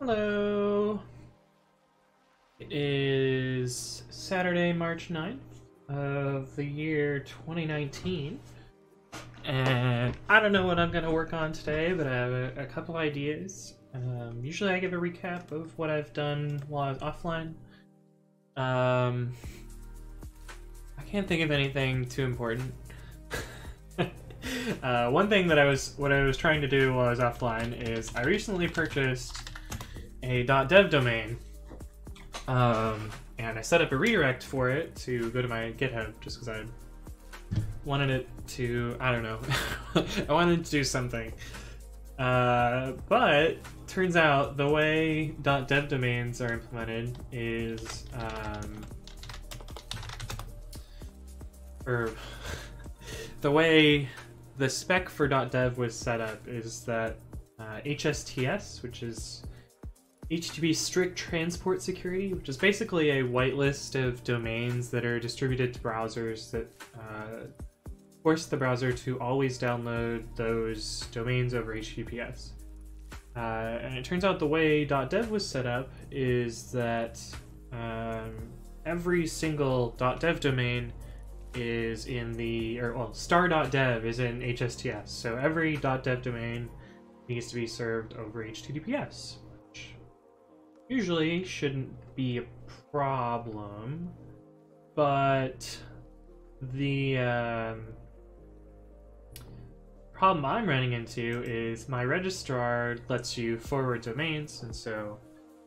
Hello! It is Saturday, March 9th of the year 2019, and I don't know what I'm going to work on today, but I have a couple ideas. Usually I give a recap of what I've done while I was offline. I can't think of anything too important. One thing that I was trying to do while I was offline is I recently purchased a .dev domain, and I set up a redirect for it to go to my GitHub just because I wanted it to, I don't know, I wanted to do something. But turns out the way .dev domains are implemented is, the way the spec for .dev was set up is that HSTS, which is HTTP Strict Transport Security, which is basically a whitelist of domains that are distributed to browsers that force the browser to always download those domains over HTTPS. And it turns out the way .dev was set up is that every single .dev domain is in the, star.dev is in HSTS, so every .dev domain needs to be served over HTTPS, which usually shouldn't be a problem, but the problem I'm running into is my registrar lets you forward domains, and so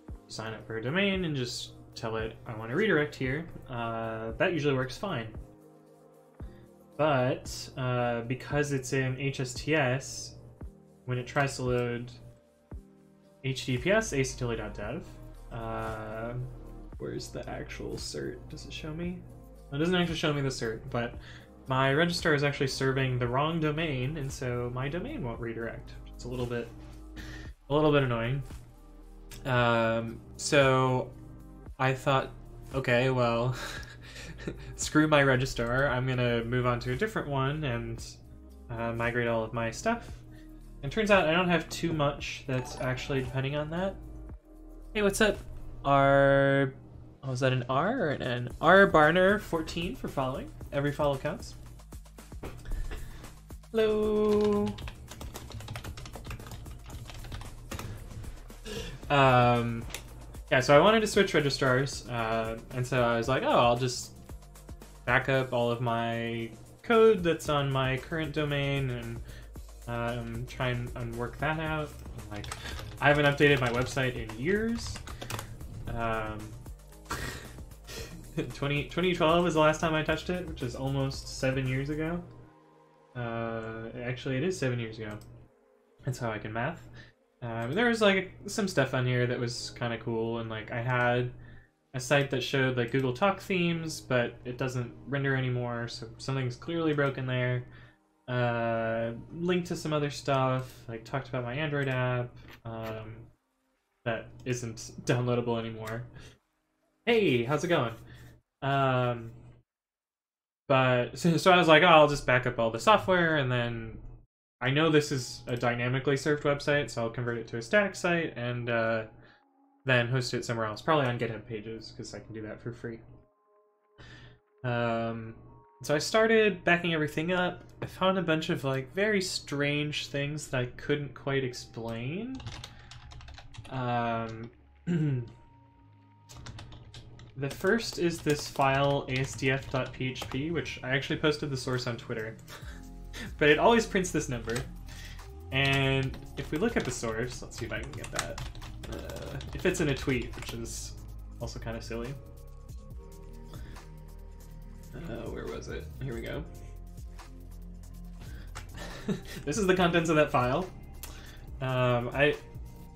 you sign up for a domain and just tell it I want to redirect here. That usually works fine. But because it's in HSTS, when it tries to load HTTPS asyntilly.dev, where's the actual cert? Does it show me? It doesn't actually show me the cert, but my registrar is actually serving the wrong domain, and so my domain won't redirect. It's a little bit annoying. So I thought, okay, well, screw my registrar. I'm gonna move on to a different one and migrate all of my stuff. And turns out I don't have too much that's actually depending on that. Hey, what's up? Was that an R or an N? R Barner 14 for following. Every follow counts. Hello. Yeah, so I wanted to switch registrars, and so I was like, oh, I'll just back up all of my code that's on my current domain and try and work that out. Like, I haven't updated my website in years. 2012 is the last time I touched it, which is almost 7 years ago. Actually, it is 7 years ago. That's how I can math. There was like some stuff on here that was kind of cool, and like I had a site that showed like Google Talk themes, but it doesn't render anymore, so something's clearly broken there. Linked to some other stuff, like talked about my Android app that isn't downloadable anymore. Hey, how's it going? But so I was like, oh, I'll just back up all the software, and then I know this is a dynamically served website, so I'll convert it to a static site and then host it somewhere else, probably on GitHub pages, because I can do that for free. So I started backing everything up. I found a bunch of like very strange things that I couldn't quite explain. The first is this file asdf.php, which I actually posted the source on Twitter. But it always prints this number. And if we look at the source, let's see if I can get that. It fits in a tweet, which is also kind of silly. Where was it? Here we go. This is the contents of that file. I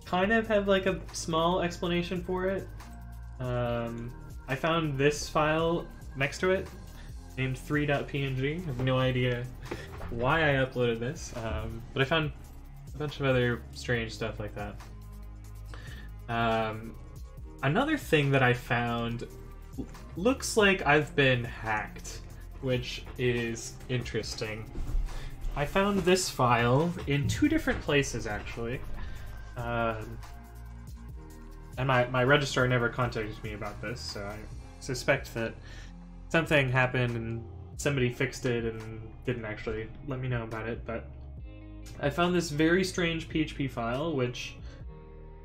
kind of have like a small explanation for it. I found this file next to it, named 3.png. I have no idea why I uploaded this, but I found a bunch of other strange stuff like that. Another thing that I found looks like I've been hacked, which is interesting. I found this file in two different places, actually. And my registrar never contacted me about this, so I suspect that something happened and somebody fixed it and didn't actually let me know about it. But I found this very strange PHP file which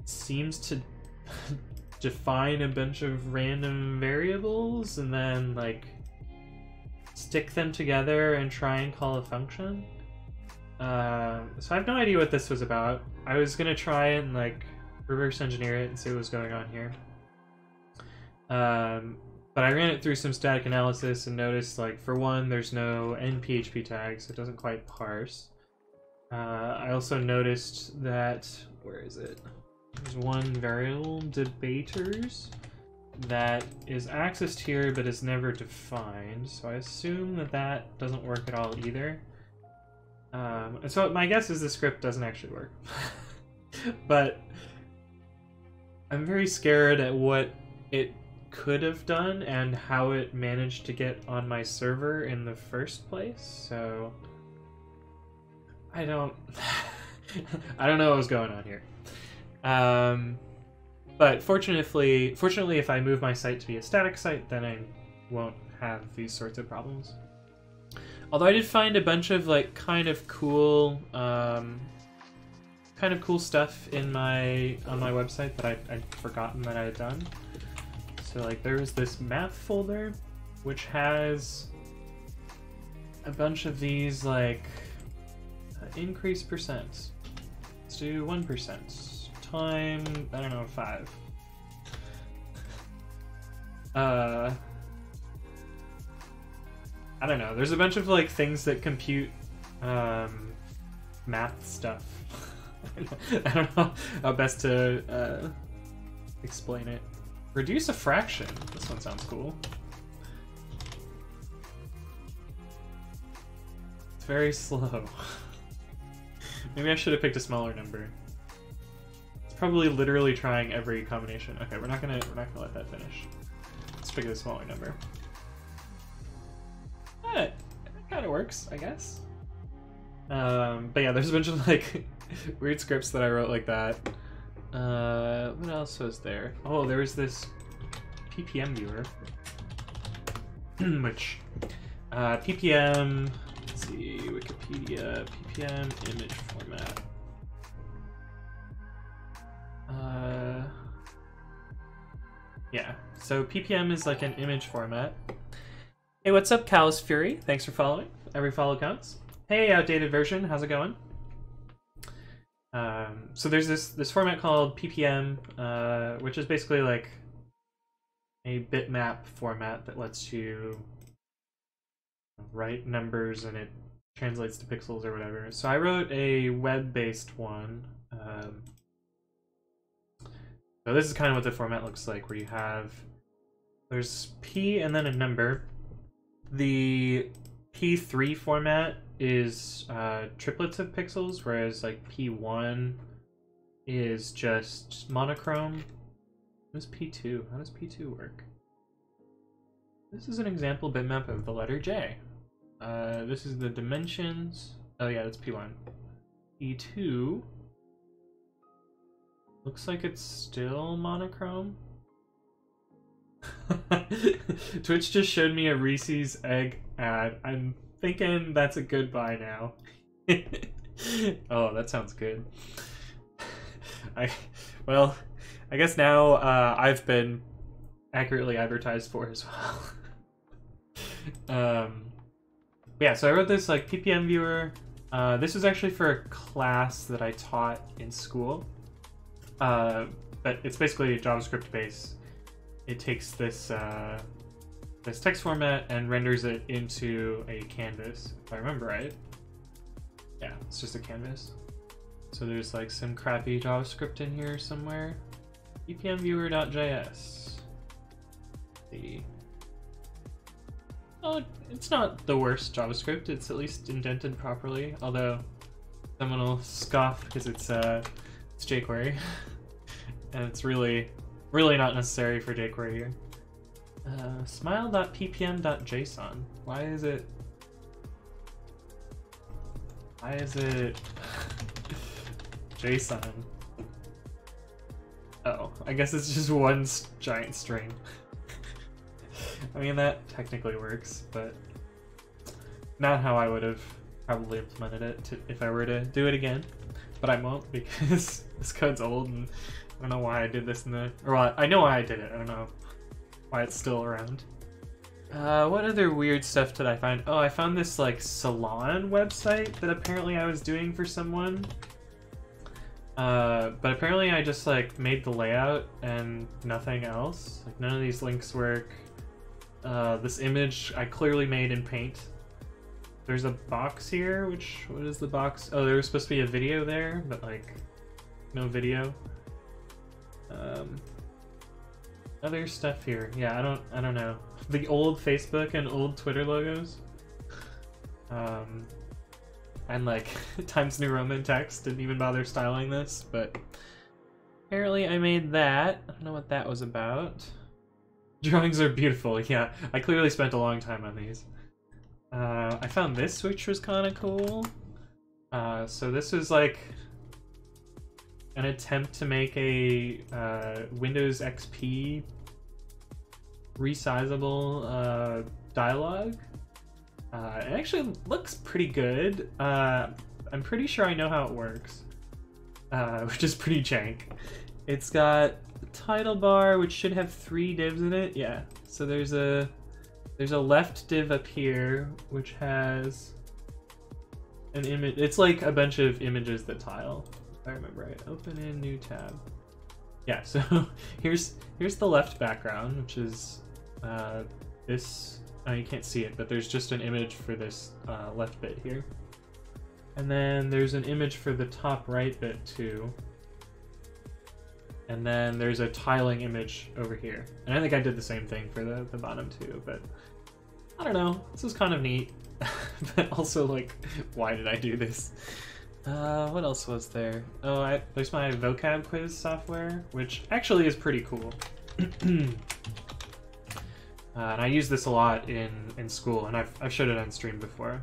seems to define a bunch of random variables and then like stick them together and try and call a function. So I have no idea what this was about. I was gonna try and like reverse engineer it and see what was going on here. But I ran it through some static analysis and noticed, like, for one, there's no nphp tag, so it doesn't quite parse. I also noticed that, where is it? There's one variable, debaters, that is accessed here but is never defined, so I assume that that doesn't work at all either. And so my guess is the script doesn't actually work. But I'm very scared at what it could have done and how it managed to get on my server in the first place, so I don't know what was going on here. But fortunately, if I move my site to be a static site, then I won't have these sorts of problems. Although I did find a bunch of like kind of cool stuff in on my website that I'd forgotten that I had done. So like there was this math folder which has a bunch of these like increase percent. Let's do 1% time, I don't know, 5. I don't know. There's a bunch of like things that compute math stuff. I don't know how best to explain it. Reduce a fraction. This one sounds cool. It's very slow. Maybe I should have picked a smaller number. It's probably literally trying every combination. Okay, we're not gonna let that finish. Let's pick a smaller number. It kind of works, I guess. But yeah, there's a bunch of like weird scripts that I wrote like that. What else was there? Oh, there was this ppm viewer, which ppm. Let's see, Wikipedia, ppm image format. Yeah, so ppm is like an image format. Hey, what's up, Callous Fury? Thanks for following. Every follow counts. Hey, outdated version, how's it going? So there's this format called ppm, which is basically like a bitmap format that lets you write numbers and it translates to pixels or whatever. So I wrote a web-based one. So this is kind of what the format looks like, where you have, there's p and then a number. The p3 format is triplets of pixels, whereas like p1 is just monochrome. What is p2? How does p2 work? This is an example bitmap of the letter J. This is the dimensions. Oh yeah, that's p1. p2 looks like it's still monochrome. Twitch just showed me a Reese's egg ad. I'm thinking that's a good buy now. Oh, that sounds good. Well, I guess now I've been accurately advertised for as well. Yeah, so I wrote this like ppm viewer. This was actually for a class that I taught in school. But it's basically JavaScript based. It takes this this text format and renders it into a canvas, if I remember right. Yeah, it's just a canvas. So there's like some crappy JavaScript in here somewhere. ppmviewer.js. See. Oh, it's not the worst JavaScript. It's at least indented properly. Although someone will scoff because it's jQuery, and it's really not necessary for jQuery here. Smile.ppm.json. Why is it JSON? Oh, I guess it's just one giant string. I mean, that technically works, but not how I would have probably implemented it if I were to do it again. But I won't, because this code's old, and I don't know why I did this well, I know why I did it. I don't know why it's still around. What other weird stuff did I find? Oh, I found this like salon website that apparently I was doing for someone. But apparently I just like made the layout and nothing else. Like none of these links work. This image I clearly made in Paint. There's a box here, what is the box? Oh, there was supposed to be a video there, but like no video. Other stuff here. Yeah, I don't know. The old Facebook and old Twitter logos. And like Times New Roman text, didn't even bother styling this, but apparently I made that. I don't know what that was about. Drawings are beautiful, yeah. I clearly spent a long time on these. I found this, which was kind of cool. So this was like an attempt to make a Windows XP resizable dialogue. It actually looks pretty good. I'm pretty sure I know how it works, which is pretty jank. It's got the title bar, which should have 3 divs in it. Yeah, so there's a left div up here, which has an image. It's like a bunch of images that tile, if I remember right. Open in new tab. Yeah, so here's the left background, which is this. Oh, you can't see it, but there's just an image for this left bit here. And then there's an image for the top right bit too. And then there's a tiling image over here. And I think I did the same thing for the bottom too, but I don't know. This is kind of neat. But also, like, why did I do this? What else was there? Oh, there's my vocab quiz software, which actually is pretty cool. And I use this a lot in school, and I've showed it on stream before.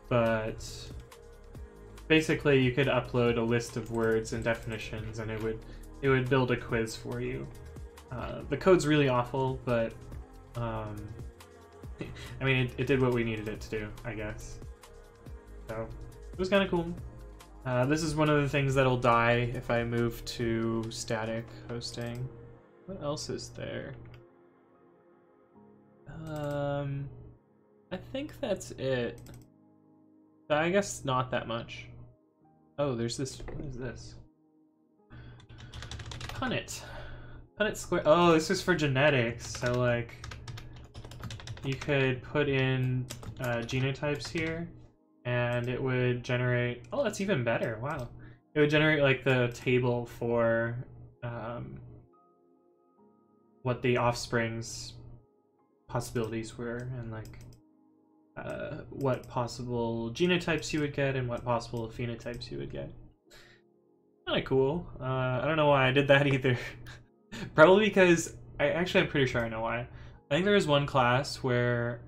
But basically, you could upload a list of words and definitions, and it would build a quiz for you. The code's really awful, but I mean, it did what we needed it to do, I guess. So it was kind of cool. This is one of the things that'll die if I move to static hosting. What else is there? I think that's it. I guess not that much. Oh, there's this. What is this? Punnett. Punnett square. Oh, this is for genetics. So like, you could put in genotypes here, and it would generate. Oh, that's even better. Wow. It would generate like the table for what the offspring's possibilities were, and like what possible genotypes you would get and what possible phenotypes you would get. Kind of cool. I don't know why I did that either. Probably because I'm pretty sure I know why. I think there was one class where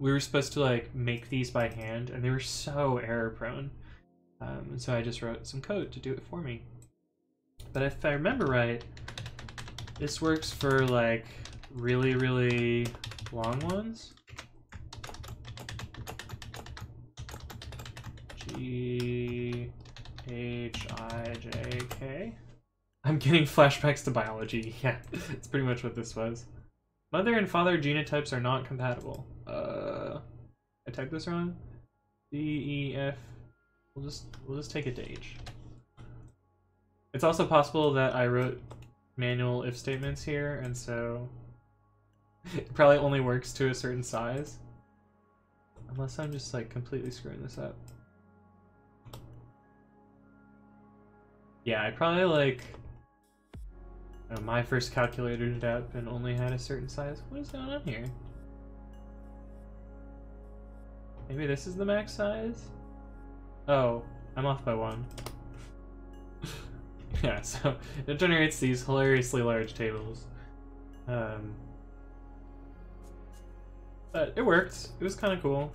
we were supposed to like make these by hand, and they were so error prone. And so I just wrote some code to do it for me. But if I remember right, this works for like really, really long ones. G-H-I-J-K. I'm getting flashbacks to biology. Yeah, it's pretty much what this was. Mother and father genotypes are not compatible. I typed this wrong. D-E-F. We'll just take it to H. It's also possible that I wrote manual if statements here, and so it probably only works to a certain size. Unless I'm just like completely screwing this up. Yeah, I probably like my first calculated it up and only had a certain size. What is going on here? Maybe this is the max size? Oh, I'm off by 1. Yeah, so it generates these hilariously large tables. But it worked. It was kind of cool.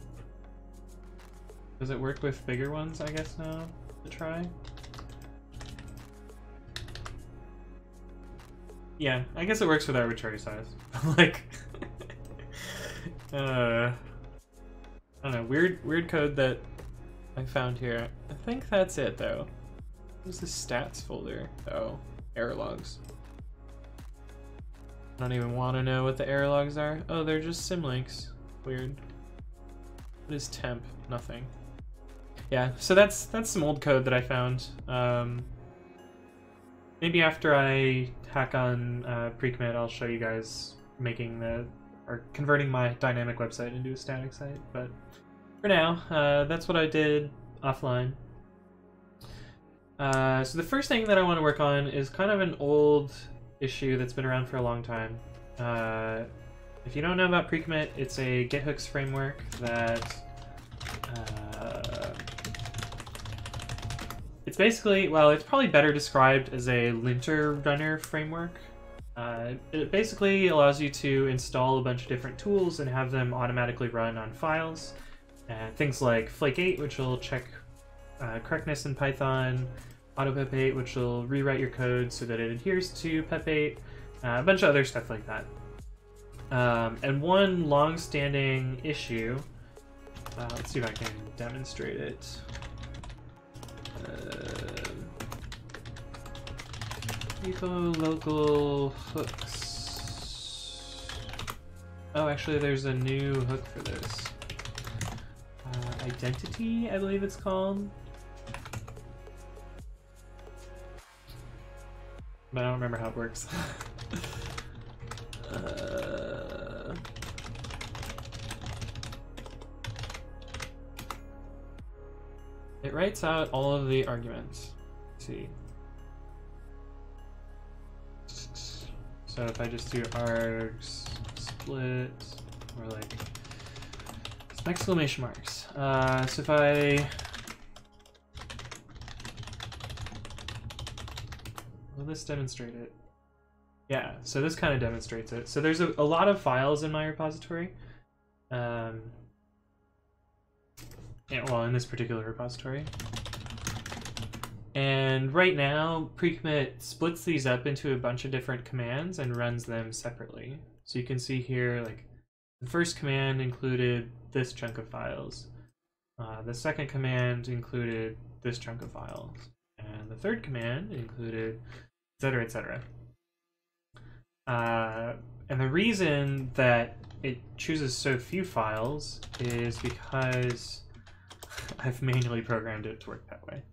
Does it work with bigger ones, I guess, now to try? Yeah, I guess it works with arbitrary size. Like, I don't know, weird code that I found here. I think that's it though. What's the stats folder? Oh, error logs. I don't even want to know what the error logs are. Oh, they're just symlinks. Weird. What is temp? Nothing. Yeah, so that's some old code that I found. Maybe after I hack on pre-commit, I'll show you guys making or converting my dynamic website into a static site. But for now, that's what I did offline. So the first thing that I want to work on is kind of an old issue that's been around for a long time. If you don't know about pre-commit, it's a Git Hooks framework that it's basically, well, it's probably better described as a linter runner framework. It basically allows you to install a bunch of different tools and have them automatically run on files. Things like Flake8, which will check correctness in Python, AutoPep8, which will rewrite your code so that it adheres to Pep8, a bunch of other stuff like that. And one long-standing issue, let's see if I can demonstrate it. Local hooks. Oh, actually, there's a new hook for this. Identity, I believe it's called. But I don't remember how it works. It writes out all of the arguments. Let's see. So if I just do args split, or like some exclamation marks. So if I will this demonstrate it? Yeah, so this kind of demonstrates it. So there's a lot of files in my repository. Yeah, well, in this particular repository. And right now, pre-commit splits these up into a bunch of different commands and runs them separately. So you can see here, like, the first command included this chunk of files. The second command included this chunk of files. And the third command included, etc., etc. And the reason that it chooses so few files is because I've manually programmed it to work that way.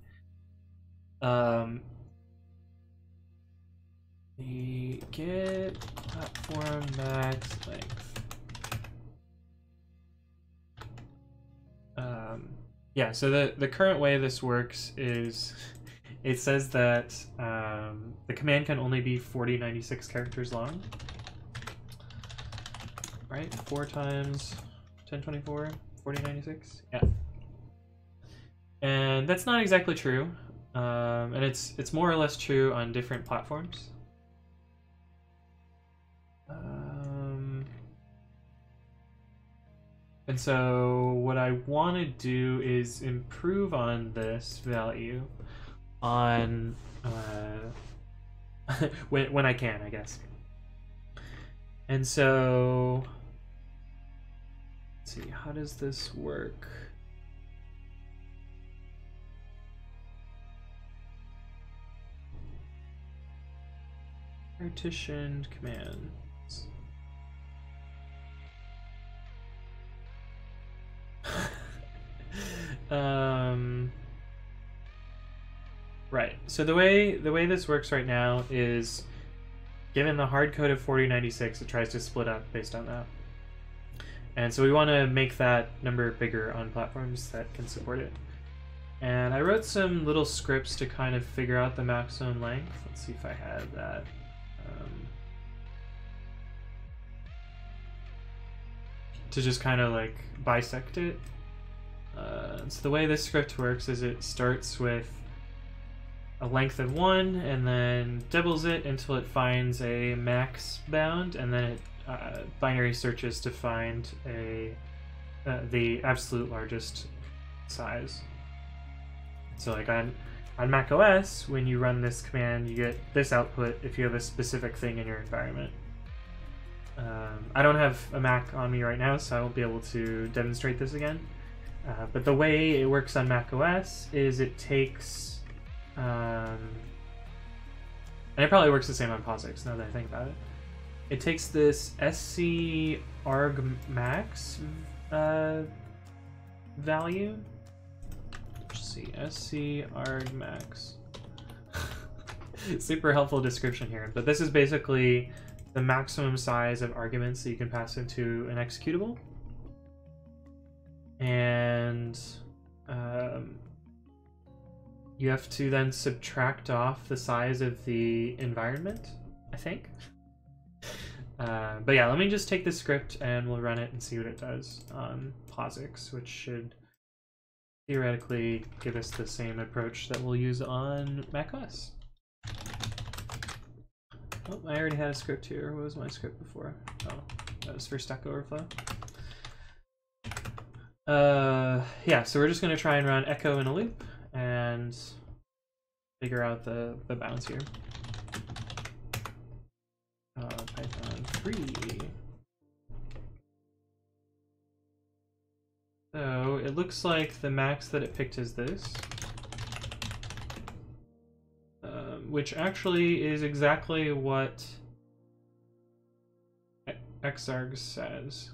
The get platform max length. Yeah, so the current way this works is it says that the command can only be 4096 characters long. Right? 4 times 1024, 4096? Yeah. And that's not exactly true. And it's more or less true on different platforms. And so what I want to do is improve on this value on when I can, I guess. And so let's see, how does this work? Partitioned Commands. Right. So the way this works right now is, given the hard code of 4096, it tries to split up based on that. And so we want to make that number bigger on platforms that can support it. And I wrote some little scripts to kind of figure out the maximum length. Let's see if I have that. To just kind of like bisect it. So the way this script works is it starts with a length of 1 and then doubles it until it finds a max bound, and then it binary searches to find the absolute largest size. So like On macOS, when you run this command, you get this output if you have a specific thing in your environment. I don't have a Mac on me right now, so I won't be able to demonstrate this again. But the way it works on macOS is it takes... and it probably works the same on POSIX, now that I think about it. It takes this xargs value. Let's see, xargs. Super helpful description here, but this is basically the maximum size of arguments that you can pass into an executable. And you have to then subtract off the size of the environment, I think. But yeah, let me just take this script and we'll run it and see what it does on POSIX, which should theoretically give us the same approach that we'll use on macOS. Oh, I already had a script here. What was my script before? Oh, that was for Stack Overflow. Yeah, so we're just going to try and run echo in a loop and figure out the bounds here. Python 3. So it looks like the max that it picked is this, which actually is exactly what xargs says.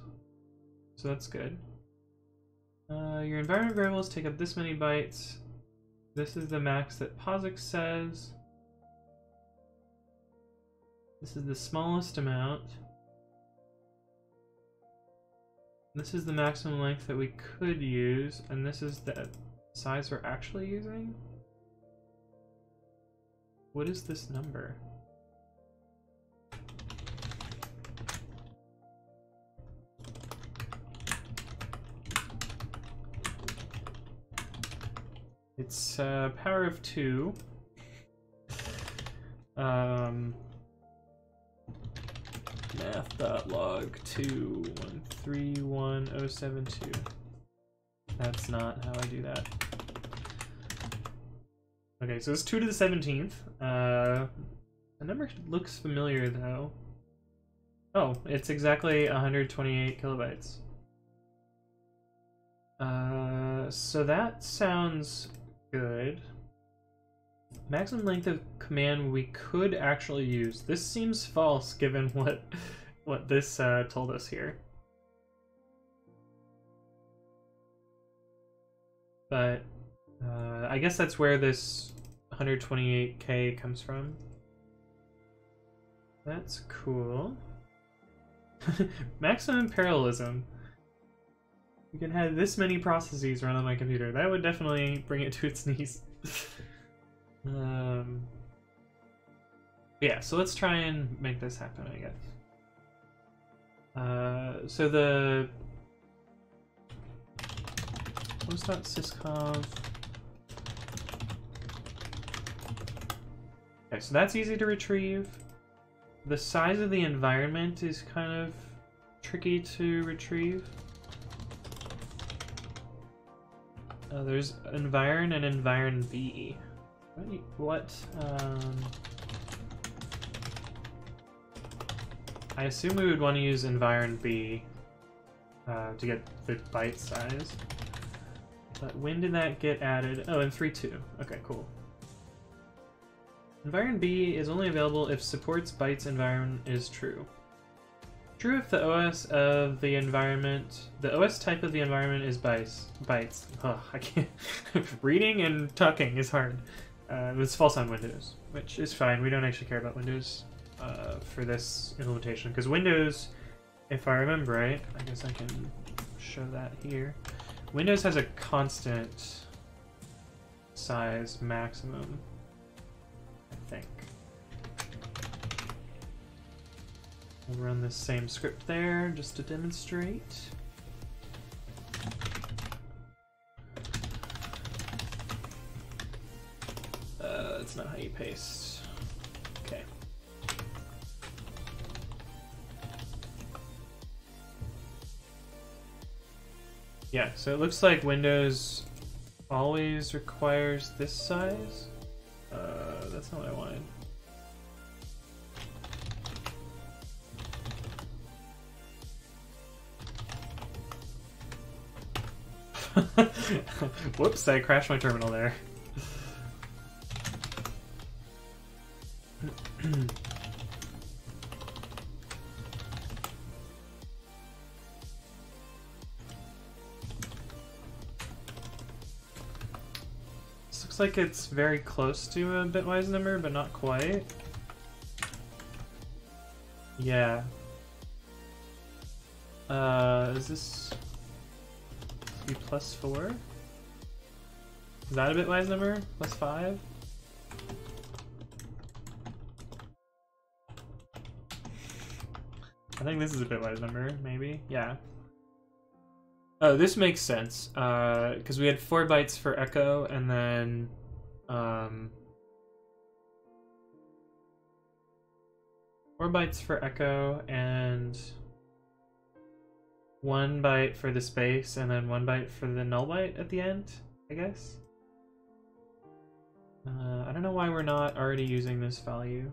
So that's good. Your environment variables take up this many bytes. This is the max that POSIX says. This is the smallest amount. This is the maximum length that we could use, and this is the size we're actually using. What is this number? It's power of 2. Math.log 2131072. That's not how I do that. Okay, so it's 2 to the 17th. The number looks familiar though. Oh, it's exactly 128 kilobytes. So that sounds good. Maximum length of command we could actually use. This seems false given what this told us here. But I guess that's where this 128k comes from. That's cool. Maximum parallelism. You can have this many processes run on my computer. That would definitely bring it to its knees. Yeah, so let's try and make this happen, I guess. So the host.sysconf. Okay, so that's easy to retrieve. The size of the environment is kind of tricky to retrieve. There's environ and environ_v. What? I assume we would want to use environ_b to get the byte size. But when did that get added? Oh, in 3.2. Okay, cool. Environ_b is only available if supports bytes environ is true. True if the OS of the environment, the OS type of the environment is bytes. Ugh, I can't. Reading and talking is hard. It's false on Windows, which is fine. We don't actually care about Windows for this implementation, because Windows, if I remember right, I guess I can show that here. Windows has a constant size maximum, I think. We'll run the same script there just to demonstrate. That's not how you paste. Okay. Yeah, so it looks like Windows always requires this size. That's not what I wanted. Whoops, I crashed my terminal there. This looks like it's very close to a bitwise number, but not quite. Yeah. Is this be +4? Is that a bitwise number? +5? I think this is a bitwise number, maybe? Yeah. Oh, this makes sense, because we had 4 bytes for echo, and then, 4 bytes for echo, and 1 byte for the space, and then 1 byte for the null byte at the end, I guess? I don't know why we're not already using this value.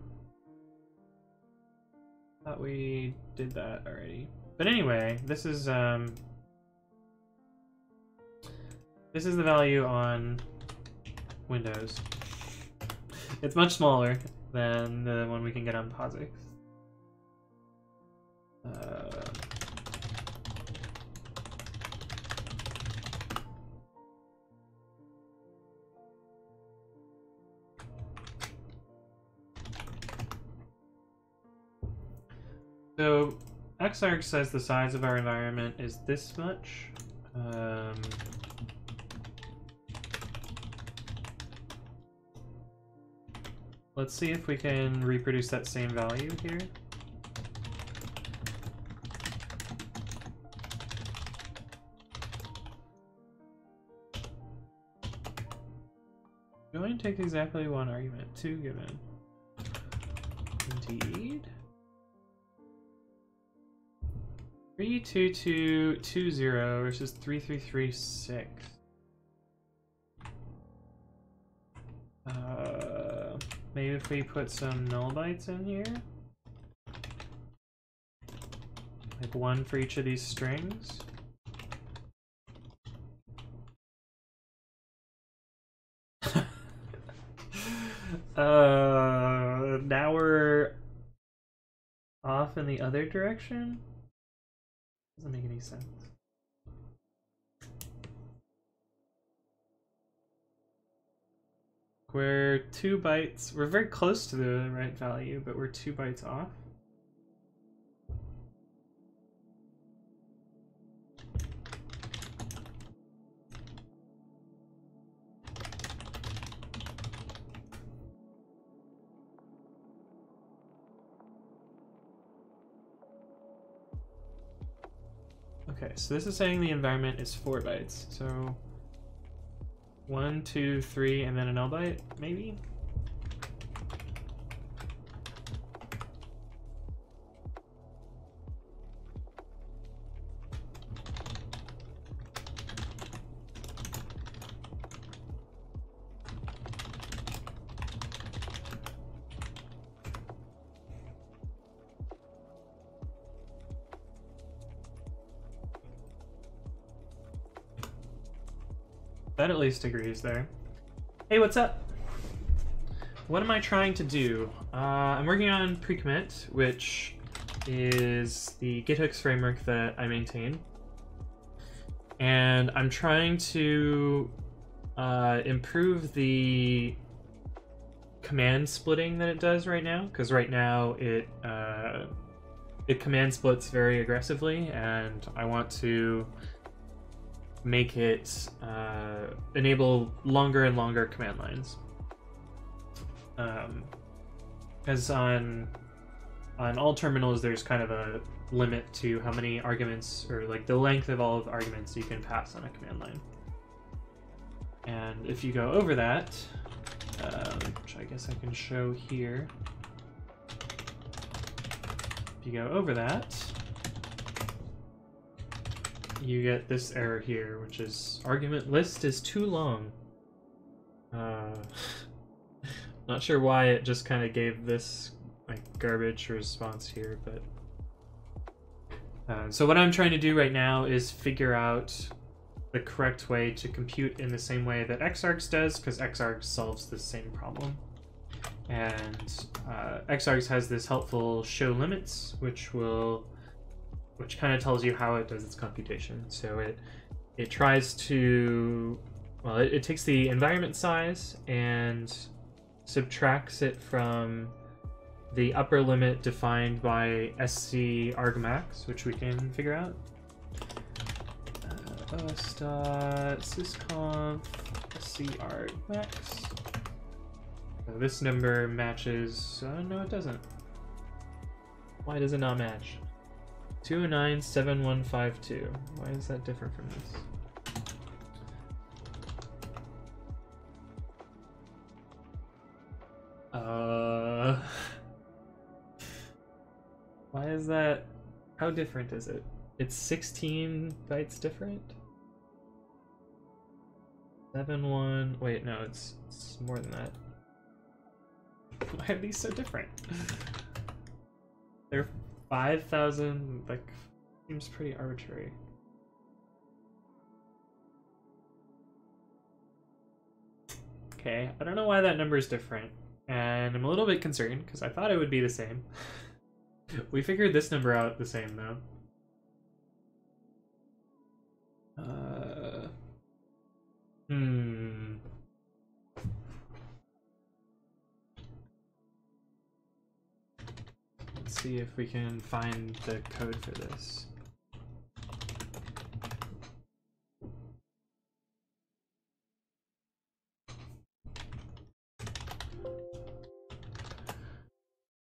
Thought we did that already. But anyway, this is the value on Windows. It's much smaller than the one we can get on POSIX. So xargs says the size of our environment is this much. Let's see if we can reproduce that same value here. Going to take exactly 1 argument, 2 given. Indeed. 32220 versus 3336. Maybe if we put some null bytes in here, like 1 for each of these strings. Now we're off in the other direction. Doesn't make any sense. We're 2 bytes. We're very close to the right value, but we're 2 bytes off. Okay, so this is saying the environment is 4 bytes. So 1, 2, 3, and then a null byte, maybe? That at least agrees there. Hey, what's up? What am I trying to do? I'm working on pre-commit, which is the Git Hooks framework that I maintain. And I'm trying to improve the command splitting that it does right now, because right now it command splits very aggressively, and I want to make it enable longer and longer command lines. Because on all terminals, there's kind of a limit to how many arguments, or like the length of all of the arguments you can pass on a command line. And if you go over that, which I guess I can show here, if you go over that, you get this error here, which is argument list is too long. Not sure why it just kind of gave this like garbage response here, but so what I'm trying to do right now is figure out the correct way to compute in the same way that xargs does, because xargs solves the same problem. And xargs has this helpful show limits, which kind of tells you how it does its computation. So it tries to, well, it takes the environment size and subtracts it from the upper limit defined by xargmax, which we can figure out. os.sysconf xargmax. So this number matches. No, it doesn't. Why does it not match? 2097152. Why is that different from this? Why is that? How different is it? It's 16 bytes different? 71. Wait, no, it's more than that. Why are these so different? They're 5,000, like, seems pretty arbitrary. Okay, I don't know why that number is different, and I'm a little bit concerned because I thought it would be the same. We figured this number out the same though. Let's see if we can find the code for this.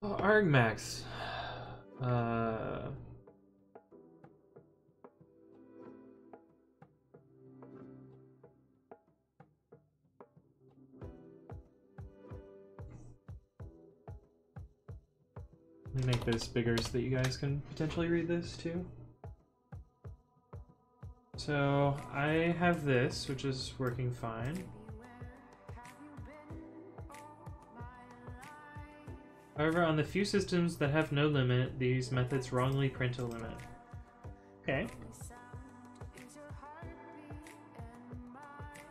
Oh, argmax. Let me make this bigger so that you guys can potentially read this too. So I have this, which is working fine. However, on the few systems that have no limit, these methods wrongly print a limit. Okay.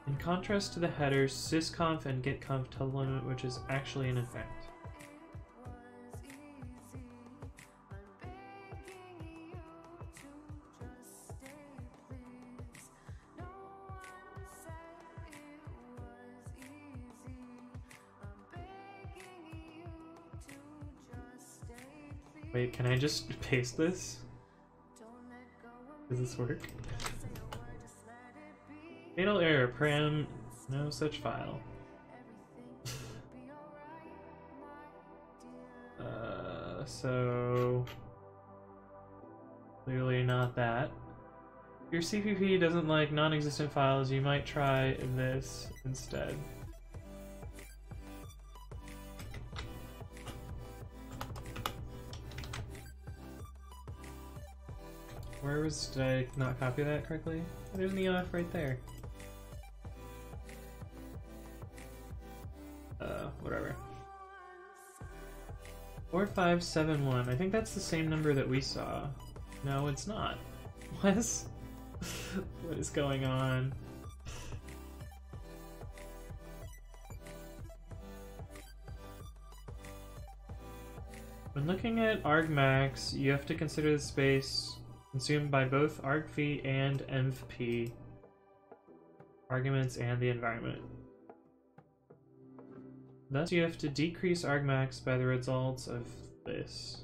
In contrast to the headers, sysconf and gitconf tell the limit which is actually in effect. Wait, can I just paste this? Does this work? Fatal error, Ppm, no such file. So clearly not that. If your CPP doesn't like non-existent files, you might try this instead. Where was, did I not copy that correctly? There's an ELF right there. Whatever. 4571, I think that's the same number that we saw. No, it's not. What is going on? When looking at argmax, you have to consider the space consumed by both argv and envp arguments and the environment. Thus, you have to decrease argmax by the results of this.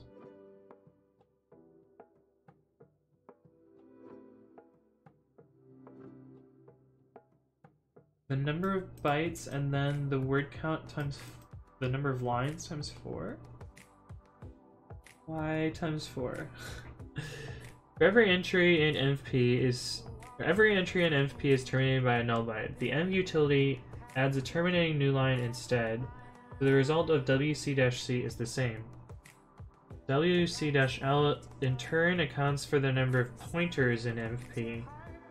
The number of bytes and then the word count times the number of lines times 4? Why times 4? For every entry in envp is terminated by a null byte. The env utility adds a terminating new line instead, so the result of wc-c is the same. WC-L in turn accounts for the number of pointers in MFP,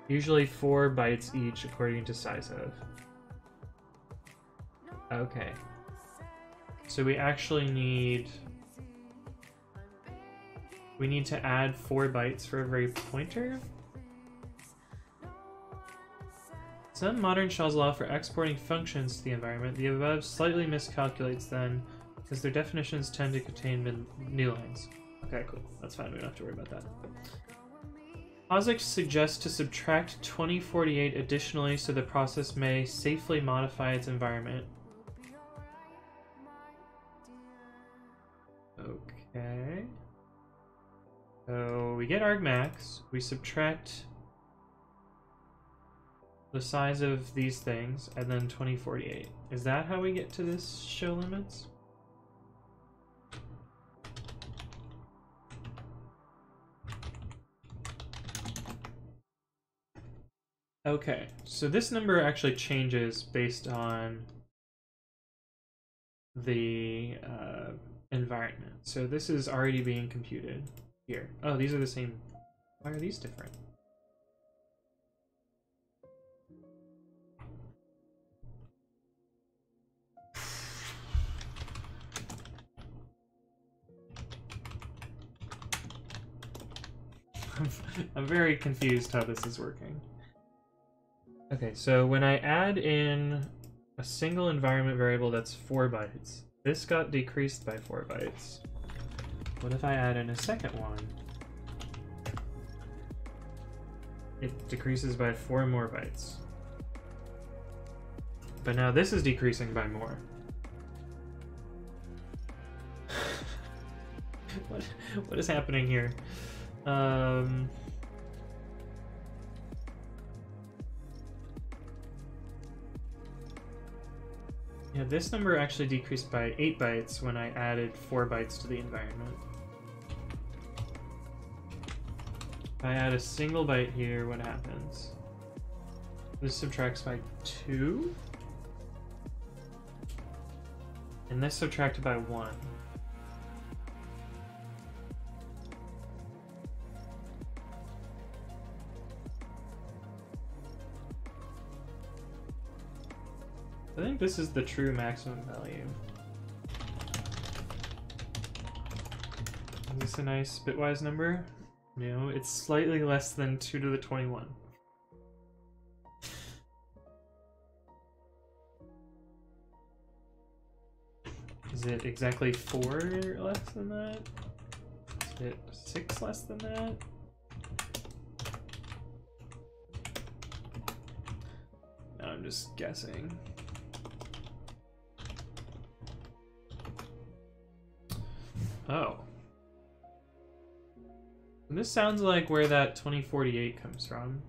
usually 4 bytes each according to size of. Okay. So we actually need... We need to add 4 bytes for every pointer? Some modern shells allow for exporting functions to the environment. The above slightly miscalculates them, because their definitions tend to contain new lines. Okay, cool. That's fine. We don't have to worry about that. POSIX suggests to subtract 2048 additionally so the process may safely modify its environment. Okay. So we get argmax, we subtract the size of these things, and then 2048. Is that how we get to this show limits? Okay, so this number actually changes based on the environment. So this is already being computed here. Oh, these are the same. Why are these different? I'm very confused how this is working. Okay, so when I add in a single environment variable that's 4 bytes, this got decreased by 4 bytes. What if I add in a second one? It decreases by 4 more bytes. But now this is decreasing by more. What is happening here? Yeah, this number actually decreased by 8 bytes when I added 4 bytes to the environment. If I add a single byte here, what happens? This subtracts by 2. And this subtracted by 1. I think this is the true maximum value. Is this a nice bitwise number? No, it's slightly less than 2 to the 21. Is it exactly 4 less than that? Is it 6 less than that? No, I'm just guessing. Oh. And this sounds like where that 2048 comes from.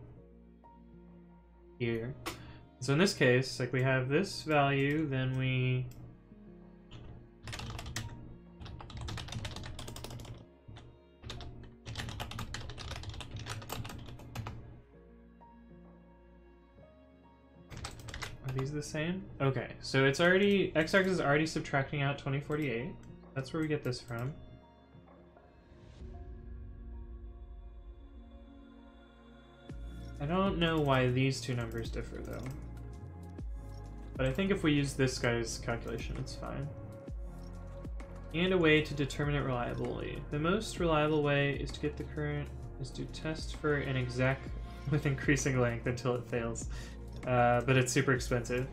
Here. So in this case, like we have this value, then we... Are these the same? Okay, so it's already... xargs is already subtracting out 2048. That's where we get this from. I don't know why these two numbers differ though. But I think if we use this guy's calculation, it's fine. And a way to determine it reliably. The most reliable way is to get the current, is to test for an exec with increasing length until it fails. But it's super expensive.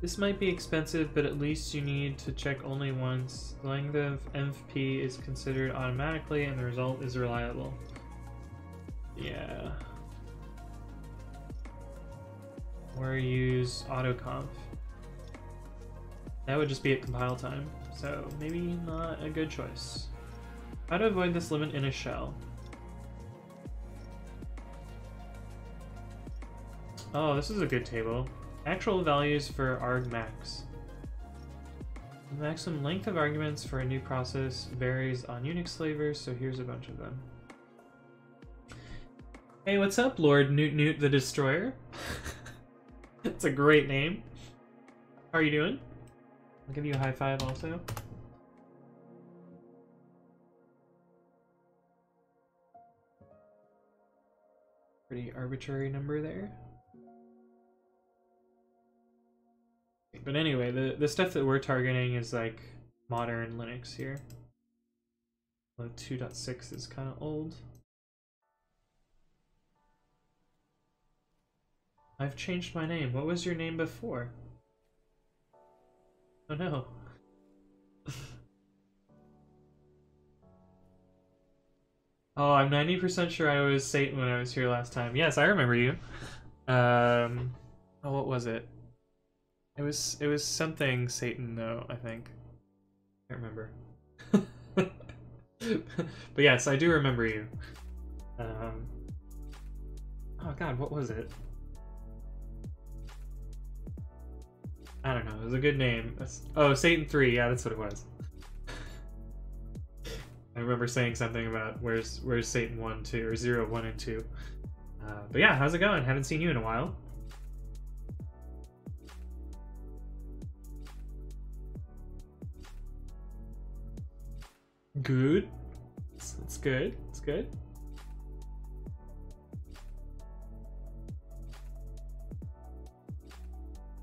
This might be expensive, but at least you need to check only once. The length of MFP is considered automatically and the result is reliable. Yeah. Or use autoconf. That would just be at compile time, so maybe not a good choice. How to avoid this limit in a shell? Oh, this is a good table. Actual values for argmax. The maximum length of arguments for a new process varies on Unix flavors, so here's a bunch of them. Hey, what's up, Lord Newt Newt the Destroyer? That's a great name. How are you doing? I'll give you a high five also. Pretty arbitrary number there. But anyway, the stuff that we're targeting is like modern Linux here. 2.6 is kind of old. I've changed my name. What was your name before? Oh no. Oh, I'm 90% sure I was Satan when I was here last time. Yes, I remember you. Oh, what was it? It was something Satan though, I think. I can't remember. But yes, I do remember you. Oh god, what was it? I don't know, it was a good name. Oh, Satan 3, yeah, that's what it was. I remember saying something about where's Satan 1, 2, or 0, 1, and 2. But yeah, how's it going? Haven't seen you in a while. Good. It's good. It's good.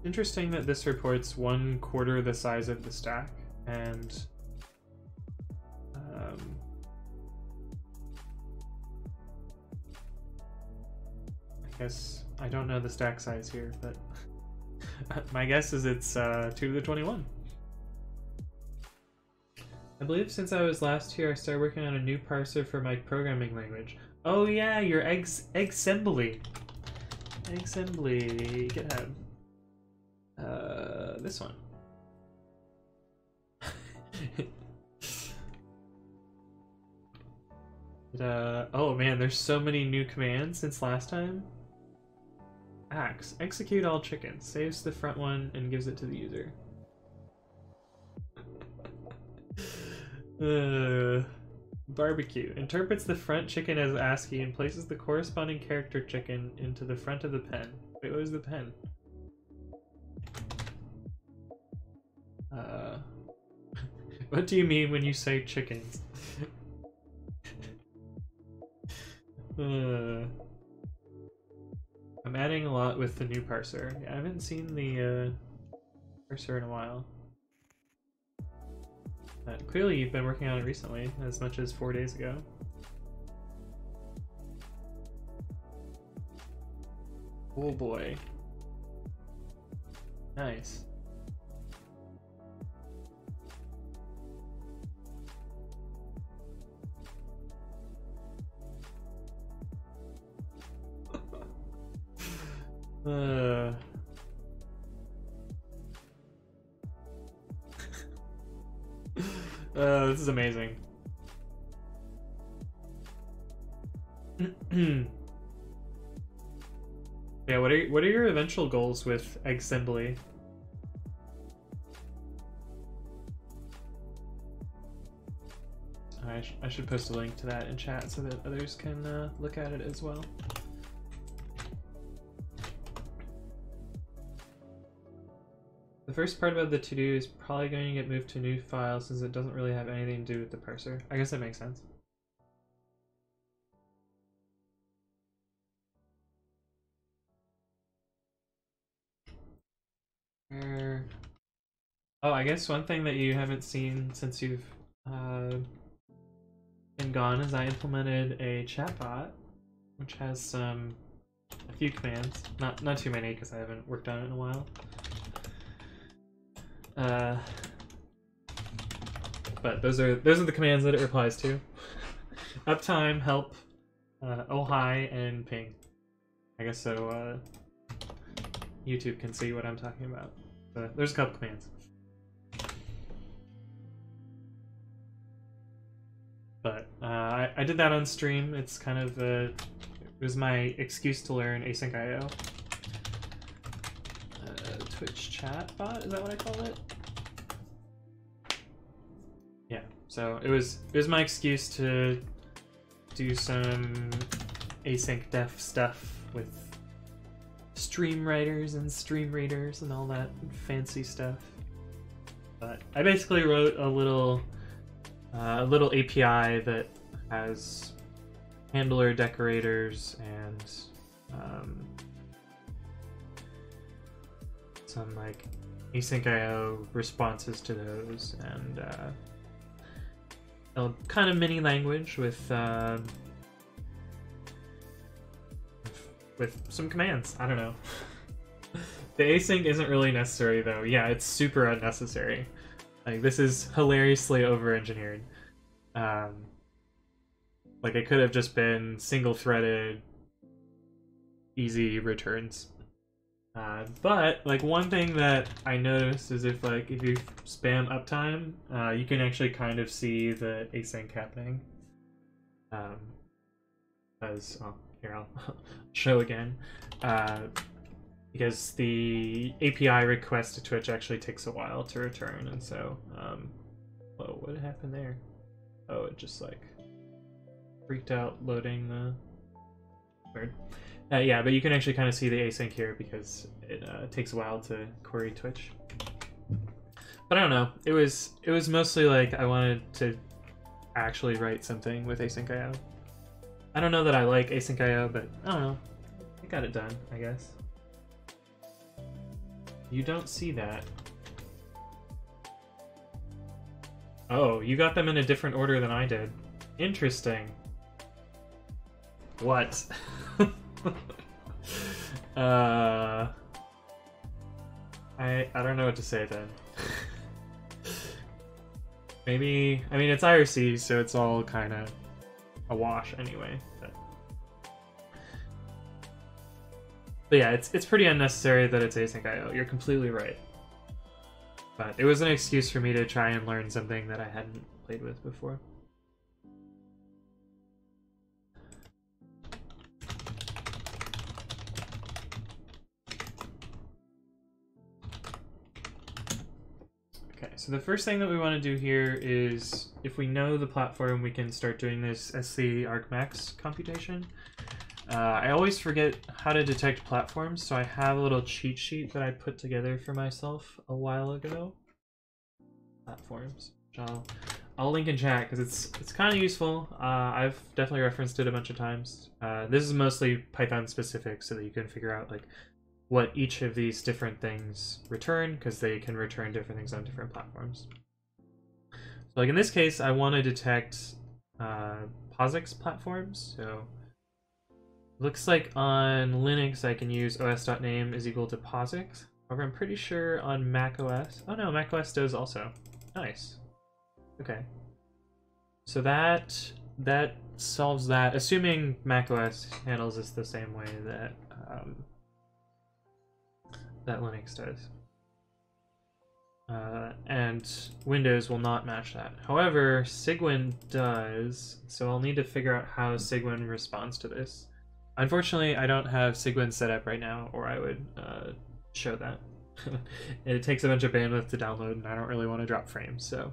Interesting that this reports 1/4 the size of the stack, and I guess I don't know the stack size here, but my guess is it's 2 to the 21. I believe since I was last here, I started working on a new parser for my programming language. Oh yeah, your xassembly. Xassembly GitHub. This one. Oh man, there's so many new commands since last time. Axe. Execute all chickens. Saves the front one and gives it to the user. Barbecue. Interprets the front chicken as ASCII and places the corresponding character chicken into the front of the pen. Wait, what is the pen? What do you mean when you say chickens? I'm adding a lot with the new parser. I haven't seen the parser in a while. Clearly you've been working on it recently, as much as 4 days ago. Oh boy. Nice. This is amazing. Yeah, what are your eventual goals with xassembly? I should post a link to that in chat so that others can look at it as well. The first part about the to-do is probably going to get moved to a new file since it doesn't really have anything to do with the parser. I guess that makes sense. Oh, I guess one thing that you haven't seen since you've been gone is I implemented a chatbot, which has a few commands. Not too many because I haven't worked on it in a while. But those are the commands that it replies to. Uptime, help, oh hi, and ping. I guess so YouTube can see what I'm talking about. But there's a couple commands. But I did that on stream. It's kind of it was my excuse to learn async IO. Twitch chat bot, is that what I call it? Yeah, so it was my excuse to do some async def stuff with stream writers and stream readers and all that fancy stuff. But I basically wrote a little API that has handler decorators and some like async IO responses to those, and a kind of mini language with some commands. I don't know. The async isn't really necessary though. Yeah, it's super unnecessary. Like, this is hilariously over-engineered. Like, it could have just been single-threaded, easy returns. But, like, one thing that I noticed is if you spam uptime, you can actually kind of see the async happening. As, well, here, I'll show again. Because the API request to Twitch actually takes a while to return, and so, whoa, what happened there? Oh, it just, like, freaked out loading the... Weird. Yeah, but you can actually kind of see the async here because it takes a while to query Twitch. But I don't know, it was mostly like I wanted to actually write something with async IO. I don't know that I like async IO, but I don't know, I got it done, I guess. You don't see that. Oh, you got them in a different order than I did. Interesting. What? I don't know what to say then. Maybe, I mean, it's IRC, so it's all kind of a wash anyway. But yeah, it's pretty unnecessary that it's async IO. You're completely right. But it was an excuse for me to try and learn something that I hadn't played with before. Okay, so the first thing that we want to do here is, if we know the platform, we can start doing this SC argmax computation. I always forget how to detect platforms, so I have a little cheat sheet that I put together for myself a while ago. Platforms, which I'll link in chat because it's kind of useful. I've definitely referenced it a bunch of times. This is mostly Python specific, so that you can figure out like what each of these different things return, because they can return different things on different platforms. So like in this case, I want to detect POSIX platforms. So looks like on Linux I can use os.name is equal to POSIX. However, I'm pretty sure on macOS... Oh no, macOS does also. Nice. Okay. So that solves that, assuming macOS handles this the same way that that Linux does. And Windows will not match that. However, Cygwin does, so I'll need to figure out how Cygwin responds to this. Unfortunately, I don't have Cygwin set up right now, or I would show that. It takes a bunch of bandwidth to download, and I don't really want to drop frames, so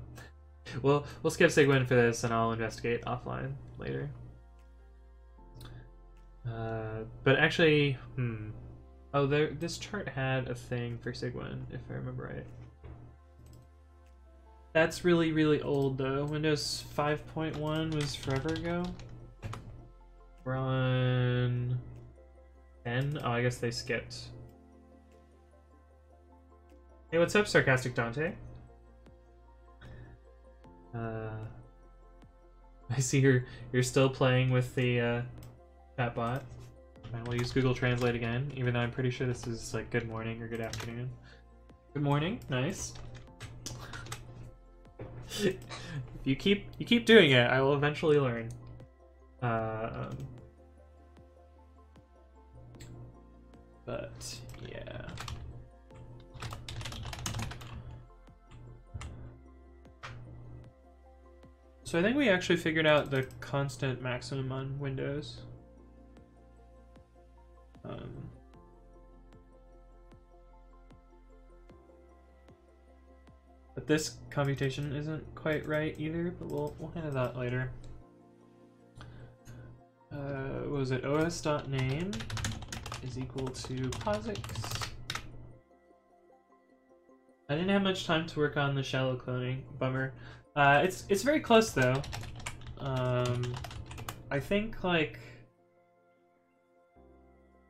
we'll skip Cygwin for this, and I'll investigate offline later. But actually, oh, this chart had a thing for Cygwin, if I remember right. That's really, really old, though. Windows 5.1 was forever ago. We're on 10. Oh, I guess they skipped. Hey, what's up, Sarcastic Dante? I see you're still playing with the chatbot. I will use Google Translate again, even though I'm pretty sure this is like good morning or good afternoon. Good morning, nice. If you keep doing it, I will eventually learn. But yeah. So I think we actually figured out the constant maximum on Windows. But this computation isn't quite right either, but we'll handle that later. What was it? os.name is equal to POSIX. I didn't have much time to work on the shallow cloning. Bummer. It's very close though. I think like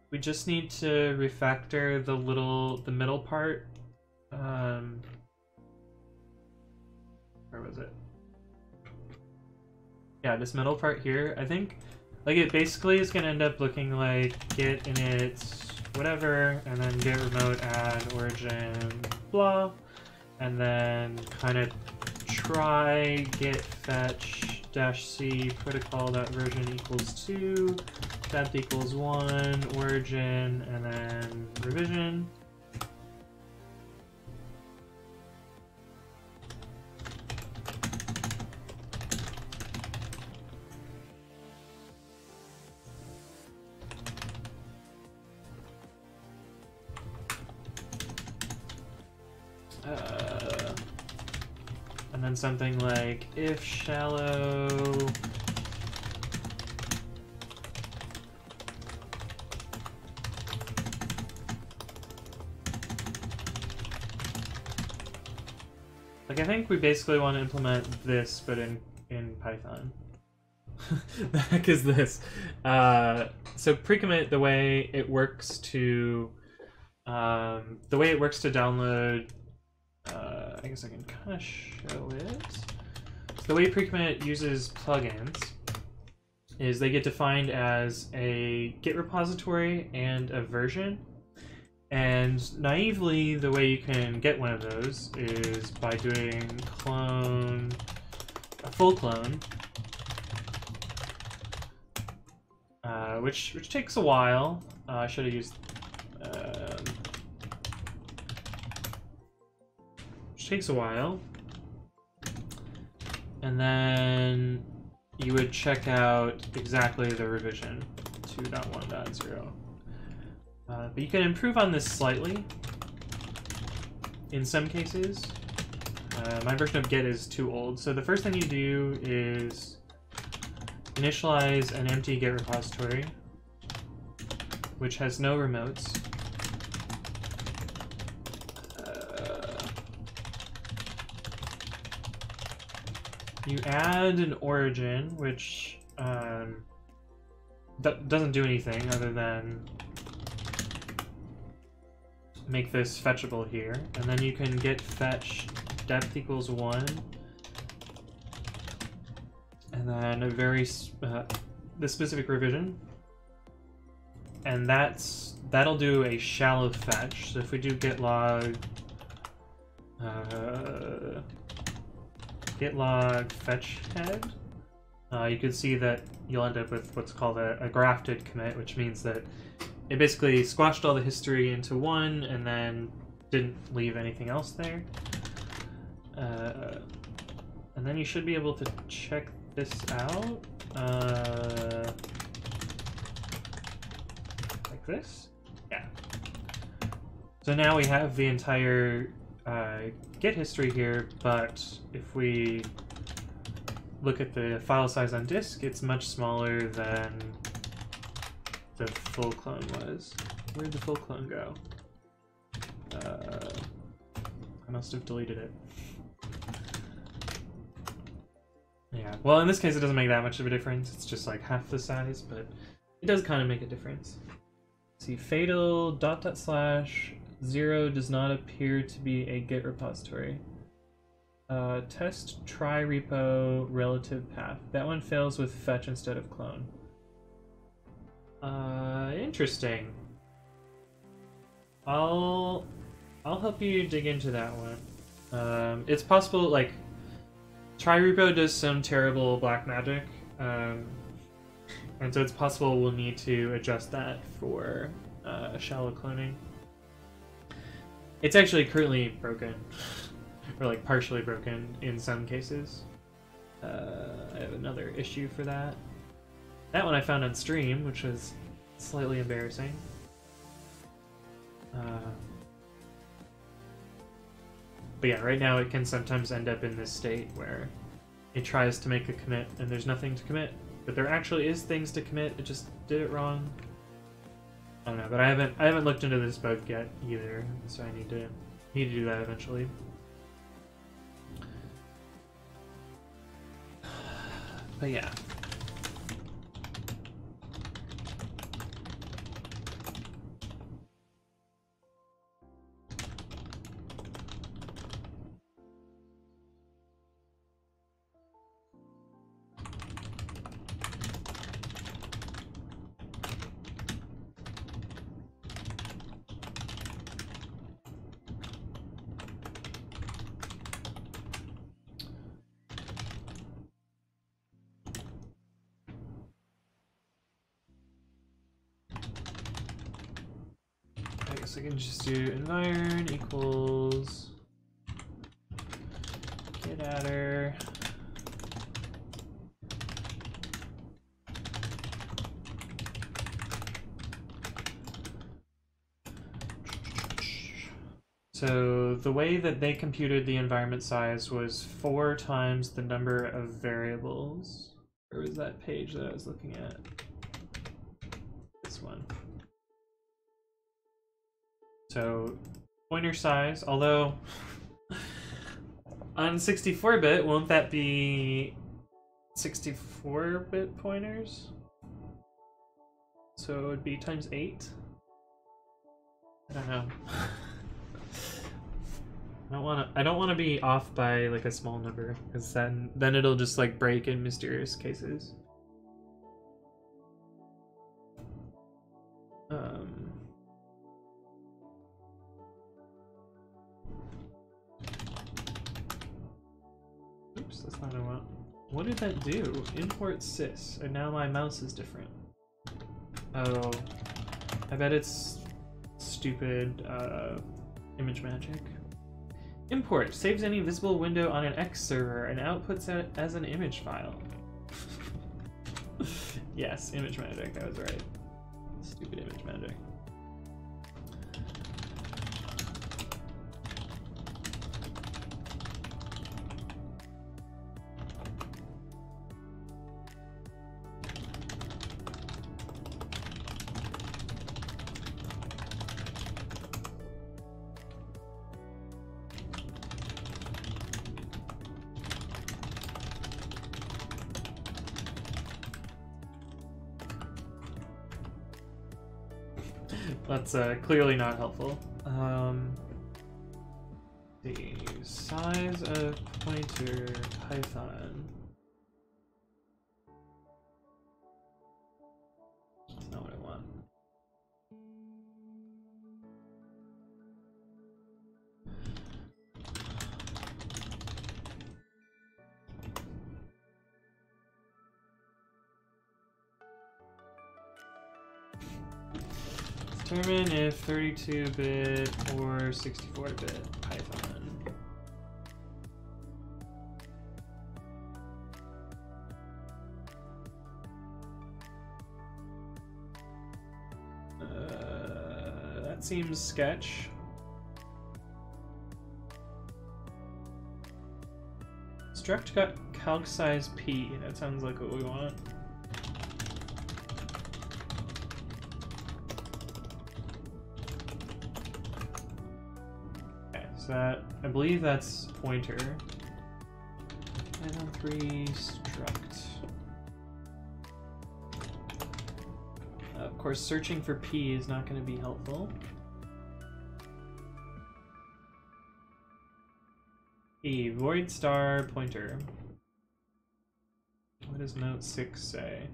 we just need to refactor the middle part. Where was it? Yeah, this middle part here. I think like it basically is gonna end up looking like git init whatever, and then git remote add origin blah, and then kind of try git fetch -c protocol.version equals 2 depth equals 1 origin, and then revision. And then something like if shallow like I think we basically want to implement this but in Python. The heck is this? So pre-commit, the way it works to download, I guess I can kind of show it. So the way pre-commit uses plugins is they get defined as a Git repository and a version. And naively, the way you can get one of those is by doing a full clone, which takes a while. I should have used takes a while, and then you would check out exactly the revision 2.1.0. But you can improve on this slightly in some cases. My version of Git is too old, so the first thing you do is initialize an empty Git repository which has no remotes. You add an origin, which doesn't do anything other than make this fetchable here, and then you can get fetch depth equals 1, and then a the specific revision, and that'll do a shallow fetch. So if we do git log fetch head, you can see that you'll end up with what's called a grafted commit, which means that it basically squashed all the history into one and then didn't leave anything else there. And then you should be able to check this out like this. Yeah. So now we have the entire Git history here, but if we look at the file size on disk, it's much smaller than the full clone was. Where'd the full clone go? I must have deleted it. Yeah, well in this case it doesn't make that much of a difference, it's just like half the size, but it does kind of make a difference. See, fatal ... 0 does not appear to be a Git repository. Test try repo relative path. That one fails with fetch instead of clone. Interesting. I'll help you dig into that one. It's possible, like, try repo does some terrible black magic, and so it's possible we'll need to adjust that for shallow cloning. It's actually currently broken, or like partially broken in some cases. I have another issue for that. That one I found on stream, which was slightly embarrassing. But yeah, right now it can sometimes end up in this state where it tries to make a commit and there's nothing to commit, but there actually is things to commit. It just did it wrong. I don't know, but I haven't looked into this bug yet either, so I need Need to do that eventually. But yeah. I can just do environ equals get adder So the way that they computed the environment size was 4 times the number of variables. Where was that page that I was looking at? This one. So pointer size, although on 64-bit, won't that be 64-bit pointers? So it would be times 8? I don't know. I don't want to be off by like a small number, because then it'll just like break in mysterious cases. Oops, that's not what I want. What did that do? Import sys, and now my mouse is different. Oh, I bet it's stupid image magic. Import saves any visible window on an X server and outputs it as an image file. Yes, image magic, I was right. Stupid image magic. That's clearly not helpful. The size of pointer Python. That's not what I want. Determine if 32-bit or 64-bit Python. That seems sketch. Struct got calc size P. That sounds like what we want. That I believe that's pointer. Python 3 struct. Of course, searching for P is not going to be helpful. E void star pointer. What does note 6 say?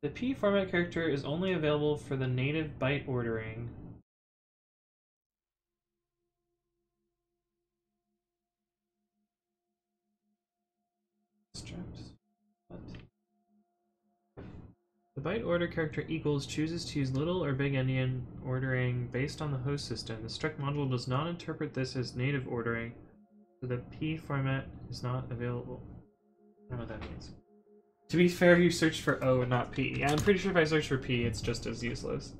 The P format character is only available for the native byte ordering. What? The byte order character equals chooses to use little or big endian ordering based on the host system. The struct module does not interpret this as native ordering, so the P format is not available. I don't know what that means. To be fair, you searched for O and not P. I'm pretty sure if I search for P, it's just as useless.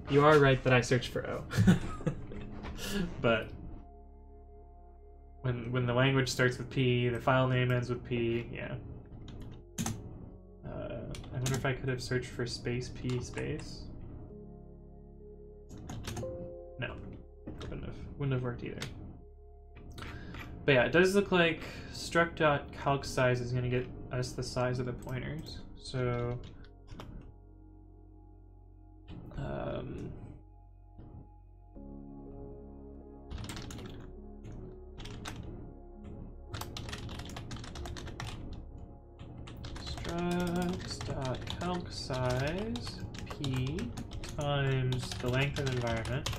You are right that I searched for O. But when the language starts with P, the file name ends with P, yeah. I wonder if I could have searched for space P space. No, couldn't have. wouldn't have worked either. But yeah, it does look like struct.calc size is going to get us the size of the pointers. So struct.calc size p times the length of the environment.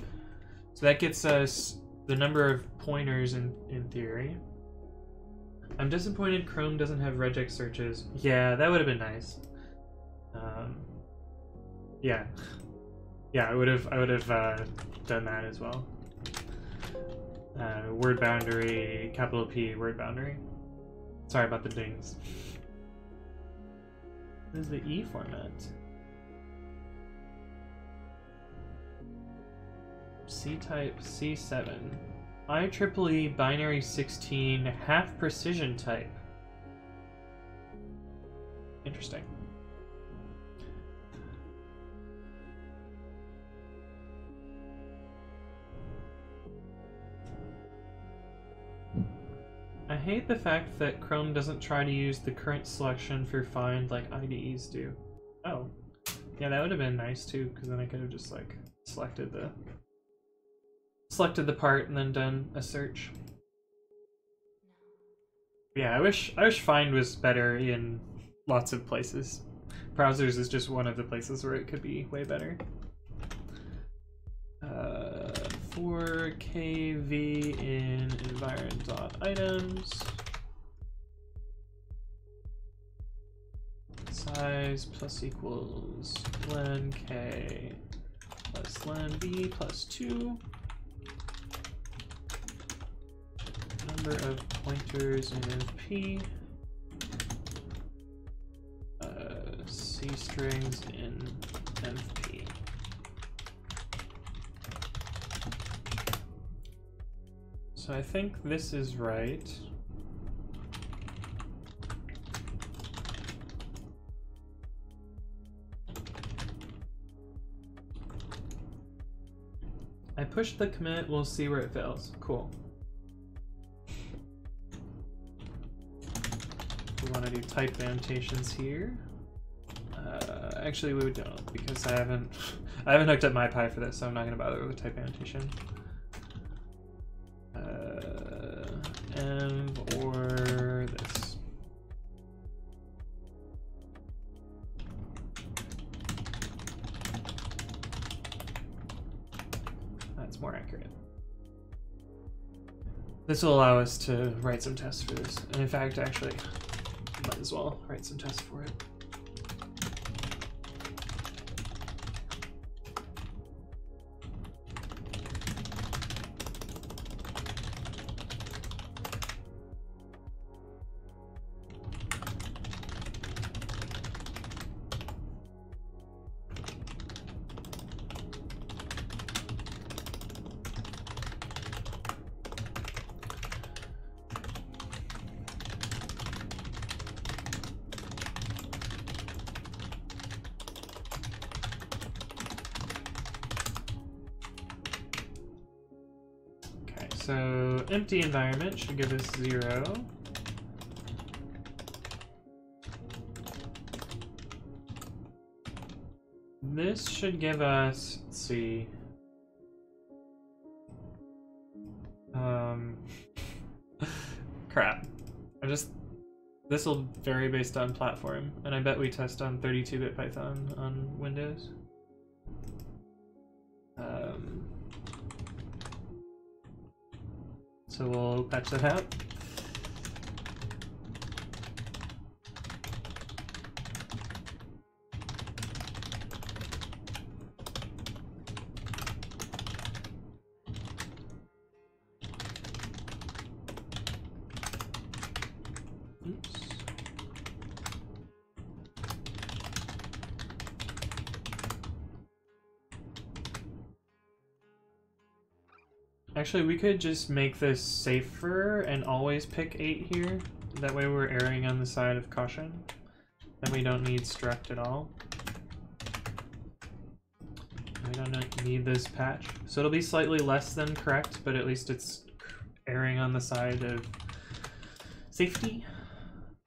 So that gets us the number of pointers in theory. I'm disappointed Chrome doesn't have regex searches. Yeah, that would have been nice. Yeah, I would have done that as well. Word boundary, capital P, word boundary. Sorry about the dings. What is the E format? C-type C7. IEEE binary 16 half precision type. Interesting. I hate the fact that Chrome doesn't try to use the current selection for find like IDEs do. Oh, yeah, that would have been nice too, because then I could have just like selected the part and then done a search. Yeah, I wish find was better in lots of places. Browsers is just one of the places where it could be way better. 4kv in environ.items. Size plus equals len k plus len b plus 2. Number of pointers in p. C strings in mp. So I think this is right. I pushed the commit, we'll see where it fails. Cool. We want to do type annotations here. Actually, we don't, because I haven't hooked up MyPy for this, so I'm not going to bother with a type annotation. Env or this. That's more accurate. This will allow us to write some tests for this. And in fact, actually, might as well write some tests for it. So empty environment should give us 0. This should give us, let's see. Crap. This will vary based on platform, and I bet we test on 32-bit Python on Windows. So we'll patch that out. Oops. Actually, we could just make this safer and always pick 8 here. That way we're erring on the side of caution. Then we don't need struct at all. We don't need this patch. So it'll be slightly less than correct, but at least it's erring on the side of safety.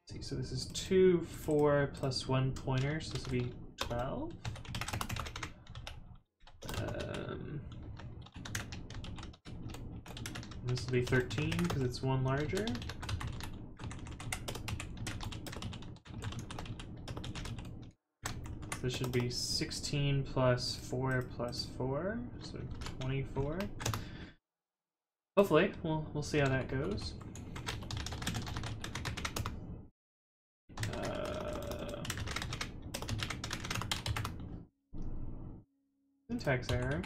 Let's see, so this is 2, 4 plus 1 pointer, so this will be 12. This will be 13 because it's 1 larger. So this should be 16 plus 4 plus 4, so 24. Hopefully, we'll see how that goes. Syntax error.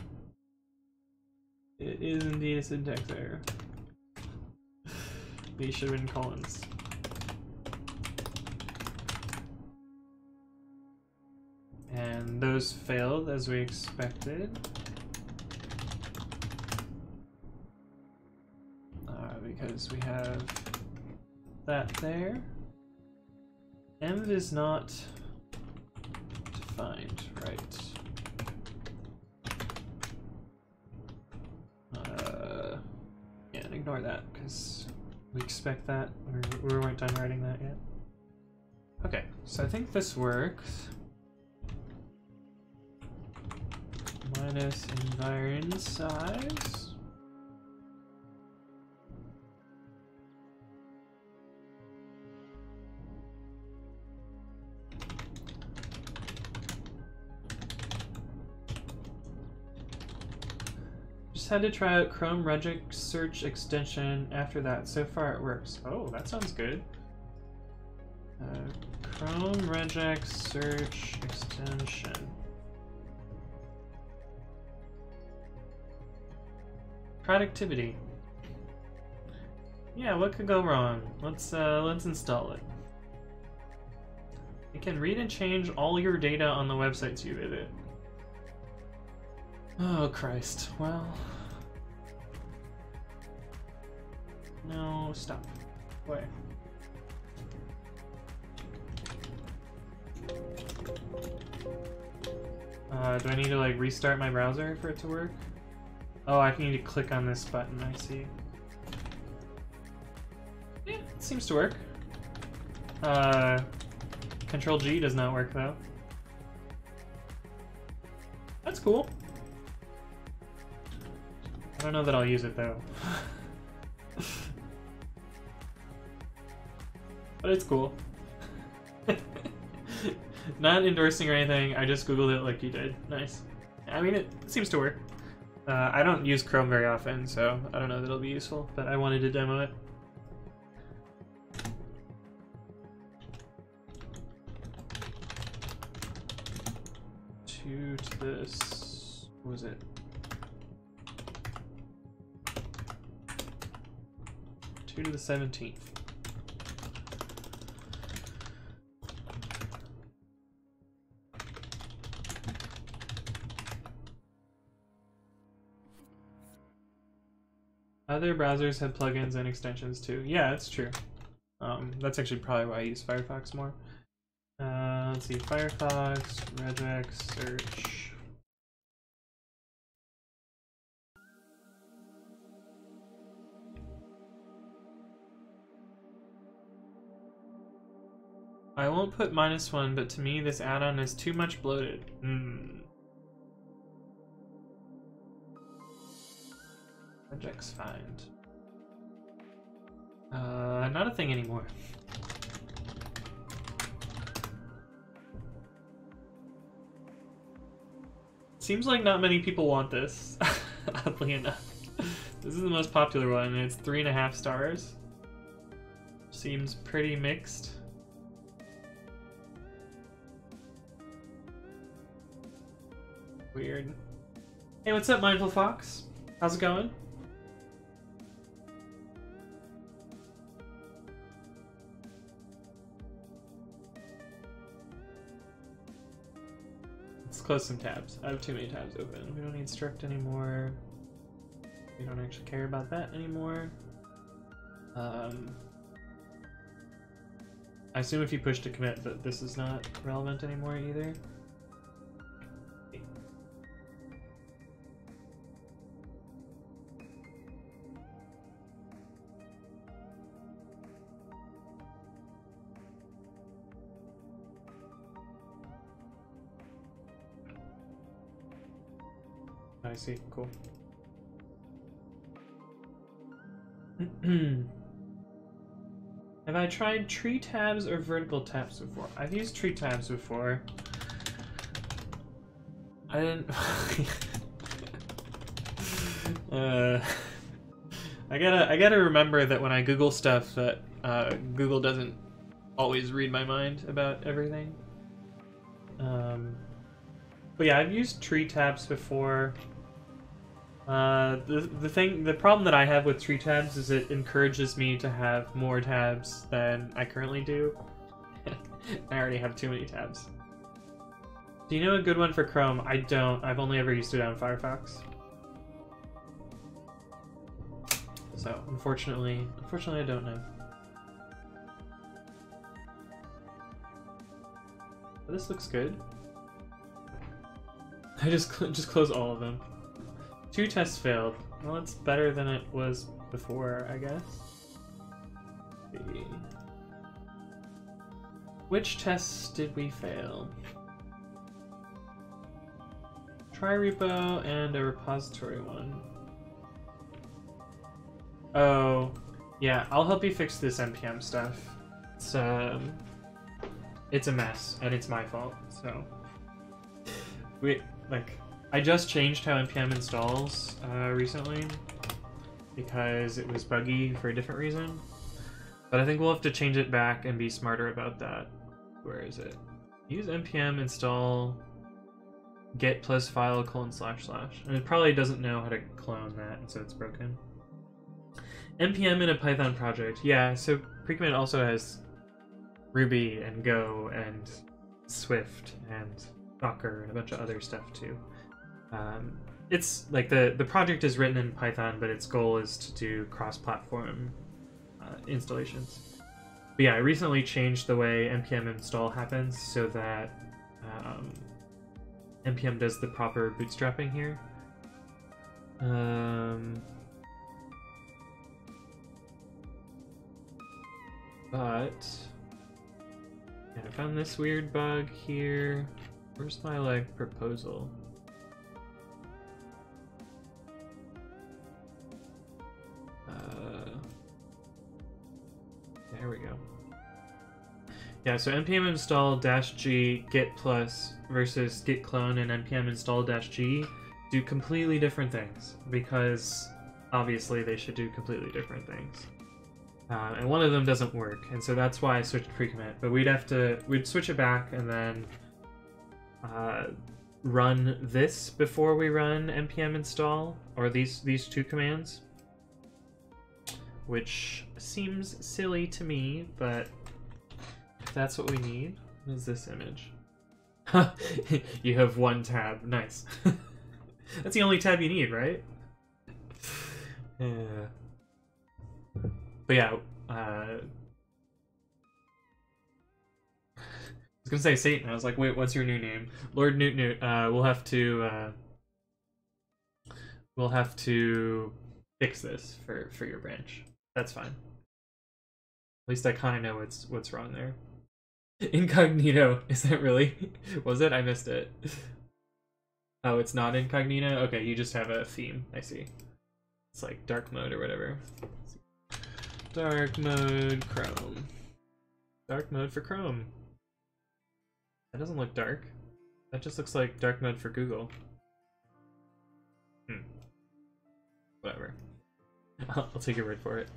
It is indeed a syntax error. These should have been colons. And those failed as we expected. Because we have that there. Env is not defined, right? Yeah, and ignore that because we expect that. We weren't done writing that yet. Okay, so I think this works. Minus environ size. Had to try out Chrome regex search extension after that. So far it works. Oh, that sounds good. Chrome regex search extension. Productivity. Yeah, what could go wrong? Let's install it. It can read and change all your data on the websites you visit. Oh Christ. Well. No, stop. Wait. Do I need to like restart my browser for it to work? Oh, I need to click on this button, I see. Yeah, it seems to work. Control G does not work though. That's cool. I don't know that I'll use it though. But it's cool. Not endorsing or anything, I just googled it like you did. Nice. I mean, it seems to work. I don't use Chrome very often, so I don't know that it'll be useful, but I wanted to demo it. To this, what was it? 2 to the 17th. Other browsers have plugins and extensions too. Yeah, that's true. That's actually probably why I use Firefox more. Let's see, Firefox, regex, search. I won't put -1, but to me this add-on is too much bloated. Regex find. Not a thing anymore. Seems like not many people want this, oddly enough. This is the most popular one, and it's 3.5 stars. Seems pretty mixed. Weird. Hey, what's up, Mindful Fox? How's it going? Let's close some tabs. I have too many tabs open. We don't need struct anymore. We don't actually care about that anymore. I assume if you push to commit that this is not relevant anymore either. I see, cool. Have I tried tree tabs or vertical tabs before? I've used tree tabs before. I didn't... I gotta remember that when I Google stuff that Google doesn't always read my mind about everything. But yeah, I've used tree tabs before. The problem that I have with tree tabs is it encourages me to have more tabs than I currently do. I already have too many tabs. Do you know a good one for Chrome? I don't. I've only ever used it on Firefox. So, unfortunately I don't know. But this looks good. I just close all of them. 2 tests failed. Well, it's better than it was before, I guess. Let's see. Which tests did we fail? Try repo and a repository one. Oh, yeah, I'll help you fix this npm stuff. It's a mess, and it's my fault, so... I just changed how npm installs recently, because it was buggy for a different reason. But I think we'll have to change it back and be smarter about that. Where is it? Use npm install git plus file : // and it probably doesn't know how to clone that, and so it's broken. npm in a Python project. Yeah, so Precommit also has Ruby and Go and Swift and Docker and a bunch of other stuff too. It's like the project is written in Python, but its goal is to do cross-platform installations. But yeah, I recently changed the way npm install happens so that npm does the proper bootstrapping here. But yeah, I found this weird bug here. Where's my proposal? There we go. Yeah, so npm install -g git plus versus git clone and npm install -g do completely different things, because obviously they should do completely different things. And one of them doesn't work, and so that's why I switched Precommit. But we'd switch it back and then run this before we run npm install, or these 2 commands. Which seems silly to me, but if that's what we need. What is this image? You have 1 tab. Nice. That's the only tab you need, right? Yeah. But yeah, I was gonna say Satan. I was like, wait, what's your new name? Lord Newt Newt. We'll have to fix this for your branch. That's fine. At least I kind of know what's wrong there. Incognito. Is that really? Was it? I missed it. Oh, it's not incognito? Okay, you just have a theme. I see. It's like dark mode or whatever. Dark mode Chrome. Dark mode for Chrome. That doesn't look dark. That just looks like dark mode for Google. Whatever. I'll take your word for it.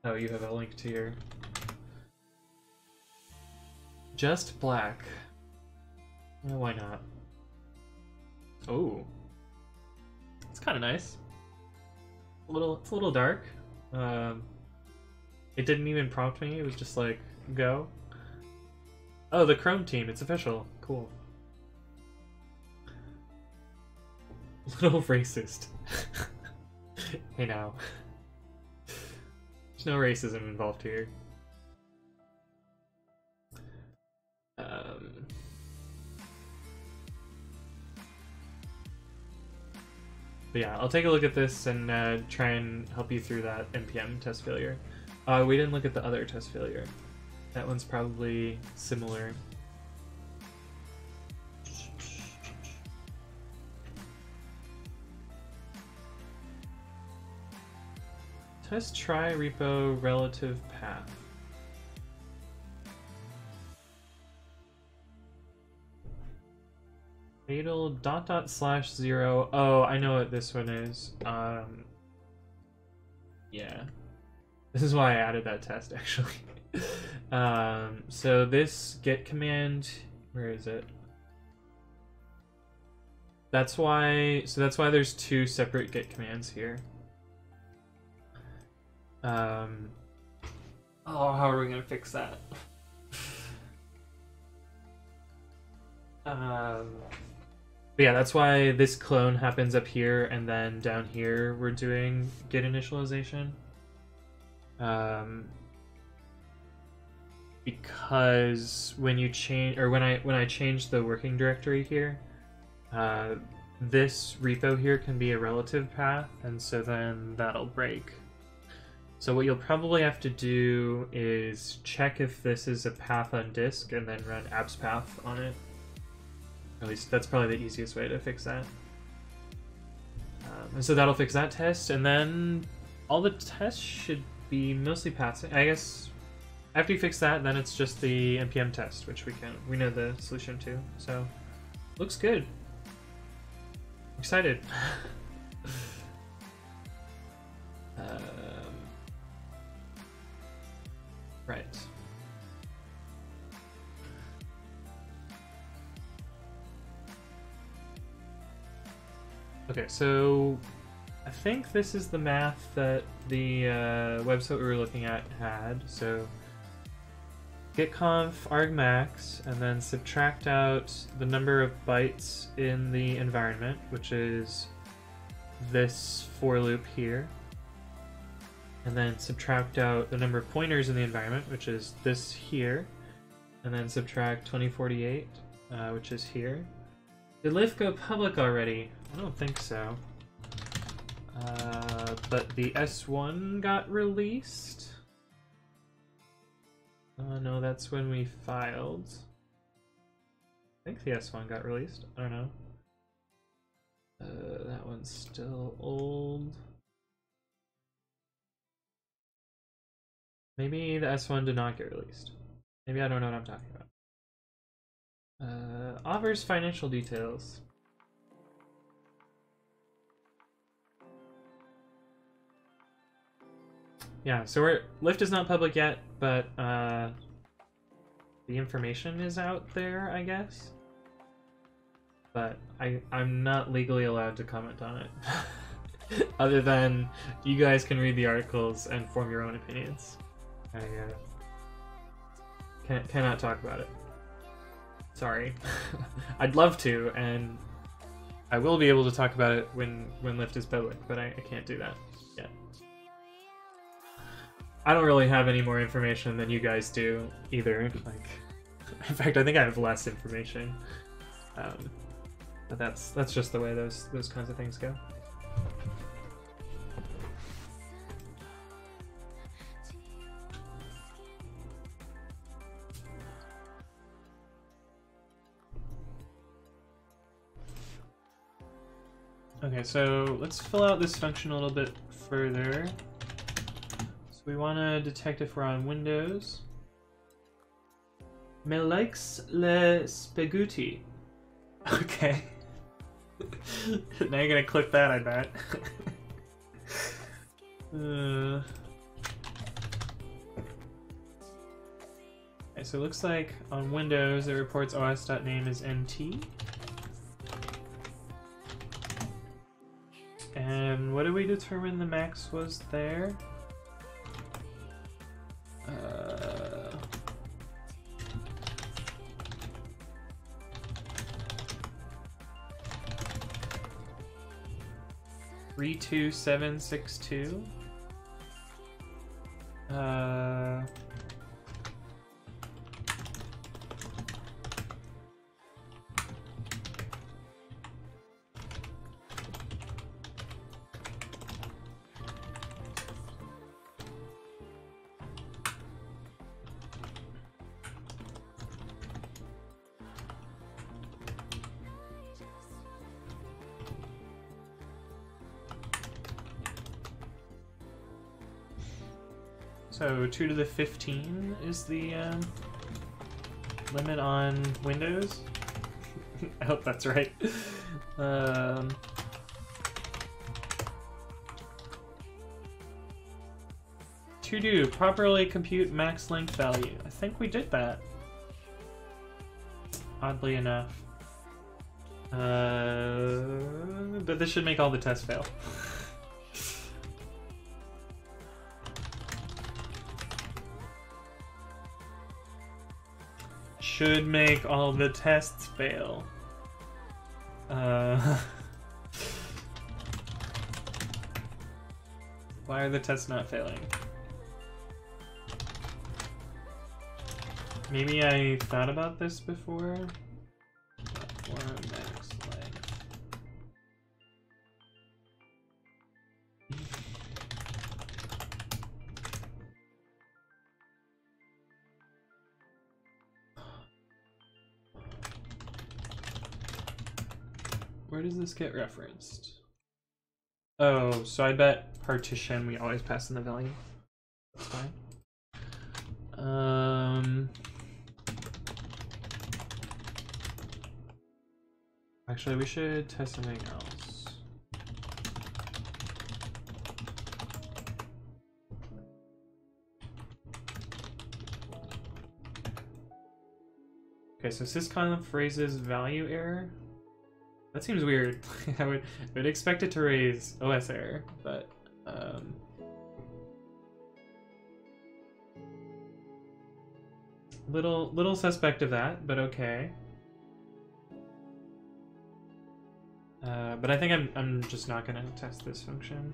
Oh, you have a link to your... Just black. Why not? Oh. It's kind of nice. It's a little dark. It didn't even prompt me, it was just like, go. Oh, the Chrome team, it's official. Cool. Little racist. Hey now. There's no racism involved here. But yeah, I'll take a look at this and try and help you through that npm test failure. We didn't look at the other test failure. That one's probably similar. Test try repo relative path. Fatal ... /0. Oh, I know what this one is. Yeah. This is why I added that test, actually. So this git command, where is it? That's why there's two separate git commands here. Oh, how are we gonna fix that? But yeah, that's why this clone happens up here, and then down here we're doing git initialization. Because when you change, or when I change the working directory here, this repo here can be a relative path, and so then that'll break. So what you'll probably have to do is check if this is a path on disk, and then run abspath on it. At least that's probably the easiest way to fix that. And so that'll fix that test, and then all the tests should be mostly passing. I guess after you fix that, then it's just the npm test, which we know the solution to. So looks good. Excited. Right. Okay, so I think this is the math that the website we were looking at had. So gitconf argmax, and then subtract out the number of bytes in the environment, which is this for loop here. And then subtract out the number of pointers in the environment, which is this here. And then subtract 2048, which is here. Did Lyft go public already? I don't think so. But the S1 got released. No, that's when we filed. I think the S1 got released. I don't know. That one's still old. Maybe the S1 did not get released. Maybe I don't know what I'm talking about. Offers financial details. Yeah, so Lyft is not public yet, but the information is out there, I guess. But I'm not legally allowed to comment on it. Other than you guys can read the articles and form your own opinions. I cannot talk about it. Sorry. I'd love to, and I will be able to talk about it when Lyft is public, but I can't do that yet. I don't really have any more information than you guys do either. Like, in fact, I think I have less information. But that's just the way those kinds of things go. Okay, so let's fill out this function a little bit further. So we want to detect if we're on Windows. Me likes le spaghetti. Okay. Now you're gonna clip that, I bet. Okay, so it looks like on Windows it reports os.name is nt. And what did we determine the max was there? 32762. So 2 to the 15 is the limit on Windows. I hope that's right. To do properly compute max length value. I think we did that. Oddly enough. But this should make all the tests fail. Should make all the tests fail. Why are the tests not failing? Maybe I thought about this before. Platform max length. Where does this get referenced? Oh, so I bet partition we always pass in the value. That's fine. Actually, we should test something else. Okay, so sysconf raises value error. That seems weird. I would expect it to raise OS error, but little suspect of that, but okay. But I think I'm just not gonna test this function.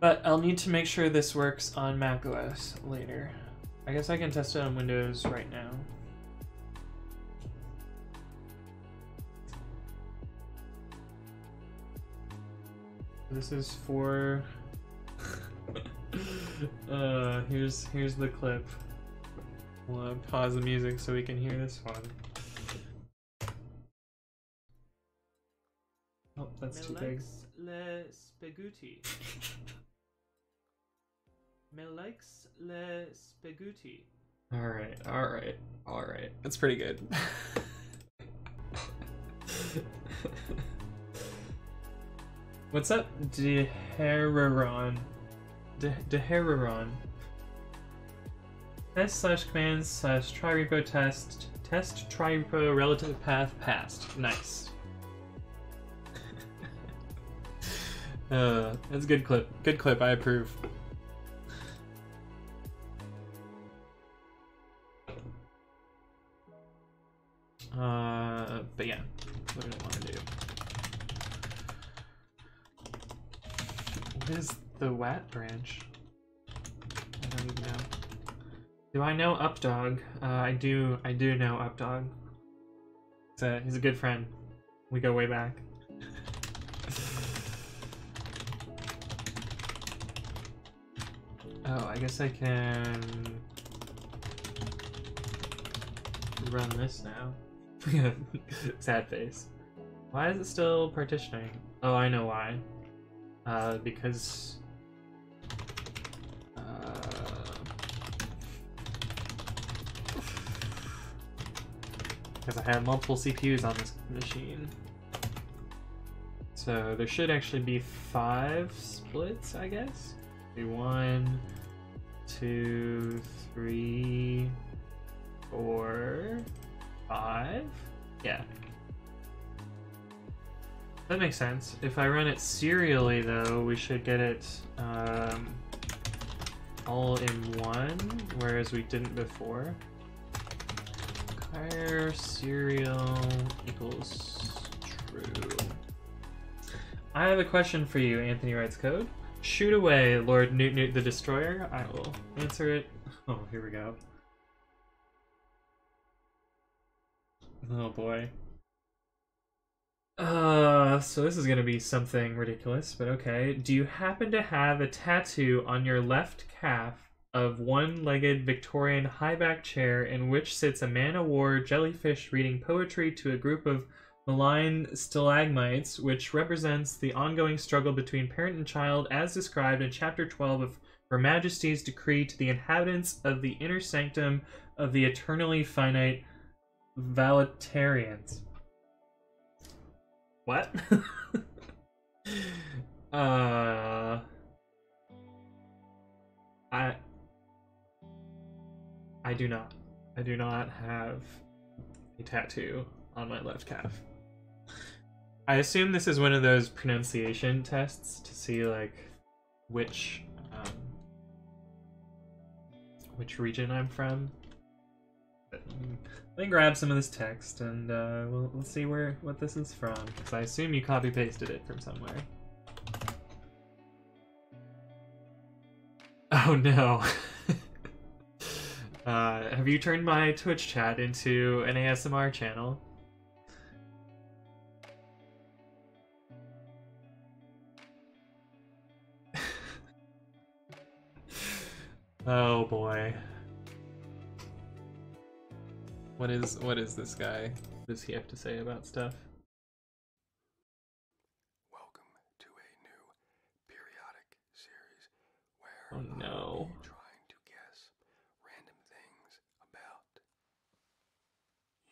But I'll need to make sure this works on macOS later. I guess I can test it on Windows right now. This is for here's the clip. We'll pause the music so we can hear this one. Oh, that's too big. Le spaghetti. Me likes le spaghetti. Alright. That's pretty good. What's up, Deheraron? Deheraron. Test/commands/try-repo test try-repo relative path passed. Nice. That's a good clip. Good clip, I approve. But yeah, what did I want to do? What is the WAT branch? I don't even know. Do I know Updog? I do know Updog. He's a good friend. We go way back. Oh, I guess I can run this now. Sad face. Why is it still partitioning? Oh, I know why. Because I have multiple CPUs on this machine. So there should actually be 5 splits, I guess. 1, 2, 3, 4, 5. Yeah. That makes sense. If I run it serially, though, we should get it all in one, whereas we didn't before. Compare serial equals true. I have a question for you, Anthony Writes Code. Shoot away, Lord Newt Newt the Destroyer. I will answer it. Oh, here we go. Oh boy. So this is gonna be something ridiculous, but okay. Do you happen to have a tattoo on your left calf of one-legged Victorian high-back chair in which sits a man-o'-war jellyfish reading poetry to a group of malign stalagmites, which represents the ongoing struggle between parent and child as described in Chapter 12 of Her Majesty's Decree to the inhabitants of the inner sanctum of the eternally finite Valitarians. What? I do not. I do not have a tattoo on my left calf. I assume this is one of those pronunciation tests to see like which region I'm from. But let me grab some of this text and we'll see what this is from, because I assume you copy pasted it from somewhere. Oh no. Have you turned my Twitch chat into an ASMR channel? Oh boy. What is this guy? What does he have to say about stuff? Welcome to a new periodic series where oh no. I'll be trying to guess random things about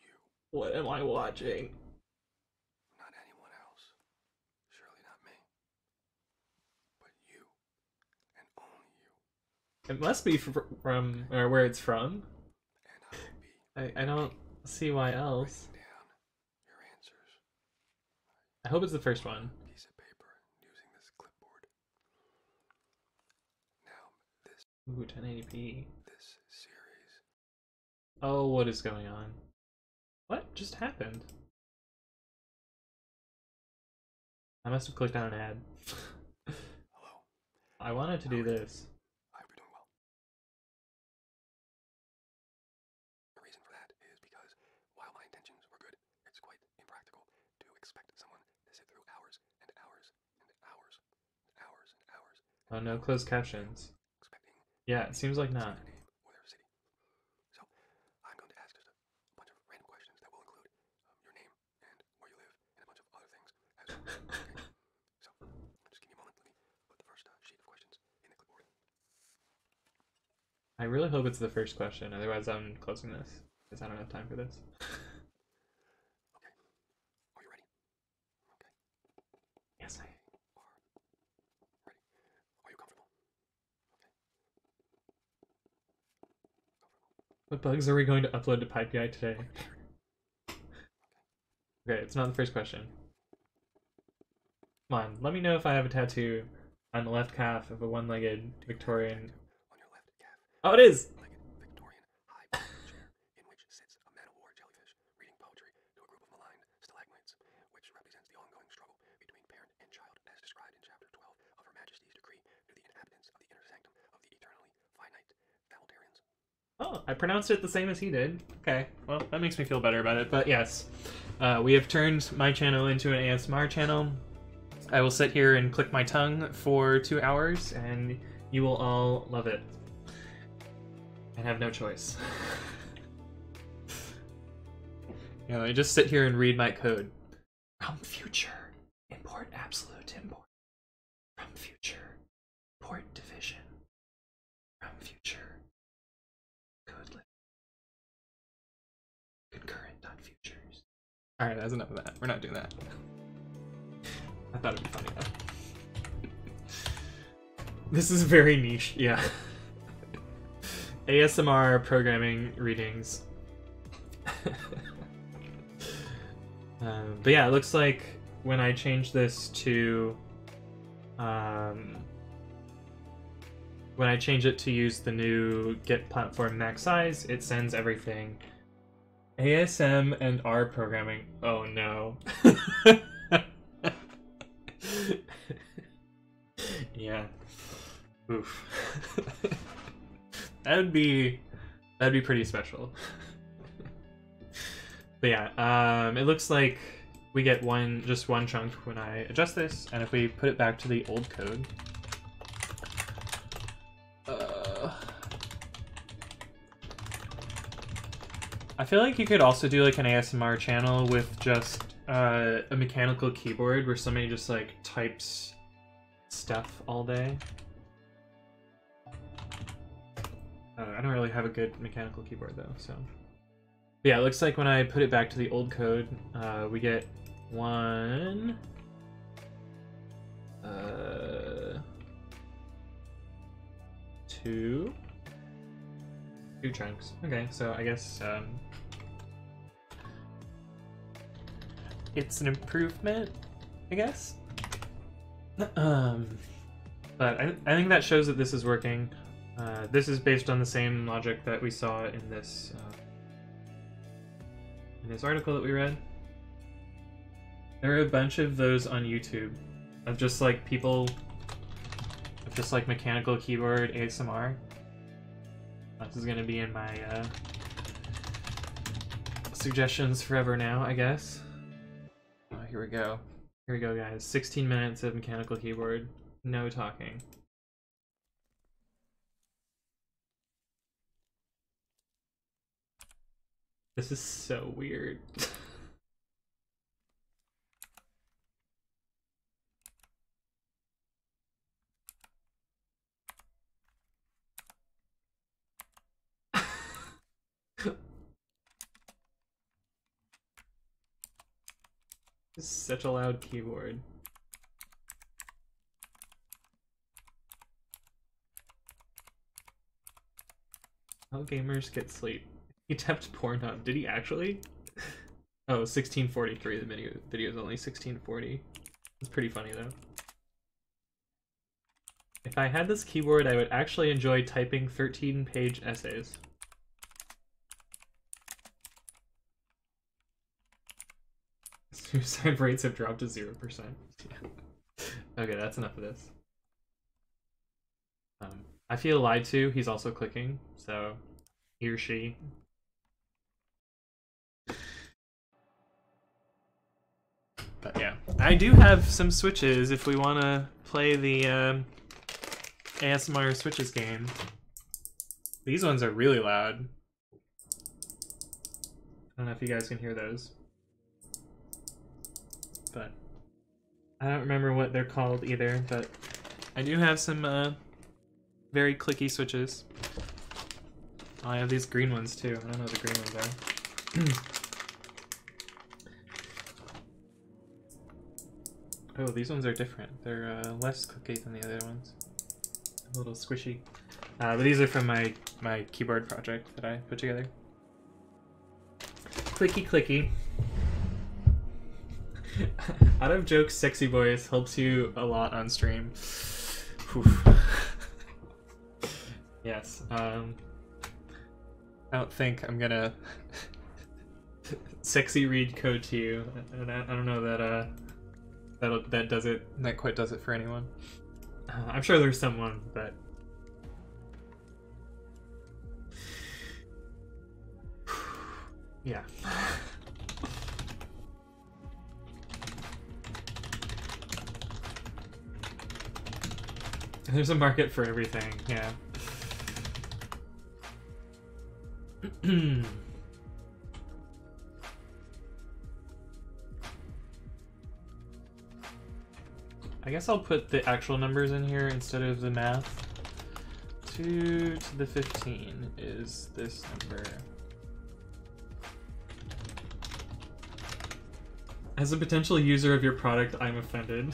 you. What am I watching? Not anyone else. Surely not me. But you. And only you. It must be from or where it's from. And I will be I don't see why else. writing down your answers. I hope it's the first one. Piece of paper using this clipboard. Now this Ooh, 1080p. series. Oh, what is going on? What just happened? I must have clicked on an ad. Hello. I wanted to do this. I hope you're doing well. The reason for that is because while my intentions were good, it's quite impractical to expect someone to sit through hours and hours and hours and hours and hours. Oh no, closed captions. Expecting Yeah, it seems like not. their name or their city. So I'm going to ask just a bunch of random questions that will include your name and where you live and a bunch of other things as well. Okay. So just give me a moment. Let me put the first sheet of questions in the clipboard. I really hope it's the first question, otherwise I'm closing this, because I don't have time for this. Okay. Are you ready? Okay. Yes, I am. Ready. Are you comfortable? Okay. Comfortable. What bugs are we going to upload to PyPI today? Are you prepared? Okay, it's not the first question. Come on, let me know if I have a tattoo on the left calf of a one-legged Victorian. On your left calf, Oh, it is! legged Victorian high chair in which sits a man-of-war jellyfish reading poetry to a group of malign stalagmites, which represents the ongoing struggle between parent and child as described in Chapter 12 of Her Majesty's Decree to the inhabitants of the inner sanctum of the eternally finite Valitarians. Oh, I pronounced it the same as he did. Okay, well, that makes me feel better about it, but yes. We have turned my channel into an ASMR channel. I will sit here and click my tongue for 2 hours, and you will all love it. And have no choice. You know, I just sit here and read my code. From future, import absolute import. From future, import division. From future, code list. Concurrent.futures. Alright, that's enough of that. We're not doing that. I thought it'd be funny though. This is very niche, yeah. ASMR programming readings. But yeah, it looks like when I change this to when I change it to use the new Git platform max size, it sends everything. ASM and R programming. Oh no. Yeah. Oof. That'd be pretty special. But yeah, it looks like we get just one chunk when I adjust this, and if we put it back to the old code, I feel like you could also do like an ASMR channel with just a mechanical keyboard where somebody just like types stuff all day. I don't really have a good mechanical keyboard though, so. But yeah, it looks like when I put it back to the old code, we get 1, 2 chunks. Okay, so I guess it's an improvement, I guess. But I think that shows that this is working. This is based on the same logic that we saw in this article that we read. There are a bunch of those on YouTube of just like people, of just like mechanical keyboard ASMR. This is gonna be in my suggestions forever now, I guess. Oh, here we go. Here we go, guys. 16 minutes of mechanical keyboard. No talking. This is so weird. This is such a loud keyboard. How gamers get sleep. He tapped Pornhub. Did he actually? Oh, 1643. The video is only 1640. It's pretty funny though. If I had this keyboard, I would actually enjoy typing 13-page essays. Suicide rates have dropped to 0%. Yeah. Okay, that's enough of this. I feel lied to. He's also clicking, so he or she. But yeah, I do have some switches if we want to play the ASMR switches game. These ones are really loud. I don't know if you guys can hear those. But I don't remember what they're called either, but I do have some very clicky switches. Oh, I have these green ones too. I don't know what the green ones are. Oh, these ones are different. They're less clicky than the other ones. A little squishy. But these are from my keyboard project that I put together. Clicky clicky. Out of jokes, sexy voice helps you a lot on stream. Yes. I don't think I'm gonna sexy read code to you, and I don't know that that does it. That quite does it for anyone. I'm sure there's someone, but yeah. There's a market for everything, yeah. I guess I'll put the actual numbers in here instead of the math. 2 to the 15 is this number. As a potential user of your product, I'm offended.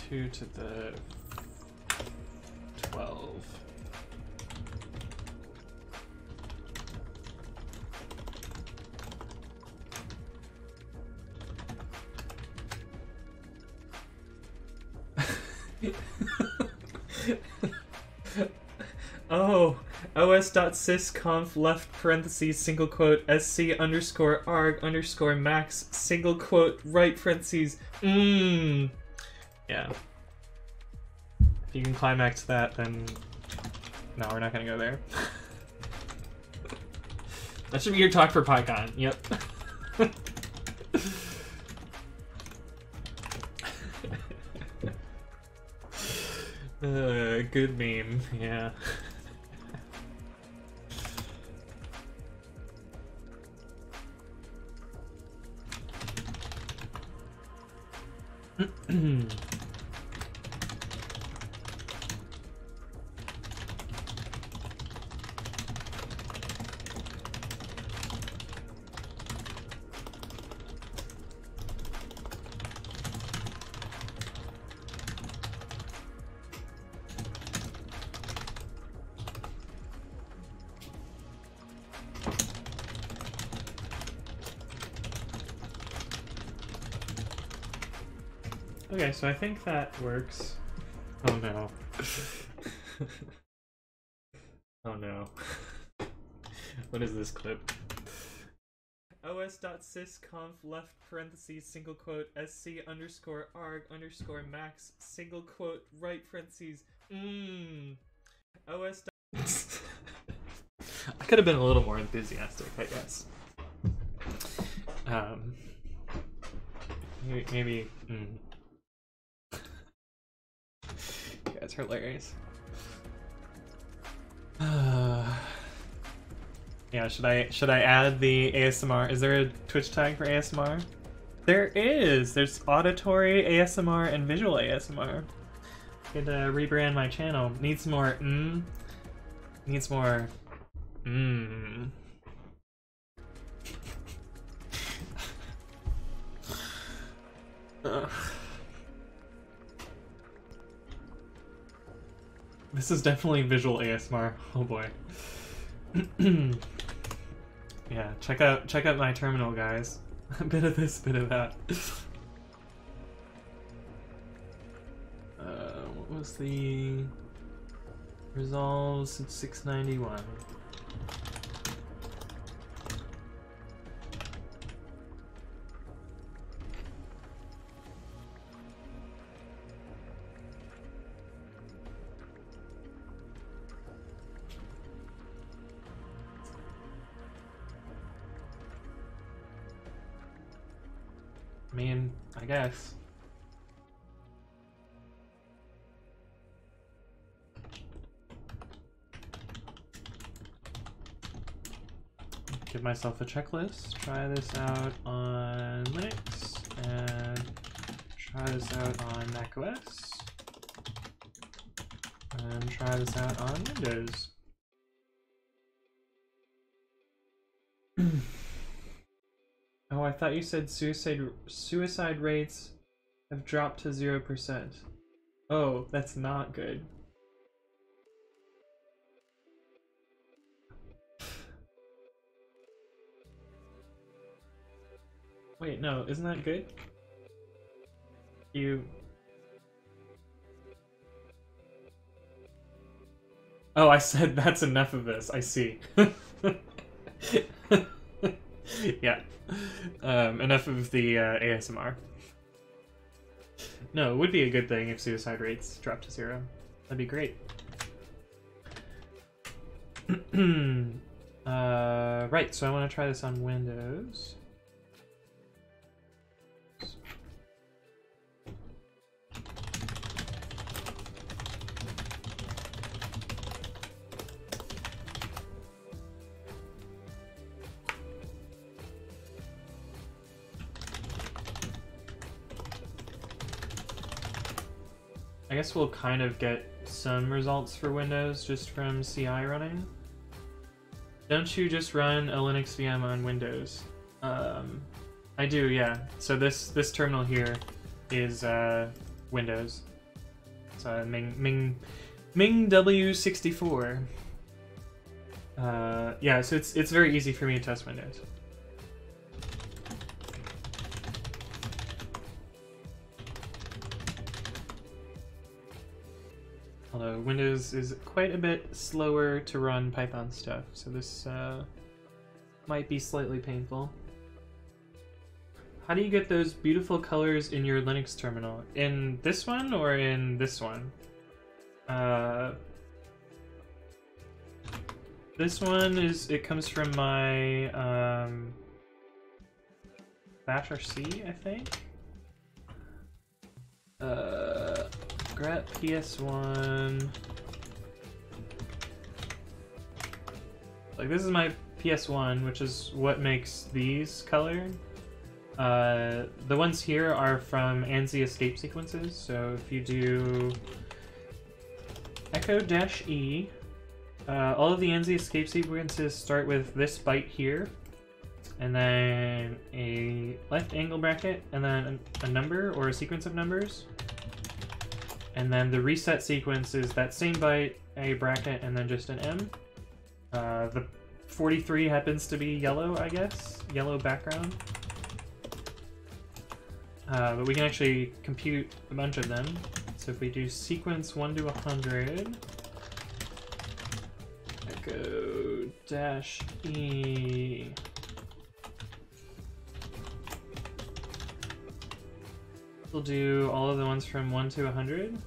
Two to the 12. Oh, os.sysconf left parentheses single quote sc underscore arg underscore max single quote right parentheses yeah. If you can climax that, then no, we're not gonna go there. That should be your talk for PyCon. Yep. Good meme, yeah. Okay, so I think that works. Oh no. Oh no. What is this clip? os.sysconf left parentheses single quote sc underscore arg underscore max single quote right parentheses os. I could have been a little more enthusiastic, I guess. Maybe. Yeah, it's hilarious. Yeah, should I add the ASMR? Is there a Twitch tag for ASMR? There is! There's auditory ASMR and visual ASMR. Could rebrand my channel. Needs more Needs more This is definitely visual ASMR. Oh boy. Yeah, check out my terminal, guys. A bit of this, bit of that. What was the resolves? 691. I mean, I guess. Give myself a checklist. Try this out on Linux and try this out on macOS. And try this out on Windows. Oh, I thought you said suicide rates have dropped to 0%. Oh, that's not good. Wait, no, isn't that good? Oh, I said that's enough of this, I see. Yeah. Enough of the ASMR. No, it would be a good thing if suicide rates dropped to 0. That'd be great. Right, so I want to try this on Windows. I guess we'll kind of get some results for Windows just from CI running. Don't you just run a Linux VM on Windows? I do, yeah. So this terminal here is Windows. So Ming W64. Yeah, so it's very easy for me to test Windows. Although Windows is quite a bit slower to run Python stuff, so this might be slightly painful. How do you get those beautiful colors in your Linux terminal? In this one or in this one? This one it comes from my Bash RC, I think. grep PS1. Like this is my PS1, which is what makes these colored. The ones here are from ANSI escape sequences. So if you do echo-E, all of the ANSI escape sequences start with this byte here, and then a left angle bracket, and then a number or a sequence of numbers. And then the reset sequence is that same byte, a bracket, and then just an M. The 43 happens to be yellow, I guess. Yellow background. But we can actually compute a bunch of them. So if we do sequence 1 to 100, echo-E, we'll do all of the ones from 1 to 100.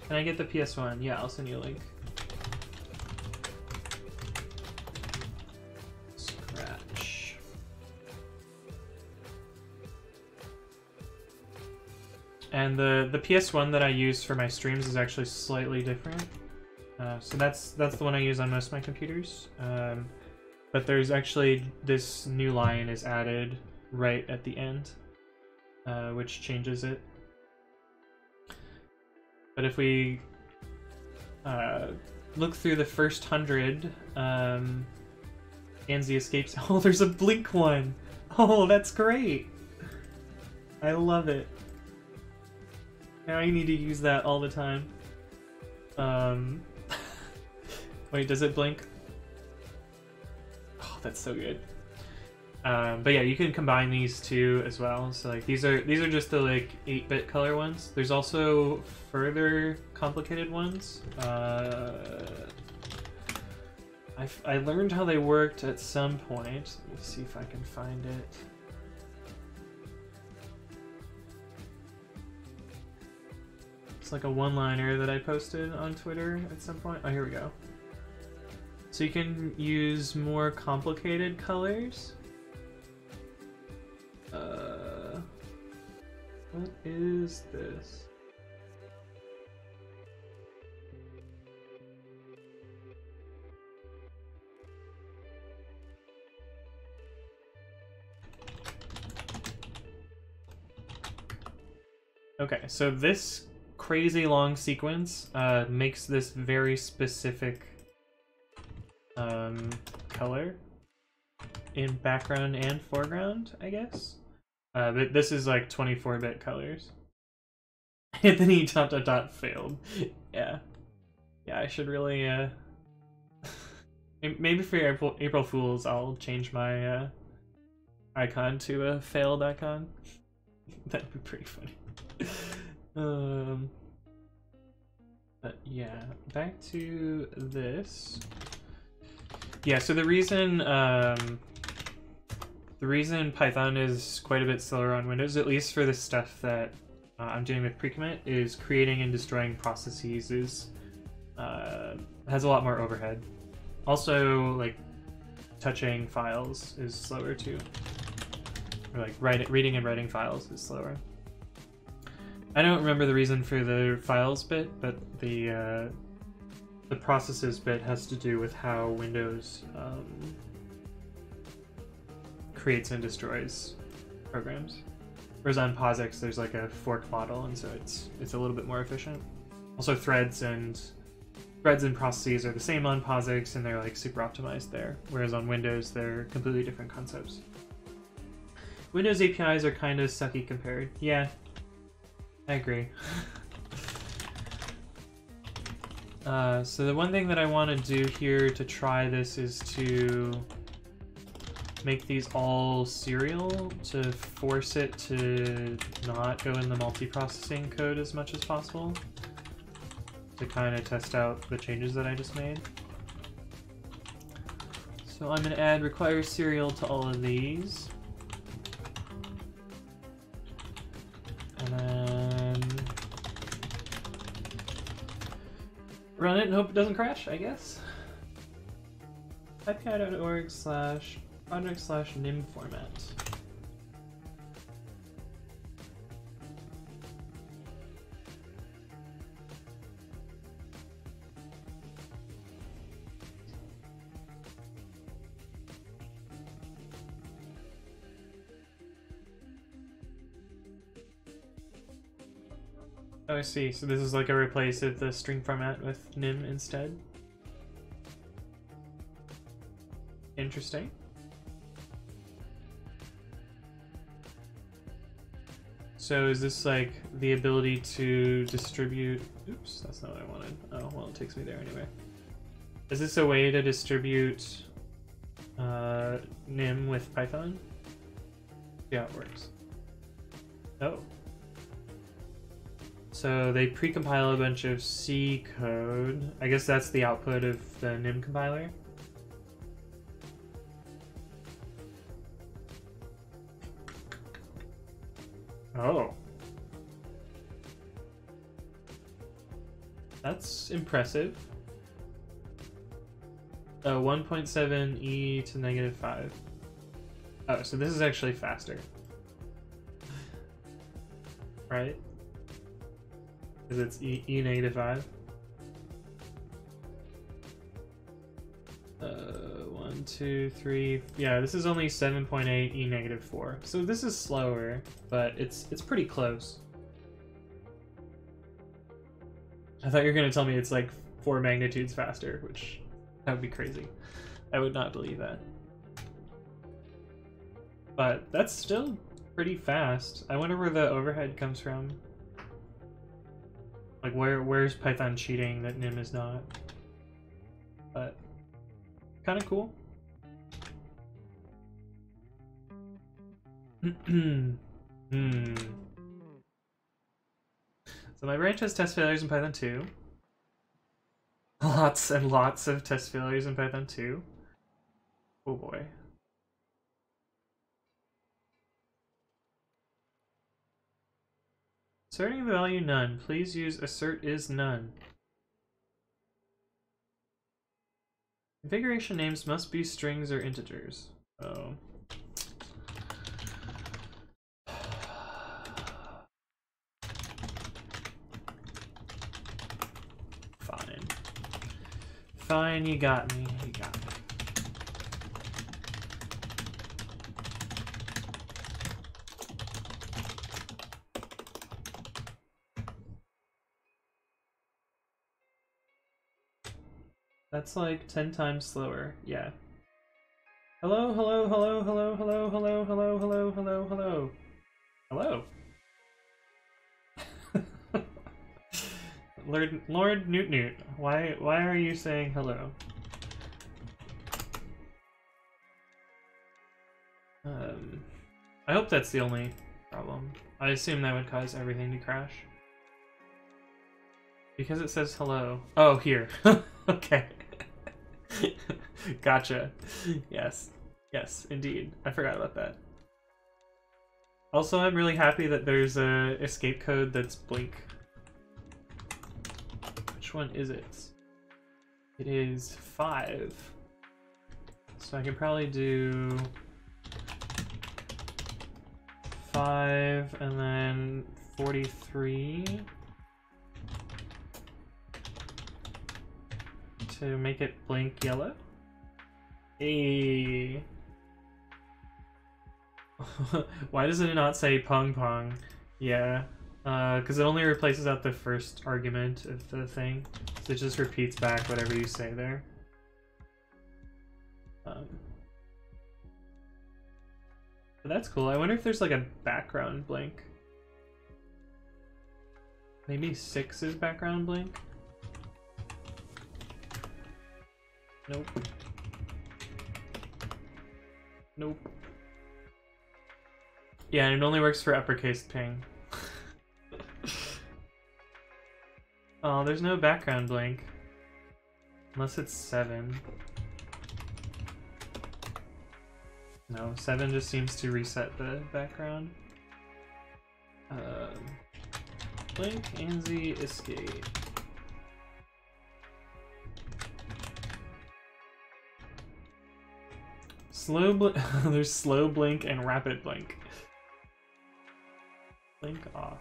Can I get the PS1? Yeah, I'll send you a link. Scratch. And the PS1 that I use for my streams is actually slightly different. So that's the one I use on most of my computers. But there's actually this new line is added right at the end, which changes it. But if we look through the first 100 ANSI escapes, oh, there's a blink one. Oh, that's great. I love it. Now I need to use that all the time. Wait, does it blink? Oh, that's so good. But yeah, you can combine these two as well. So like these are just the like 8-bit color ones. There's also further complicated ones. I learned how they worked at some point. Let me see if I can find it. It's like a one-liner that I posted on Twitter at some point. Oh, here we go. So you can use more complicated colors. What is this? Okay, so this crazy long sequence makes this very specific color in background and foreground, I guess. But this is like 24-bit colors. Anthony ... failed. Yeah. Yeah, I should really maybe for April Fools I'll change my icon to a failed icon. That'd be pretty funny. But yeah, back to this. Yeah, so the reason Python is quite a bit slower on Windows, at least for the stuff that I'm doing with pre-commit, is creating and destroying processes has a lot more overhead. Also, like touching files is slower too, or like reading and writing files is slower. I don't remember the reason for the files bit, but the processes bit has to do with how Windows creates and destroys programs. Whereas on POSIX, there's like a fork model, and so it's a little bit more efficient. Also, threads and processes are the same on POSIX, and they're like super optimized there. Whereas on Windows, they're completely different concepts. Windows APIs are kind of sucky compared. Yeah, I agree. So the one thing that I want to do here to try this is to make these all serial, to force it to not go in the multiprocessing code as much as possible, to kind of test out the changes that I just made. So I'm going to add require serial to all of these. And then run it and hope it doesn't crash, I guess. ipki.org/project/nim format. Oh, I see. So this is like a replace of the string format with nim instead. Interesting. So is this like the ability to distribute... Oops, that's not what I wanted. Oh, well, it takes me there anyway. Is this a way to distribute nim with Python? Yeah, it works. Oh. So they precompile a bunch of C code. I guess that's the output of the nim compiler. Oh. That's impressive. 1.7 e to -5. Oh, so this is actually faster. Right? Because it's e -5. 1, 2, 3. Yeah, this is only 7.8 e -4. So this is slower, but it's pretty close. I thought you were gonna tell me it's like 4 magnitudes faster, which that would be crazy. I would not believe that. But that's still pretty fast. I wonder where the overhead comes from. Like where's Python cheating that nim is not? But kind of cool. So my branch has test failures in Python 2. Lots and lots of test failures in Python 2. Oh boy. Asserting the value none. Please use assert is none. Configuration names must be strings or integers. Oh. Fine. Fine, you got me. You got me. That's like 10 times slower. Yeah. Hello, hello, hello, hello, hello, hello, hello, hello, hello, hello. Hello. Lord Newt Newt, why are you saying hello? I hope that's the only problem. I assume that would cause everything to crash. Because it says hello. Oh, here. Okay. Gotcha. Yes. Yes, indeed. I forgot about that. Also, I'm really happy that there's a escape code that's blink. Which one is it? It is 5. So I can probably do 5 and then 43 to make it blink yellow. Hey. Why does it not say pong pong? Yeah. Because it only replaces out the first argument of the thing. So it just repeats back whatever you say there. But that's cool. I wonder if there's like a background blink. Maybe 6 is background blink? Nope. Nope. Yeah, and it only works for uppercase ping. Oh, there's no background blink. Unless it's 7. No, 7 just seems to reset the background. Blink, ANSI, escape. There's slow blink and rapid blink. Blink off.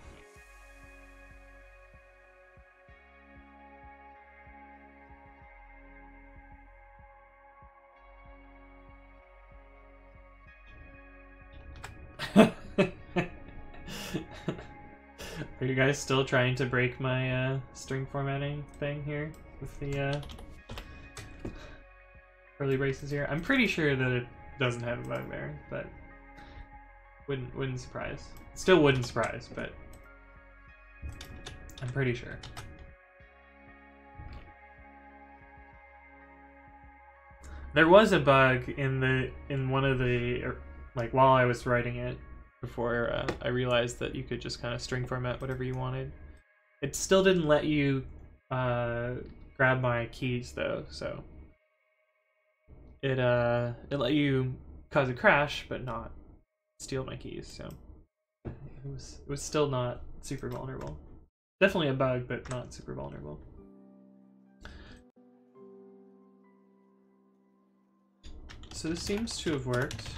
Are you guys still trying to break my string formatting thing here with the curly braces here? I'm pretty sure that it doesn't have a bug there, but wouldn't surprise. Still wouldn't surprise, but I'm pretty sure. There was a bug in one of the, like, while I was writing it, before I realized that you could just kind of string format whatever you wanted. It still didn't let you grab my keys though, so it let you cause a crash but not steal my keys, so it was still not super vulnerable. Definitely a bug, but not super vulnerable. So this seems to have worked.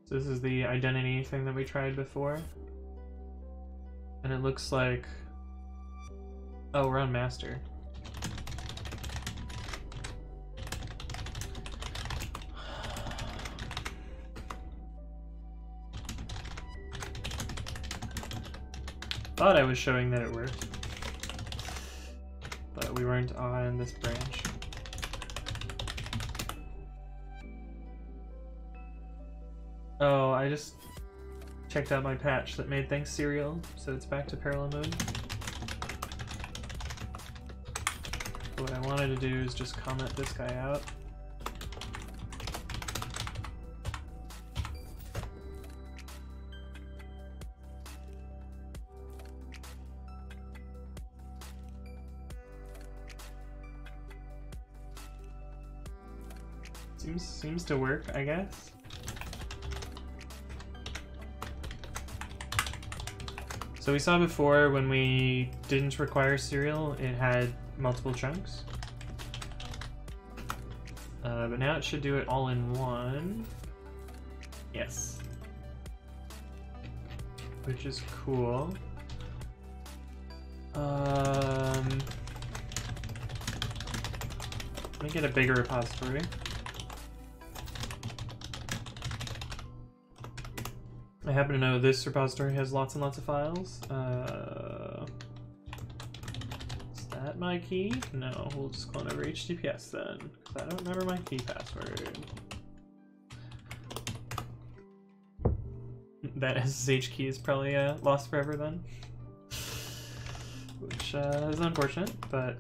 So this is the identity thing that we tried before. And it looks like... Oh, we're on master. Thought I was showing that it worked. But we weren't on this branch. Oh, I just checked out my patch that made things serial, so it's back to parallel mode. But what I wanted to do is just comment this guy out. Seems to work, I guess. So we saw before when we didn't require serial, it had multiple chunks. But now it should do it all in one. Yes. Which is cool. Let me get a bigger repository. I happen to know this repository has lots and lots of files. Is that my key? No, we'll just clone over HTTPS then, because I don't remember my key password. That SSH key is probably lost forever then. Which is unfortunate, but...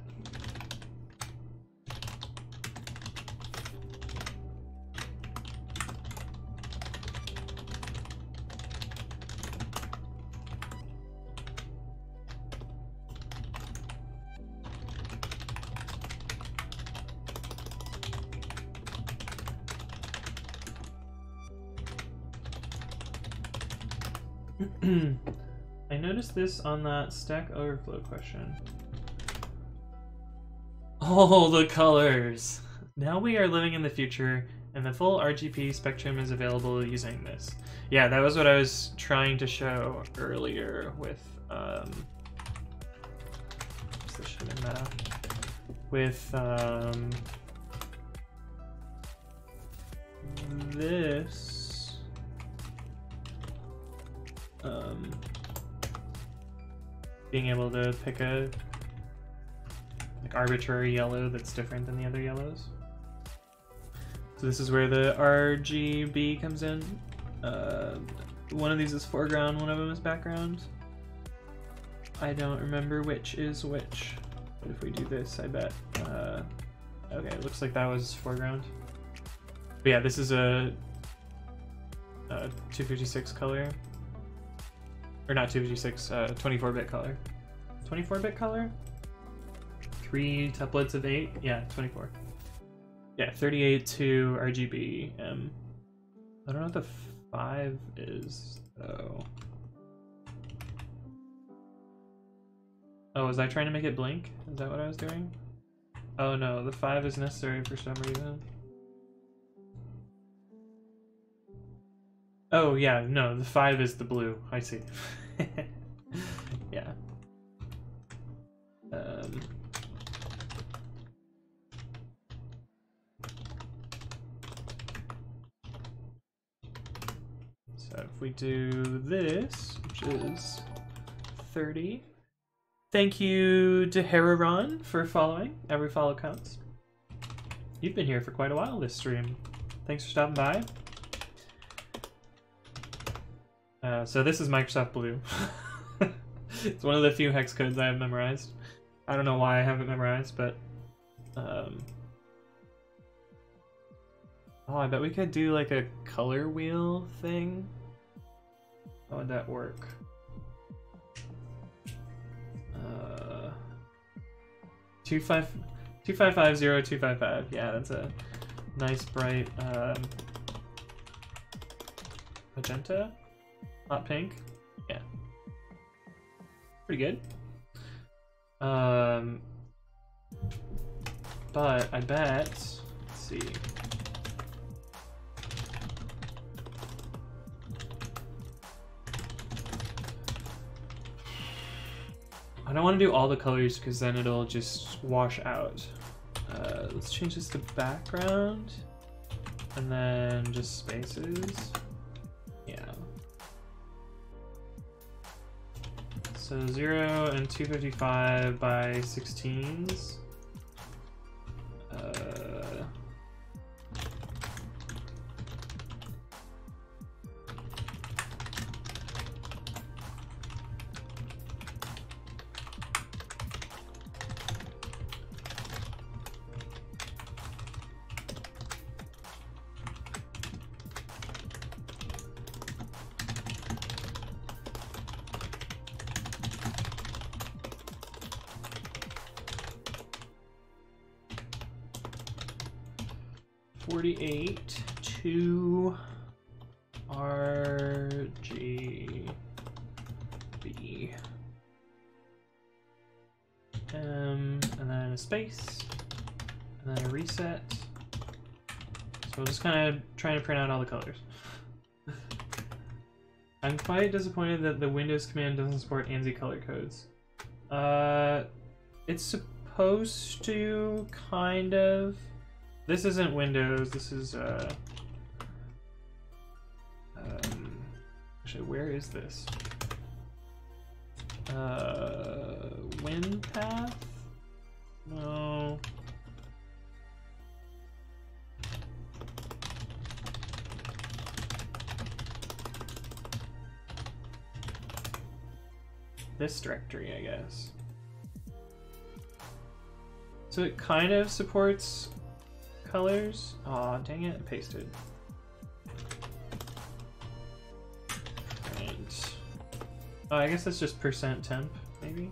I noticed this on that Stack Overflow question. Oh, the colors! Now we are living in the future, and the full RGB spectrum is available using this. Yeah, that was what I was trying to show earlier with, this shit in meta. With, this. Being able to pick a arbitrary yellow that's different than the other yellows. So this is where the RGB comes in. One of these is foreground, one of them is background. I don't remember which is which, but if we do this, I bet. Okay, it looks like that was foreground. But yeah, this is a 256 color. Or not 256, 24-bit color. 24-bit color? 3 tuplets of 8? Yeah, 24. Yeah, 38 to RGB. I don't know what the 5 is, though. Oh, was I trying to make it blink? Is that what I was doing? Oh no, the 5 is necessary for some reason. Oh yeah, no, the 5 is the blue. I see. Yeah. So if we do this, which is 30. Thank you to Heraron for following. Every follow counts. You've been here for quite a while this stream. Thanks for stopping by. So this is Microsoft Blue. It's one of the few hex codes I have memorized. I don't know why I haven't memorized, but... Oh, I bet we could do like a color wheel thing. How would that work? 2550255. Yeah, that's a nice bright magenta, hot pink. Yeah, pretty good. But I bet. Let's see. I don't want to do all the colors because then it'll just wash out. Let's change this to background and then just spaces. Yeah. So 0 and 255 by 16s. 48 to RGB. And then a space, and then a reset. So we're just kind of trying to print out all the colors. I'm quite disappointed that the Windows command doesn't support ANSI color codes. It's supposed to, kind of. This isn't Windows, this is, actually, where is this? WinPath? No. This directory, I guess. So it kind of supports colors. Aw, dang it, pasted. And oh, I guess that's just %temp, maybe?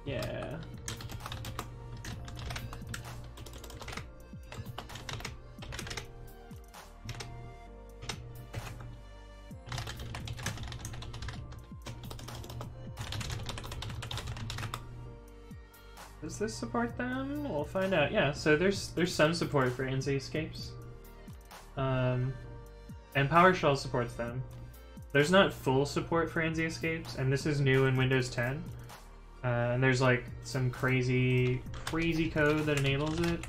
Yeah. Does this support them? We'll find out. Yeah, so there's some support for ANSI escapes. And PowerShell supports them. There's not full support for ANSI escapes, and this is new in Windows 10. And there's like some crazy code that enables it.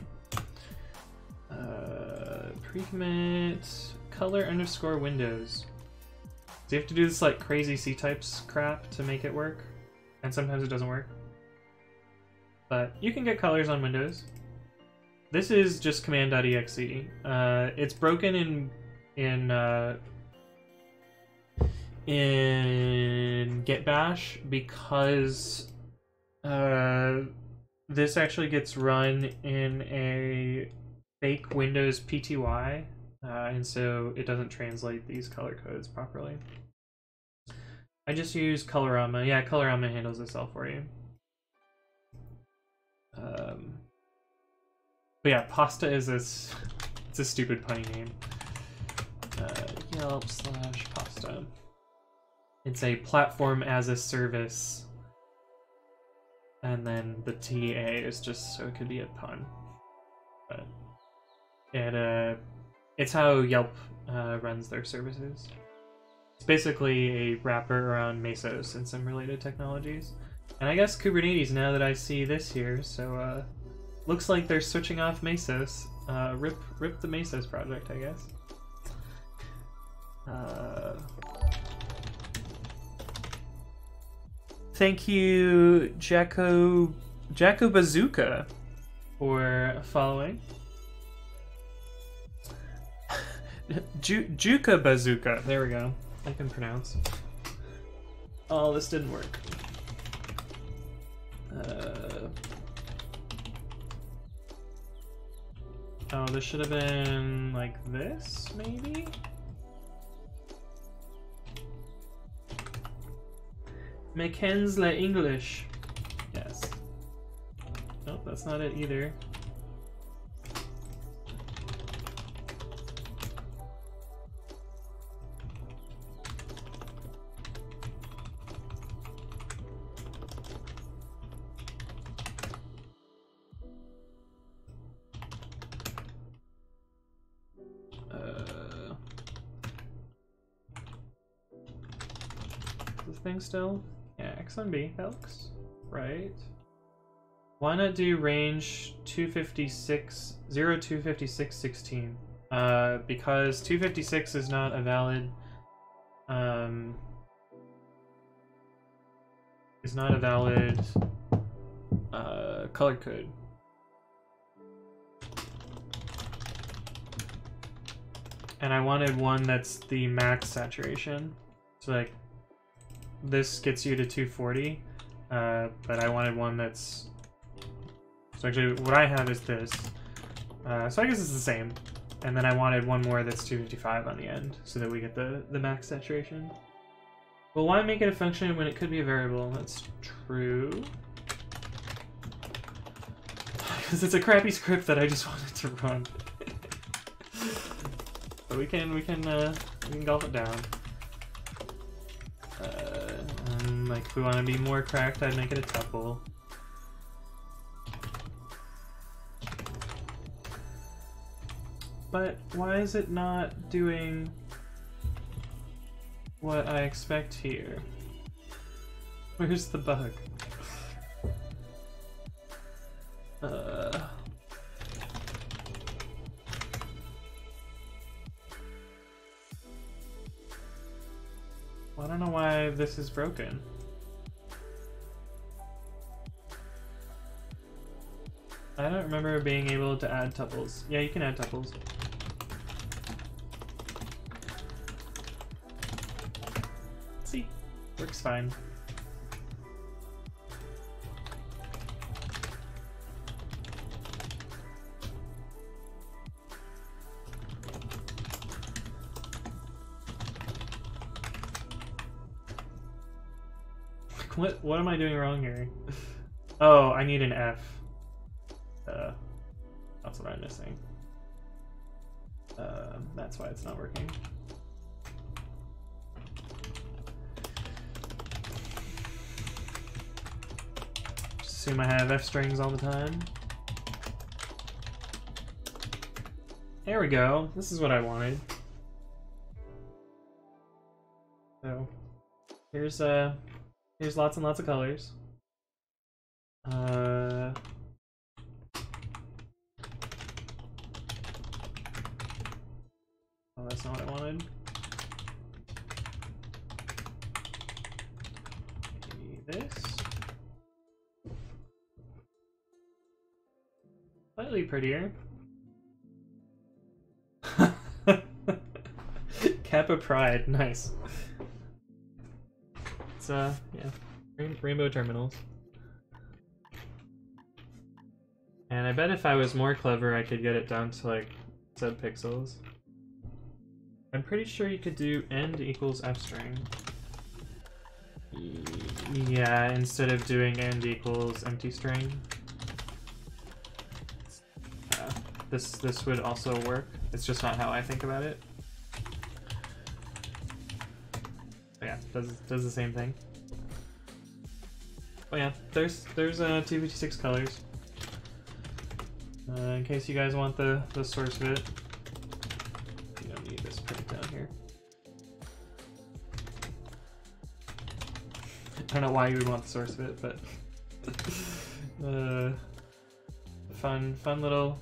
Pre-commit color_windows. So you have to do this like crazy C-types crap to make it work, and sometimes it doesn't work. But you can get colors on Windows. This is just command.exe. It's broken in Git Bash because this actually gets run in a fake Windows PTY, and so it doesn't translate these color codes properly. I just use Colorama. Yeah, Colorama handles this all for you. But yeah, Pasta is it's a stupid punny name. Yelp/Pasta. It's a platform as a service, and then the TA is just so it could be a pun. But it It's how Yelp runs their services. It's basically a wrapper around Mesos and some related technologies. And I guess Kubernetes, now that I see this here, so looks like they're switching off Mesos. Rip the Mesos project, I guess. Thank you, Jacko Bazooka, for following. Juka Bazooka. There we go. I can pronounce. Oh, this didn't work. Oh, this should have been like this, maybe? Mackenzie English. Yes. Nope, that's not it either. This thing still? Yeah, X1B, that looks right. Why not do range 256, 025616? Because 256 is not a valid, color code. And I wanted one that's the max saturation. So like, this gets you to 240, but I wanted one that's... So actually, what I have is this. So I guess it's the same. And then I wanted one more that's 255 on the end, so that we get the max saturation. Well, why make it a function when it could be a variable? That's true. Because it's a crappy script that I just wanted to run. But we can golf it down. And like, if we want to be more cracked, I'd make it a tuple. But why is it not doing what I expect here? Where's the bug? Well, I don't know why this is broken. I don't remember being able to add tuples. Yeah, you can add tuples. See, works fine. What am I doing wrong here? Oh, I need an F. That's what I'm missing. That's why it's not working. Just assume I have F strings all the time. There we go. This is what I wanted. So here's lots and lots of colors. Oh, that's not what I wanted. Maybe this. Slightly prettier. Kappa Pride, nice. It's yeah, rainbow terminals. And I bet if I was more clever, I could get it down to like subpixels. I'm pretty sure you could do end equals f string. Yeah, instead of doing end equals empty string. This would also work. It's just not how I think about it. But yeah, does the same thing. Oh yeah, there's 256 colors. In case you guys want the source of it. don't know why you would want the source of it, but fun little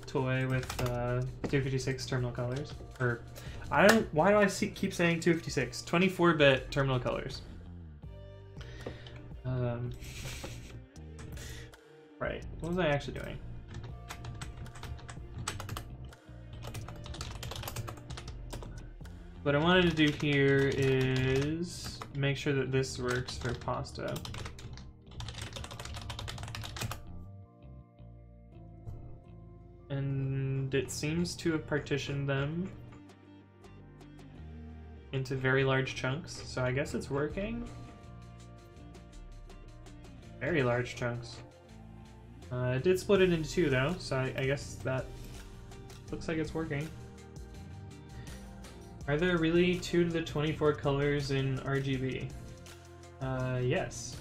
toy with 256 terminal colors. Or why do I keep saying 256? 24-bit terminal colors. Right. What was I actually doing? What I wanted to do here is make sure that this works for pasta. And it seems to have partitioned them into very large chunks, so I guess it's working. Very large chunks. It did split it into two though, so I guess that looks like it's working. Are there really 2 to the 24 colors in RGB? Yes.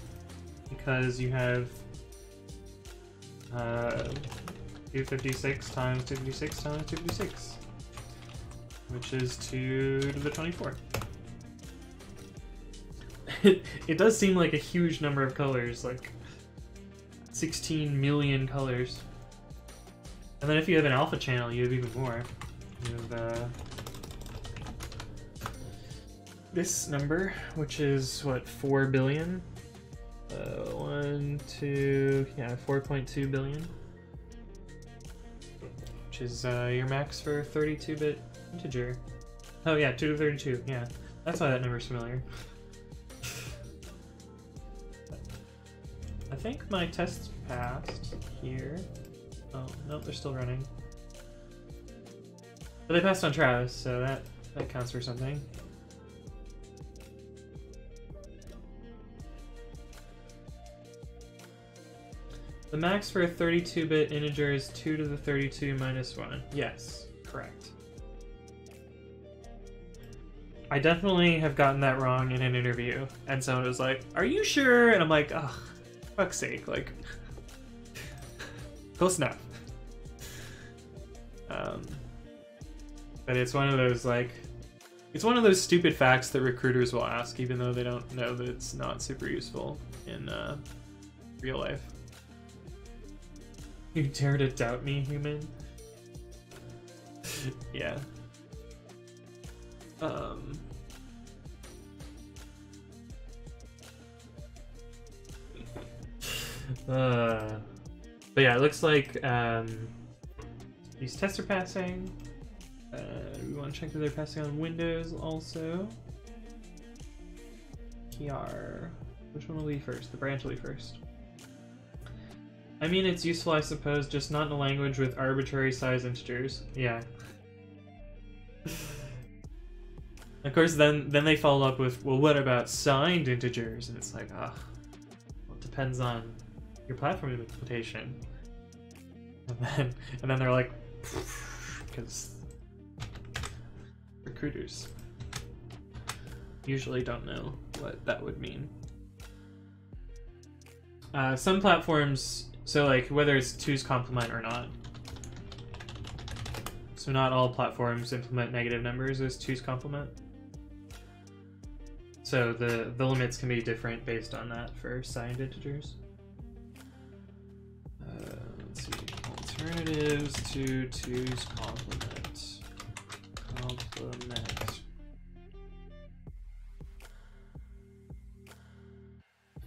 Because you have 256 times 256 times 256, which is 2 to the 24. It does seem like a huge number of colors, like 16 million colors. And then if you have an alpha channel, you have even more. You have this number, which is what, 4 billion? 4.2 billion. Which is your max for 32-bit integer. Oh yeah, 2 to 32, yeah. That's why that number's familiar. I think my tests passed here. Oh, nope, they're still running. But they passed on Travis, so that counts for something. The max for a 32-bit integer is 2 to the 32 minus 1. Yes, correct. I definitely have gotten that wrong in an interview, and someone was like, "Are you sure?" And I'm like, "Ugh, fuck's sake, like, close enough." But it's one of those, like, it's one of those stupid facts that recruiters will ask, even though they don't know that it's not super useful in real life. You dare to doubt me, human? Yeah. But yeah, it looks like these tests are passing. We want to check that they're passing on Windows also. PR. Which one will be first? The branch will be first. I mean, it's useful, I suppose, just not in a language with arbitrary size integers. Yeah. Of course, then they follow up with, well, what about signed integers? And it's like, well, it depends on your platform implementation. And then they're like, because recruiters usually don't know what that would mean. Some platforms, so like whether it's 2's complement or not. So not all platforms implement negative numbers as 2's complement. So the limits can be different based on that for signed integers. Let's see, alternatives to 2's complement.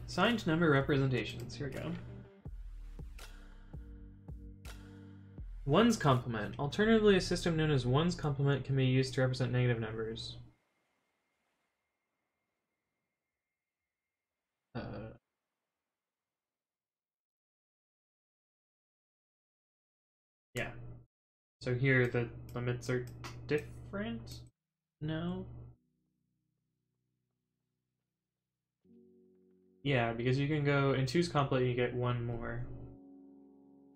Signed number representations, here we go. 1's complement. Alternatively, a system known as 1's complement can be used to represent negative numbers. Yeah. So here the limits are different? No? Yeah, because you can go in 2's complement, you get 1 more.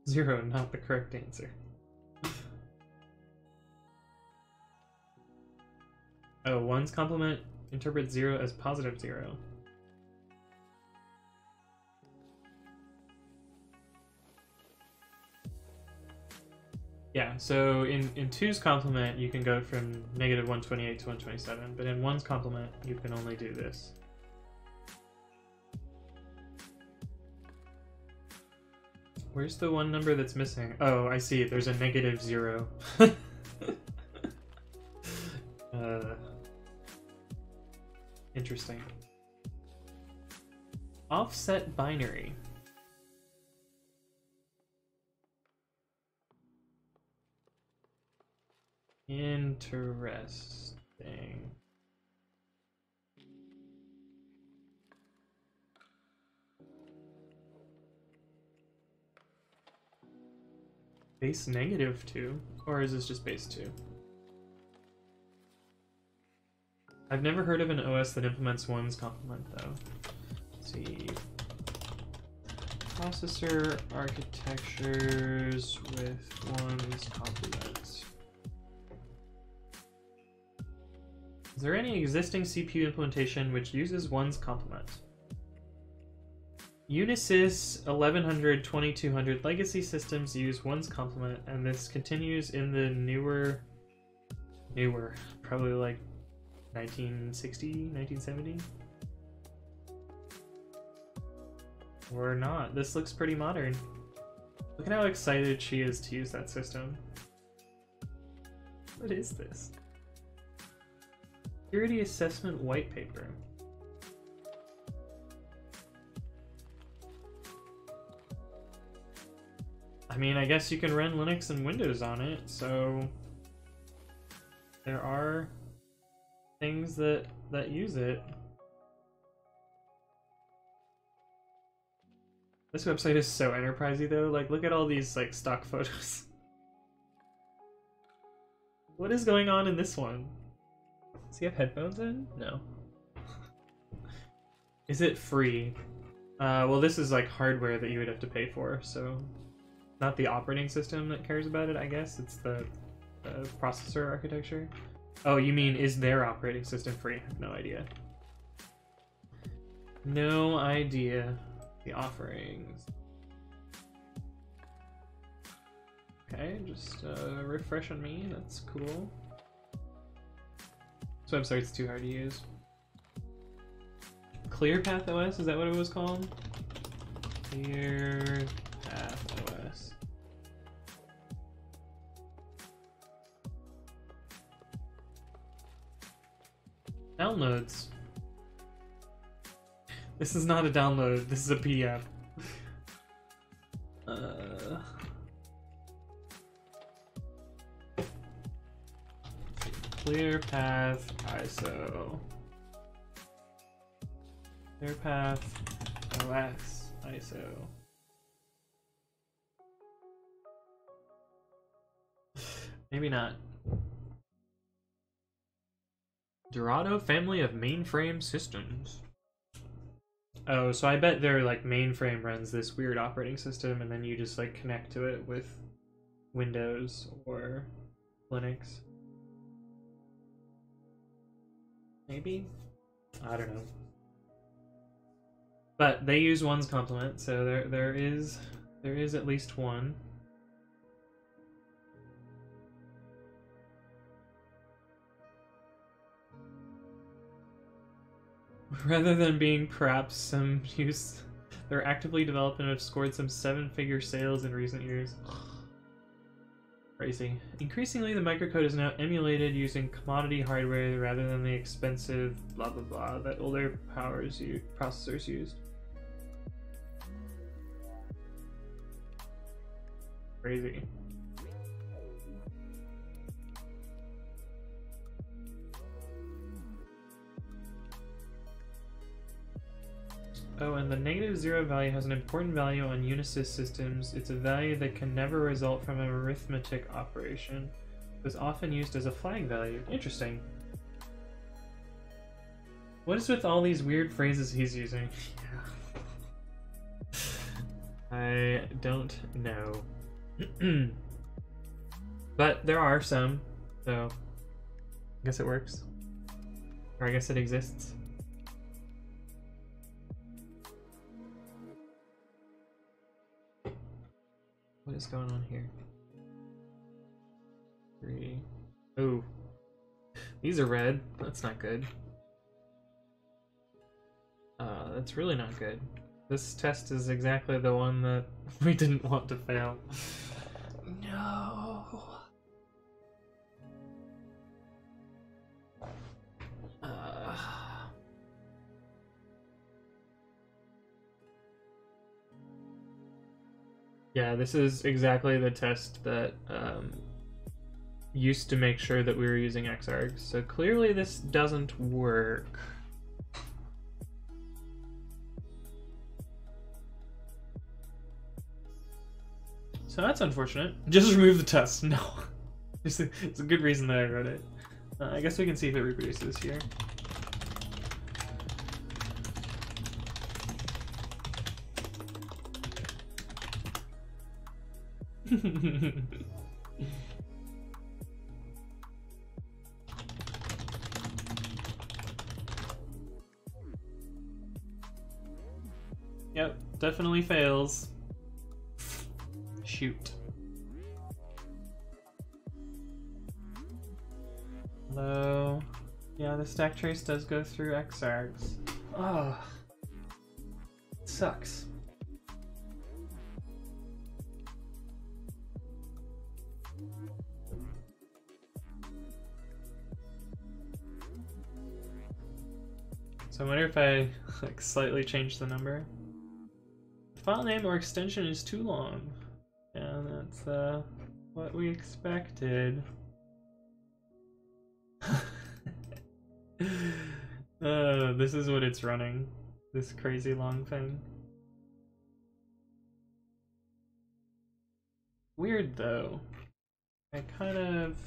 0, not the correct answer. Oh, 1's complement interprets 0 as positive 0. Yeah, so in 2's complement, you can go from -128 to 127, but in 1's complement, you can only do this. Where's the one number that's missing? Oh, I see. There's a -0. Interesting. Offset binary. Interesting. Base -2? Or is this just base 2? I've never heard of an OS that implements one's complement, though. Let's see. Processor architectures with one's complement. Is there any existing CPU implementation which uses one's complement? Unisys 1100, 2200 legacy systems use one's complement, and this continues in the newer, probably like 1960, 1970? Or not. This looks pretty modern. Look at how excited she is to use that system. What is this? Security Assessment White Paper. I mean, I guess you can run Linux and Windows on it, so there are things that use it. This website is so enterprisey though. Like, look at all these like stock photos. What is going on in this one? Does he have headphones in? No. Is it free? Well, this is like hardware that you would have to pay for, so not the operating system that cares about it, I guess. It's the processor architecture. Oh, you mean, is their operating system free? I have no idea. No idea. The offerings. Okay, just refresh on me. That's cool. This website's too hard to use. ClearPath OS, is that what it was called? ClearPath OS. Downloads. This is not a download, this is a PDF. ClearPath ISO. ClearPath OS ISO. Maybe not. Dorado family of mainframe systems. Oh, so I bet their like mainframe runs this weird operating system, and then you just like connect to it with Windows or Linux. Maybe? I don't know. But they use one's complement, so there is at least one. Rather than being perhaps some use, they're actively developed and have scored some 7-figure sales in recent years. Crazy. Increasingly, the microcode is now emulated using commodity hardware rather than the expensive blah blah blah that older processors used. Crazy. Oh, and the -0 value has an important value on Unisys systems. It's a value that can never result from an arithmetic operation. It is often used as a flag value. Interesting. What is with all these weird phrases he's using? I don't know. But there are some, so I guess it works. Or I guess it exists. What is going on here? 3. Ooh. These are red. That's not good. That's really not good. This test is exactly the one that we didn't want to fail. No. Yeah, this is exactly the test that used to make sure that we were using xargs. So clearly this doesn't work. So that's unfortunate. Just remove the test. No. It's a good reason that I wrote it. I guess we can see if it reproduces here. Yep, definitely fails. Shoot. Hello. Yeah, the stack trace does go through xargs. Oh, it sucks. So I wonder if I like slightly change the number. The file name or extension is too long. Yeah, that's what we expected. This is what it's running. This crazy long thing. Weird though. I kind of...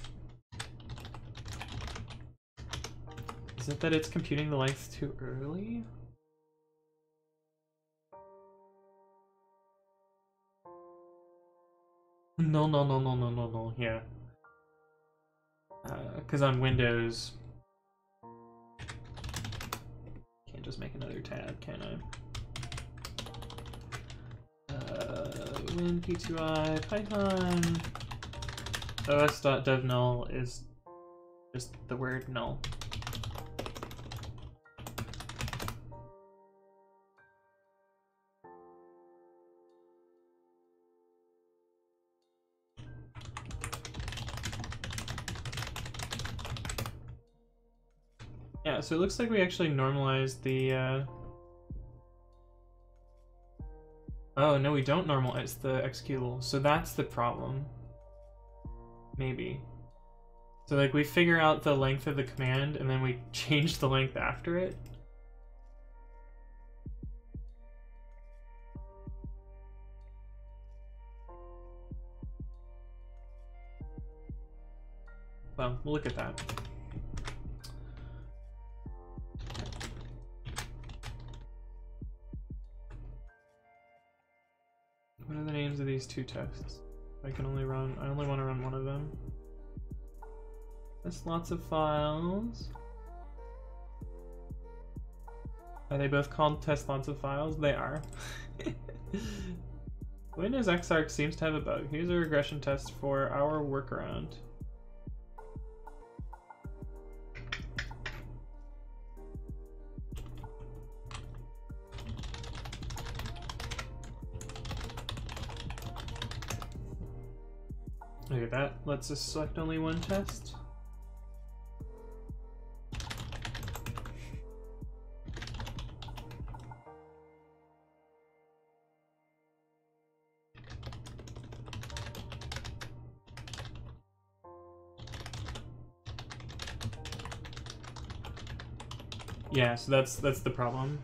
Is it that it's computing the length too early? No, yeah. Because on Windows... Can't just make another tab, can I? Win P2I Python os.dev_null is just the word null. Yeah, so it looks like we actually normalized the Oh, no, we don't normalize the executable, so that's the problem. Maybe. So like we figure out the length of the command and then we change the length after it. Well, we'll look at that. What are the names of these two tests? I only want to run one of them. That's lots of files. Are they both called test lots of files? They are. Windows xargs seems to have a bug. Here's a regression test for our workaround. Look at that. Let's just select only one test. Yeah, so that's the problem.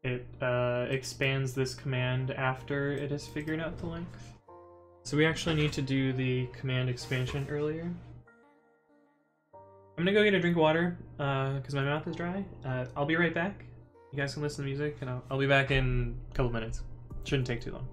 It expands this command after it has figured out the length. So we actually need to do the command expansion earlier. I'm gonna go get a drink of water because my mouth is dry. I'll be right back. You guys can listen to music and I'll be back in a couple minutes. Shouldn't take too long.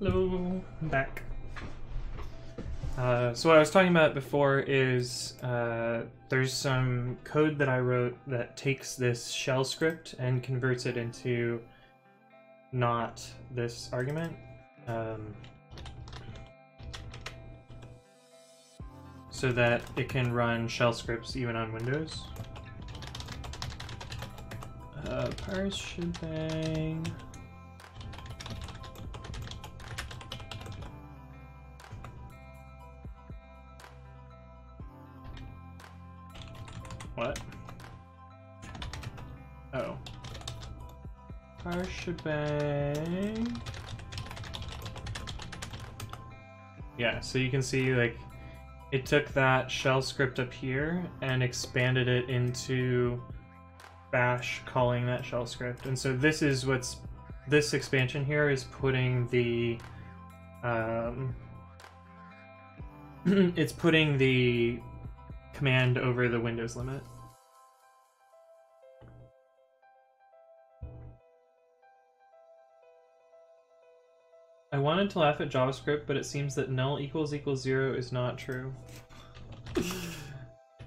Hello, I'm back. So what I was talking about before is there's some code that I wrote that takes this shell script and converts it into not this argument. So that it can run shell scripts even on Windows. Parse shebang. What? Oh. Parse shebang. Yeah, so you can see, like, it took that shell script up here and expanded it into bash calling that shell script. And so this is what's, this expansion here is putting the, it's putting the command over the Windows limit. I wanted to laugh at JavaScript, but it seems that null equals 0 is not true.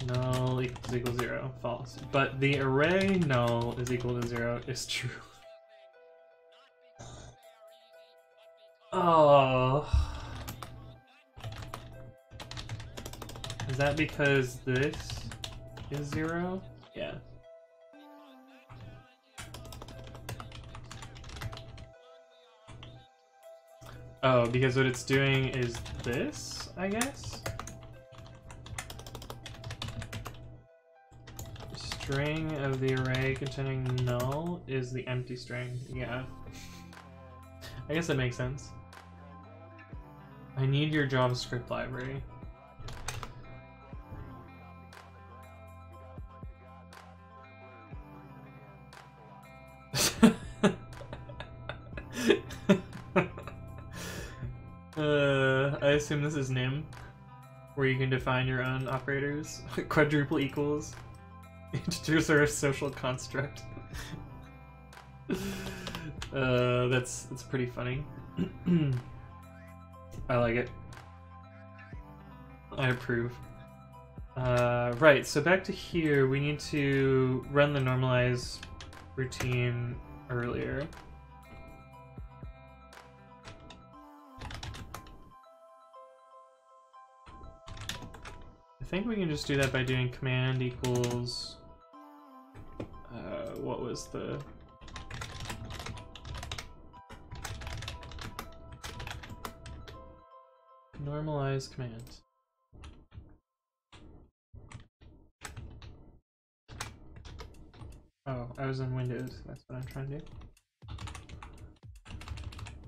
Null equals 0, false. But the array null is equal to 0 is true. Oh. Is that because this is 0? Yeah. Oh, because what it's doing is this, I guess? String of the array containing null is the empty string. Yeah. I guess that makes sense. I need your JavaScript library. I assume this is nim, where you can define your own operators. Quadruple equals. Integers are a social construct. That's pretty funny. I like it. I approve. Right, so back to here, we need to run the normalize routine earlier. I think we can just do that by doing command equals, what was the, normalize command. Oh, I was in Windows, that's what I'm trying to do.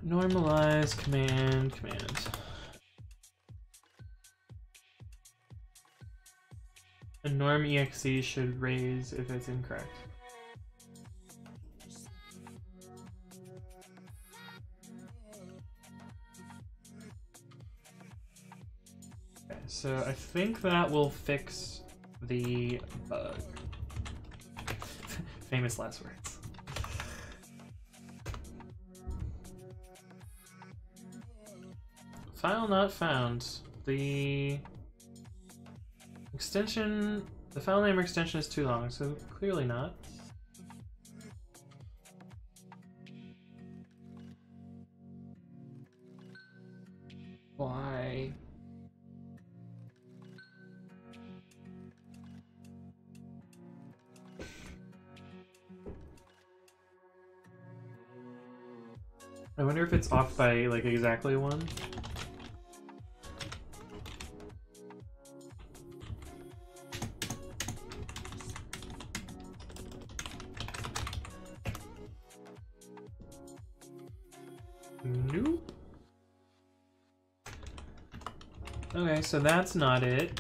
Normalize command. A norm exe should raise if it's incorrect. Okay, so I think that will fix the bug. Famous last words. File not found. The extension, the file name extension is too long, so clearly not. Why? I wonder if it's off by like exactly one. Nope. Okay, so that's not it.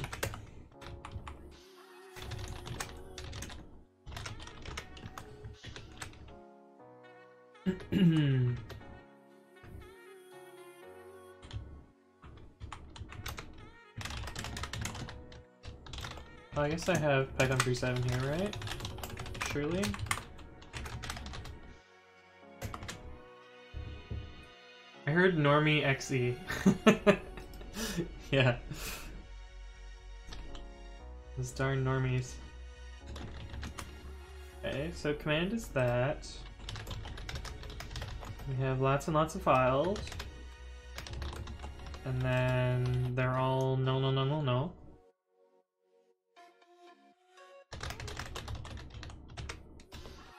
Well, I guess I have Python 3.7 here, right? Surely? I heard normie XE. Yeah. Those darn normies. Okay, so command is that. We have lots and lots of files. And then they're all no, no, no, no, no.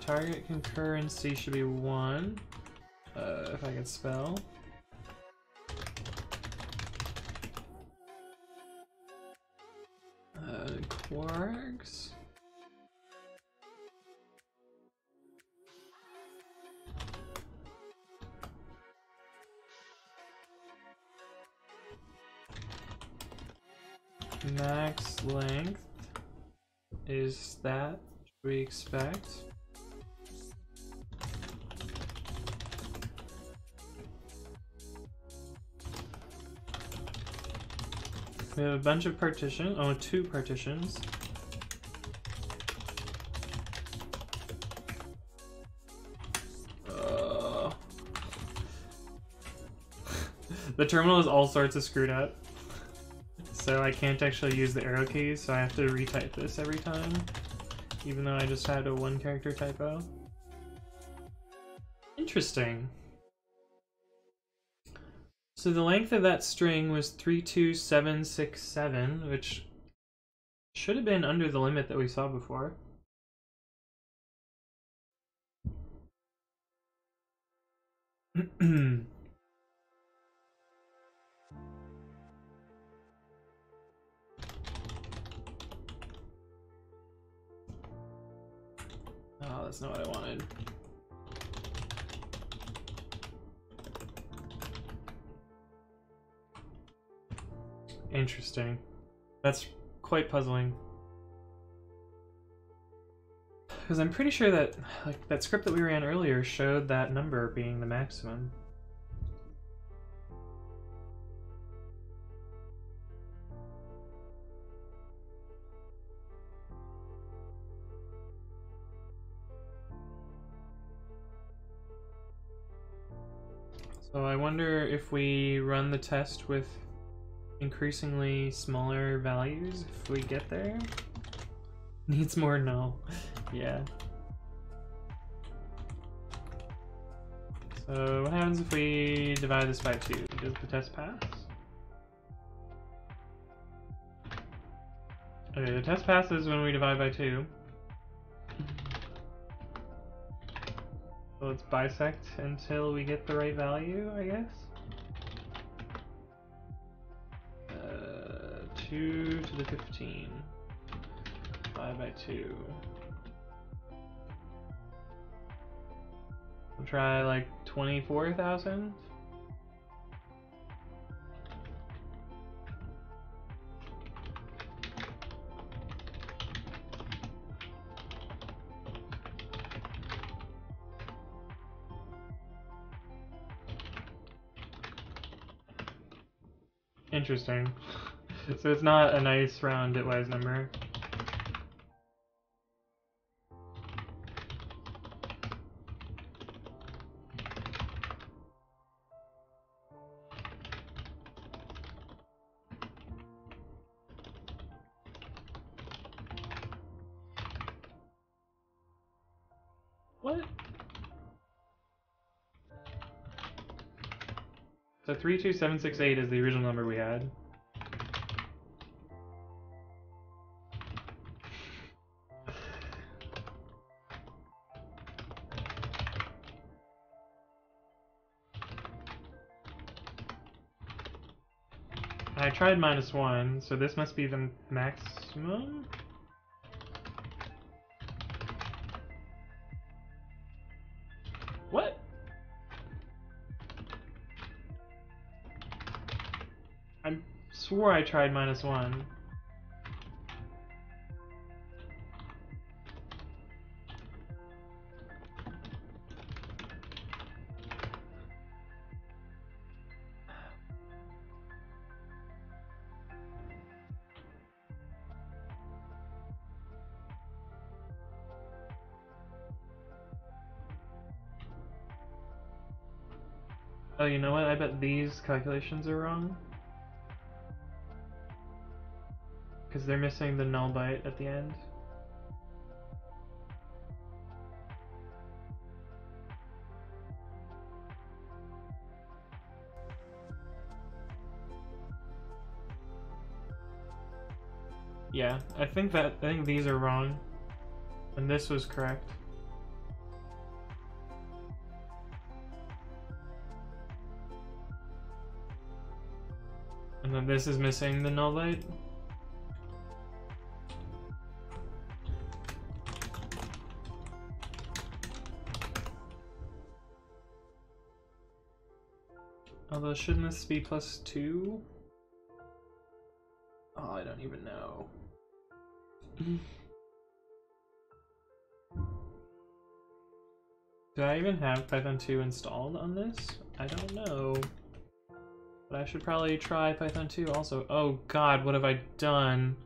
Target concurrency should be 1. If I could spell. Xargs. Max length is that we expect. We have a bunch of partitions. Oh, 2 partitions. The terminal is all sorts of screwed up. So I can't actually use the arrow keys, so I have to retype this every time. Even though I just had a 1-character typo. Interesting. So the length of that string was 32767, which should have been under the limit that we saw before. Oh, that's not what I wanted. Interesting. That's quite puzzling. Because I'm pretty sure that that script that we ran earlier showed that number being the maximum. So I wonder if we run the test with increasingly smaller values if we get there. Needs more? No. Yeah. So what happens if we divide this by 2? Does the test pass? Okay, the test passes when we divide by 2. So let's bisect until we get the right value, I guess. 2 to the 15. Divide by 2. We'll try like 24,000. Interesting. So it's not a nice round bitwise number. What? So 32768 is the original number we had. I tried -1, so this must be the maximum? What? I swore I tried -1. Oh, you know what? I bet these calculations are wrong. Because they're missing the null byte at the end. Yeah, I think these are wrong. And this was correct. And then this is missing the null byte. Although, shouldn't this be +2? Oh, I don't even know. Do I even have Python 2 installed on this? I don't know. But I should probably try Python 2 also. Oh god, what have I done?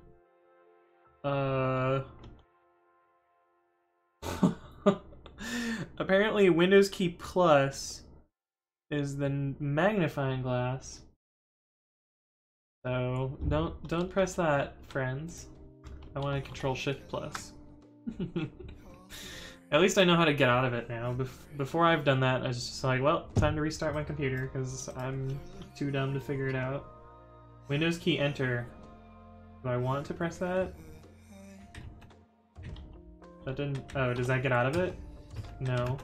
Apparently Windows key plus is the magnifying glass. So don't press that, friends. I want to control Shift plus. At least I know how to get out of it now. Before I've done that, I was just like, well, time to restart my computer because I'm too dumb to figure it out. Windows key enter. Do I want to press that? That didn't. Oh, does that get out of it? No.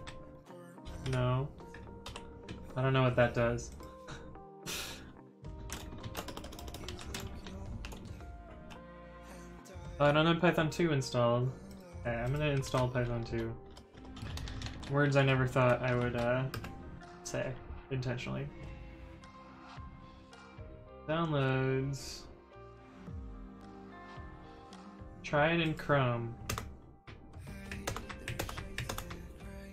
No. I don't know what that does. Oh, I don't have Python 2 installed. Okay, I'm gonna install Python 2. Words I never thought I would say intentionally. Downloads. Try it in Chrome.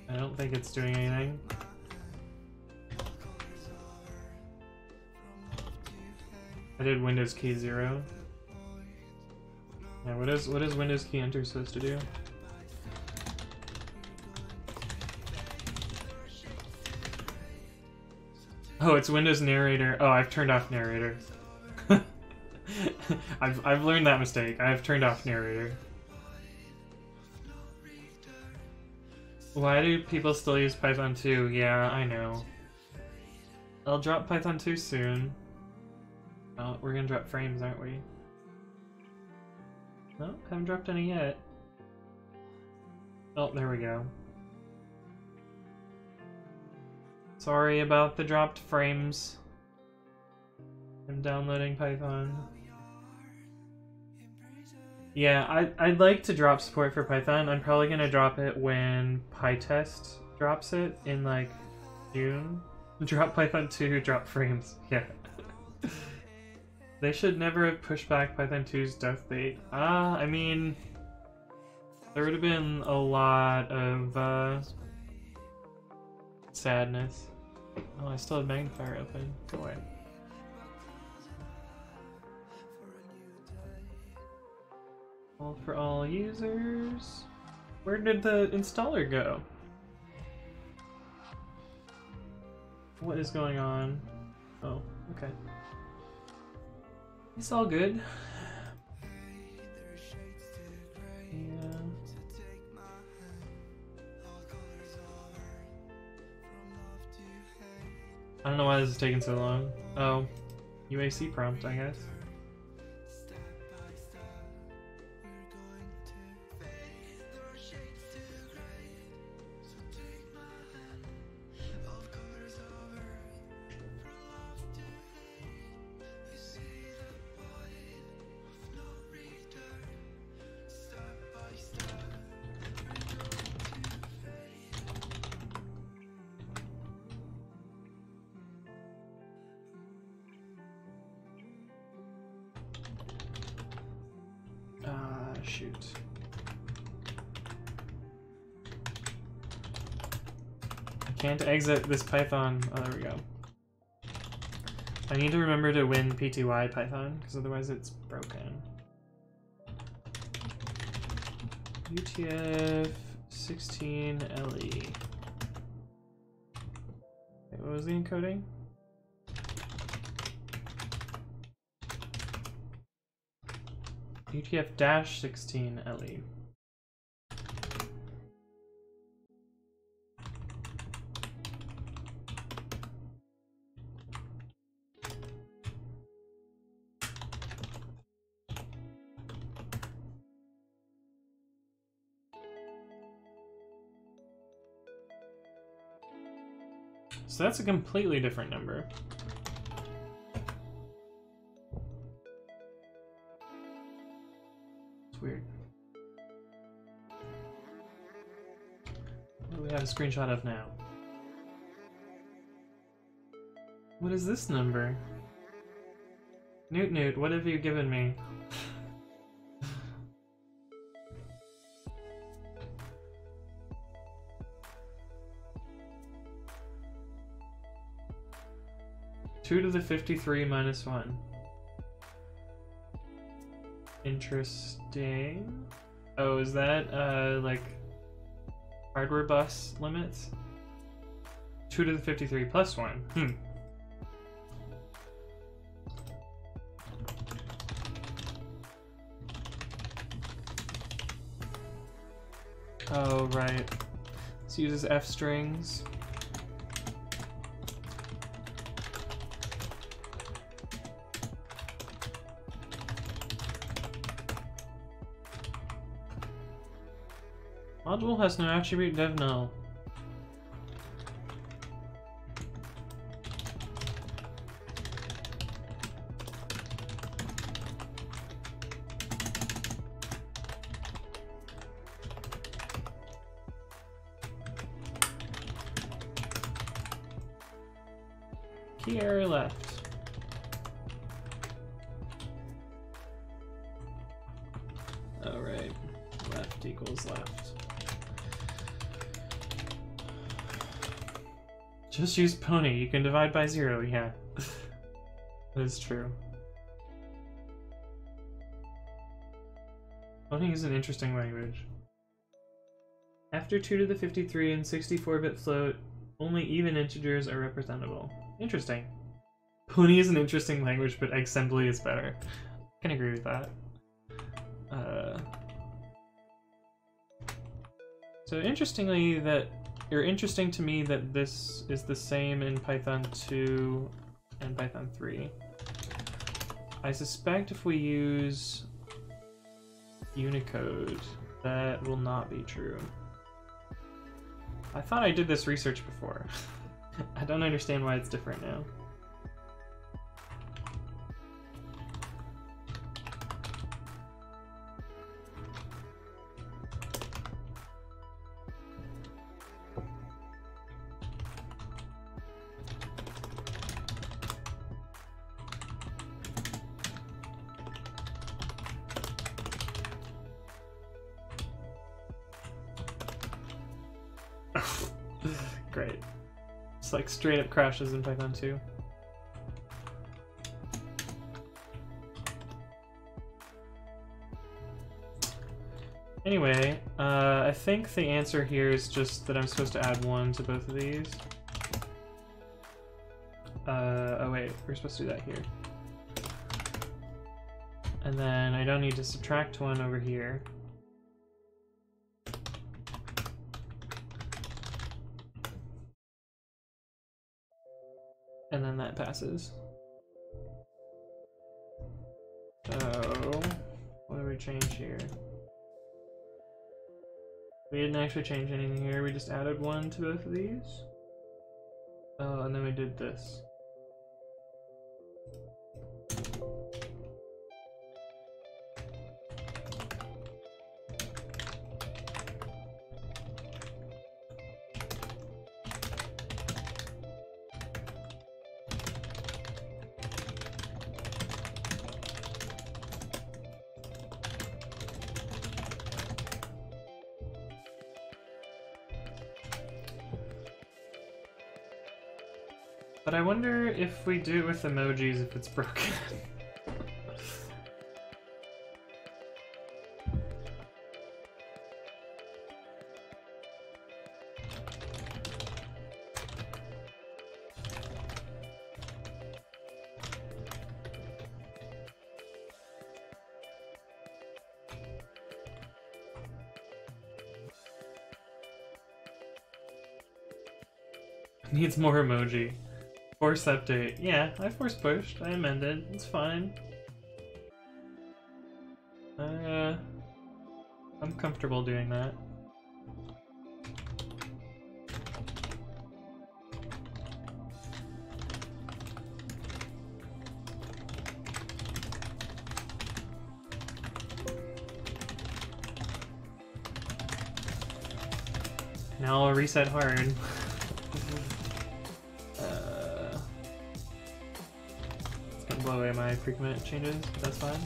I don't think it's doing anything. I did Windows key 0. Yeah, what is Windows key enter supposed to do? Oh, it's Windows narrator. Oh, I've turned off narrator. I've learned that mistake. I've turned off narrator. Why do people still use Python 2? Yeah, I know. I'll drop Python 2 soon. Oh, we're gonna drop frames, aren't we? No, haven't dropped any yet. Oh, there we go. Sorry about the dropped frames. I'm downloading Python. Yeah, I'd like to drop support for Python. I'm probably gonna drop it when PyTest drops it in like June. Drop Python 2, drop frames. Yeah. They should never have pushed back Python 2's death date. I mean, there would have been a lot of sadness. Oh, I still have magnifier open. Go away. All for all users. Where did the installer go? What is going on? Oh, okay. It's all good. Yeah. I don't know why this is taking so long. Oh, UAC prompt, I guess. Shoot. I can't exit this Python. Oh, there we go. I need to remember to win PTY Python, because otherwise it's broken. UTF 16 LE. Wait, what was the encoding? UTF-16 LE. So that's a completely different number. It's weird. What do we have a screenshot of now? What is this number? Newt, what have you given me? 2 to the 53 minus 1. Interesting. Oh, is that, like, hardware bus limits? 2 to the 53 plus 1. Oh, right. This uses F strings. Module has no attribute dev null. Key error left. Oh, right. Left equals left. Just use pony. You can divide by 0. Yeah. That is true. Pony is an interesting language. After 2 to the 53 and 64-bit float, only even integers are representable. Interesting. Pony is an interesting language, but assembly is better. I can agree with that. So interesting to me that this is the same in Python 2 and Python 3. I suspect if we use Unicode, that will not be true. I thought I did this research before. I don't understand why it's different now. Great. It's like straight up crashes in Python 2. Anyway, I think the answer here is just that I'm supposed to add 1 to both of these. Oh wait, we're supposed to do that here. And then I don't need to subtract 1 over here. And then that passes. So, what do we change here? We didn't actually change anything here, we just added 1 to both of these. Oh, and then we did this. But I wonder if we do it with emojis if it's broken. Needs more emoji. Force update. Yeah, I force pushed. I amended. It's fine. I'm comfortable doing that. Now I'll reset hard. It's gonna blow away my pre-commit changes, but that's fine.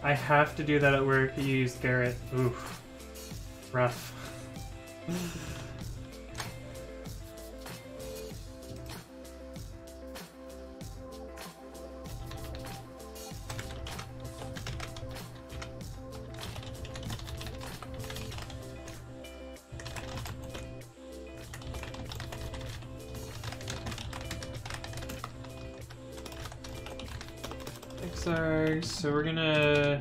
I have to do that at work. You use Garrett. Oof. Rough. xargs, so we're gonna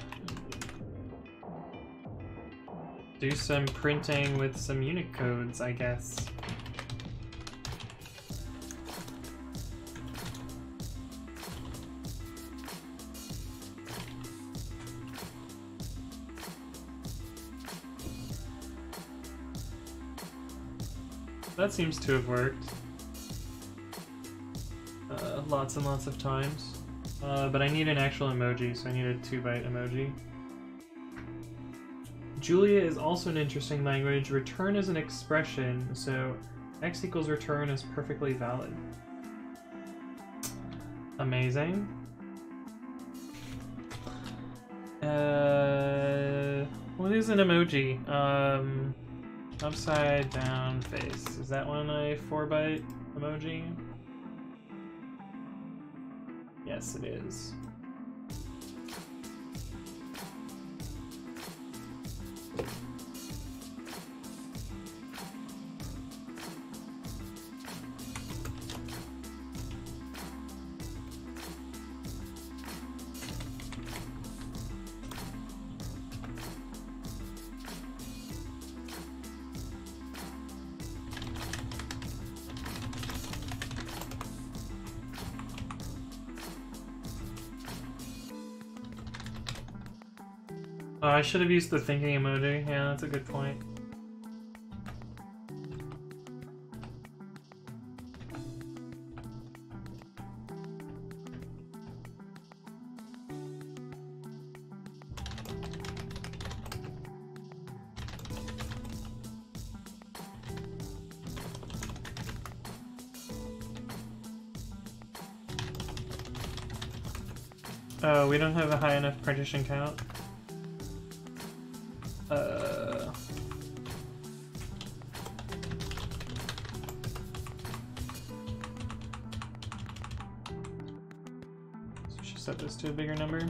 do some printing with some unit codes, I guess. That seems to have worked. Lots and lots of times. But I need an actual emoji, so I need a 2-byte emoji. Julia is also an interesting language. Return is an expression, so x equals return is perfectly valid. Amazing. What is an emoji? Upside down face. Is that one a 4-byte emoji? Yes, it is. I should have used the thinking emoji. Yeah, that's a good point. Oh, we don't have a high enough partition count. So she set this to a bigger number.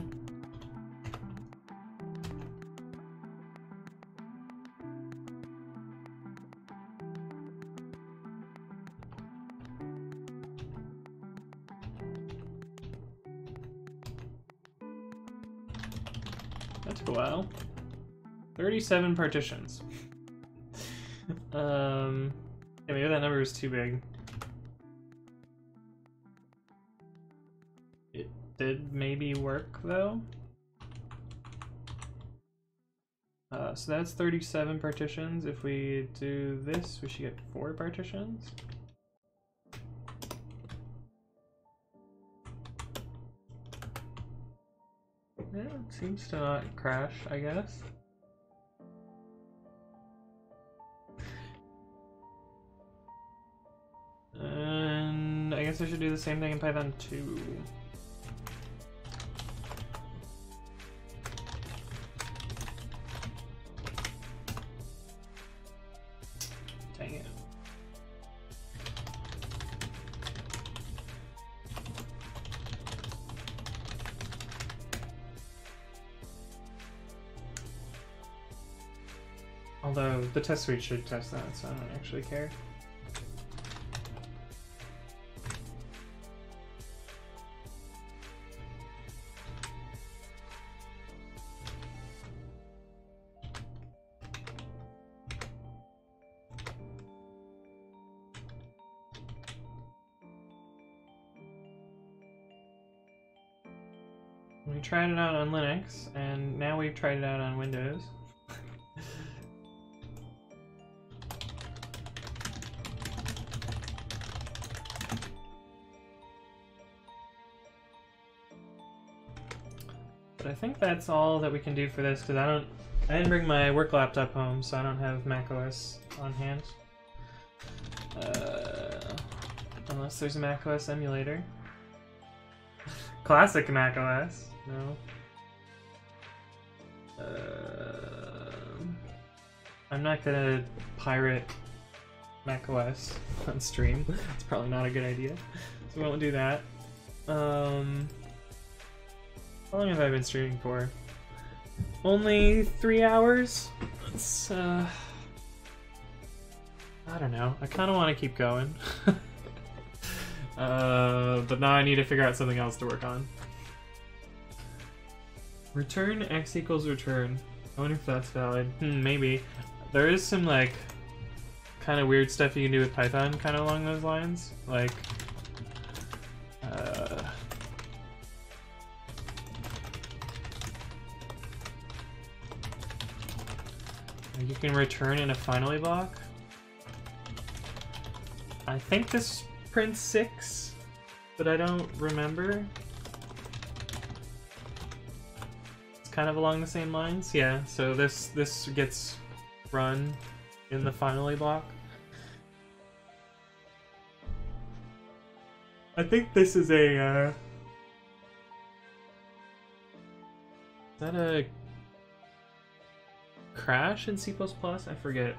That took a while. 37 partitions. Yeah, maybe that number is too big. It did maybe work though. So that's 37 partitions. If we do this, we should get 4 partitions. Yeah, it seems to not crash, I guess. And I guess I should do the same thing in Python 2. Dang it. Although the test suite should test that, so I don't actually care. We tried it out on Linux, and now we've tried it out on Windows. But I think that's all that we can do for this, because I didn't bring my work laptop home, so I don't have macOS on hand. Unless there's a macOS emulator. Classic macOS. No. I'm not gonna pirate macOS on stream. It's probably not a good idea, so we won't do that. How long have I been streaming for? Only 3 hours? It's, I don't know. I kind of want to keep going. But now I need to figure out something else to work on. Return x equals return. I wonder if that's valid. Maybe. There is some, like, kind of weird stuff you can do with Python, kind of along those lines. Like, you can return in a finally block. I think this prints 6, but I don't remember. It's kind of along the same lines. Yeah, so this gets run in the finally block. I think this is a is that a crash in C++? I forget.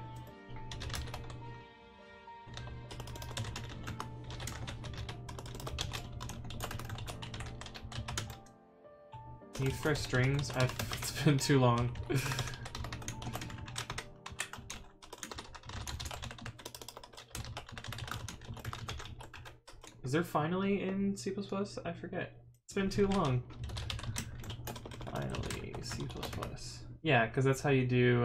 Can you throw strings? It's been too long. Is there finally in C++? I forget. It's been too long. Finally, C++. Yeah, because that's how you do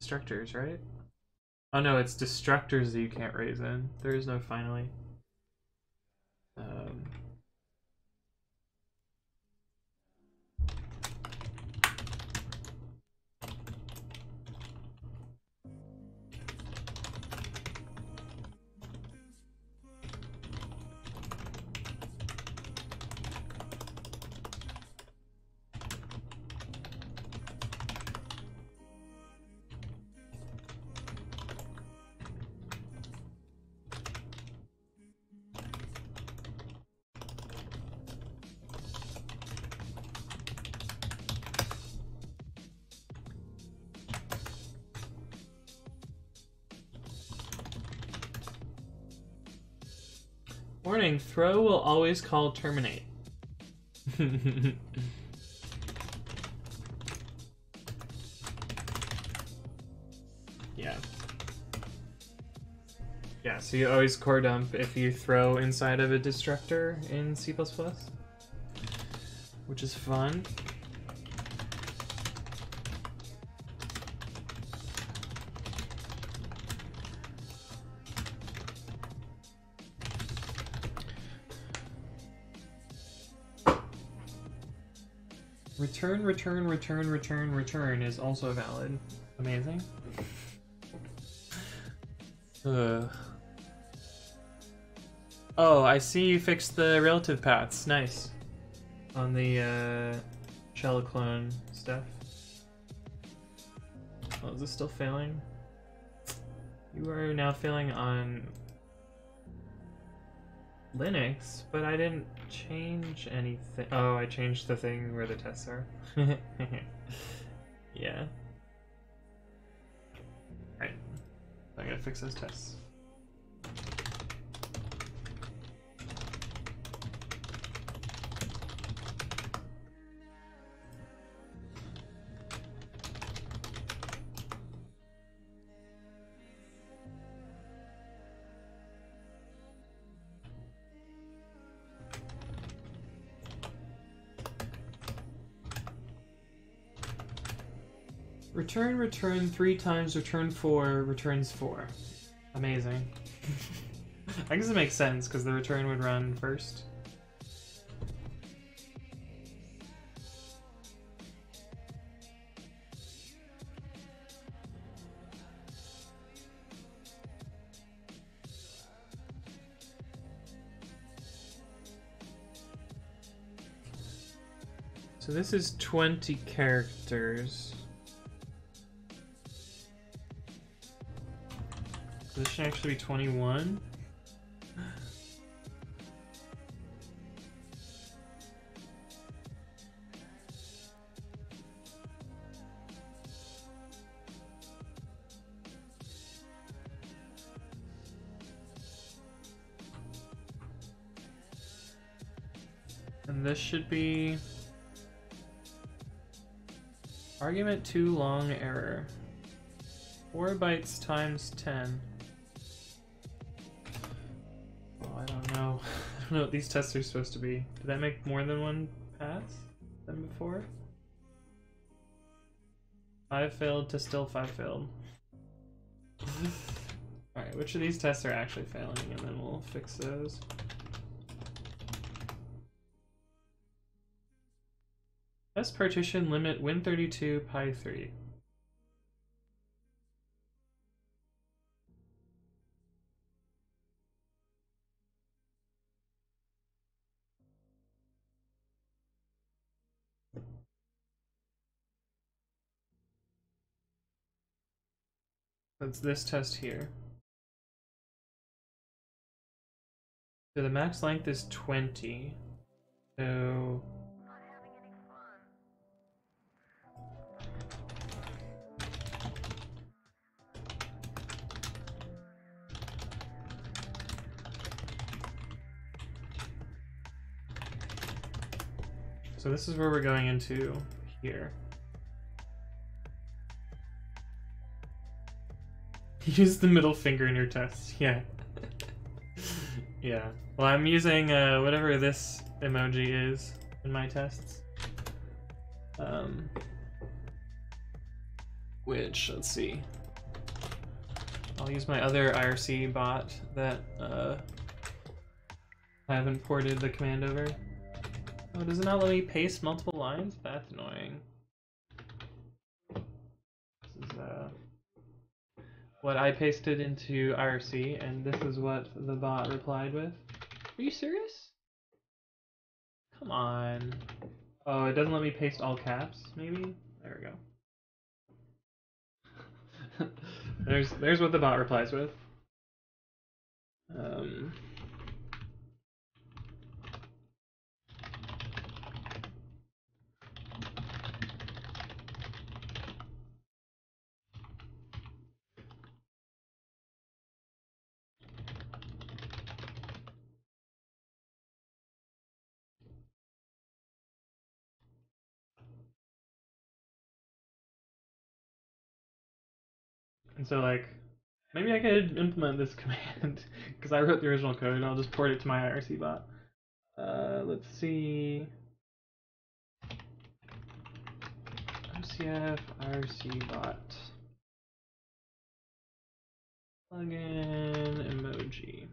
destructors, right? Oh no, it's destructors that you can't raise in. There is no finally. Warning, throw will always call terminate. Yeah. Yeah, so you always core dump if you throw inside of a destructor in C++, which is fun. Return, return, return, return, return is also valid. Amazing. Oh, I see you fixed the relative paths. Nice. On the shell clone stuff. Oh, is this still failing? You are now failing on Linux, but I didn't change anything. Oh, I changed the thing where the tests are. Yeah. Right. I gotta fix those tests. Return, return 3 times return 4 returns 4. Amazing. I guess it makes sense because the return would run first. So this is 20 characters. So this should actually be 21. And this should be argument too long error. 4 bytes times 10. Oh, I don't know. I don't know what these tests are supposed to be. Did that make more than one pass than before? 5 failed to still 5 failed. Alright, which of these tests are actually failing, and then we'll fix those. Test partition limit win32 pi 3. That's this test here. So the max length is 20. So So this is where we're going into here. Use the middle finger in your test. Yeah. Yeah. Well, I'm using whatever this emoji is in my tests. Which, let's see. I'll use my other IRC bot that I haven't ported the command over. Oh, does it not let me paste multiple lines? That's annoying. This is what I pasted into IRC, and this is what the bot replied with. Are you serious? Come on. Oh, it doesn't let me paste all caps, maybe? There we go. There's what the bot replies with. And so, like, maybe I could implement this command because I wrote the original code and I'll just port it to my IRC bot. Let's see. OCF IRC bot. Plugin emoji.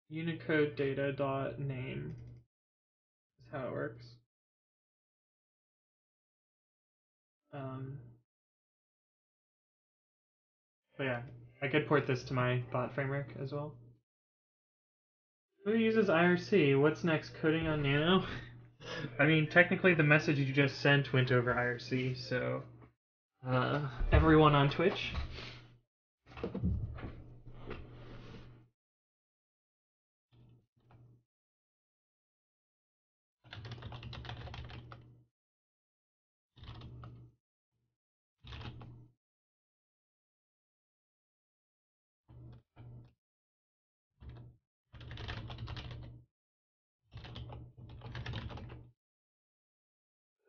Unicode data dot name is how it works. But yeah, I could port this to my bot framework as well. Who uses IRC? What's next? Coding on Nano? I mean, technically the message you just sent went over IRC, so everyone on Twitch.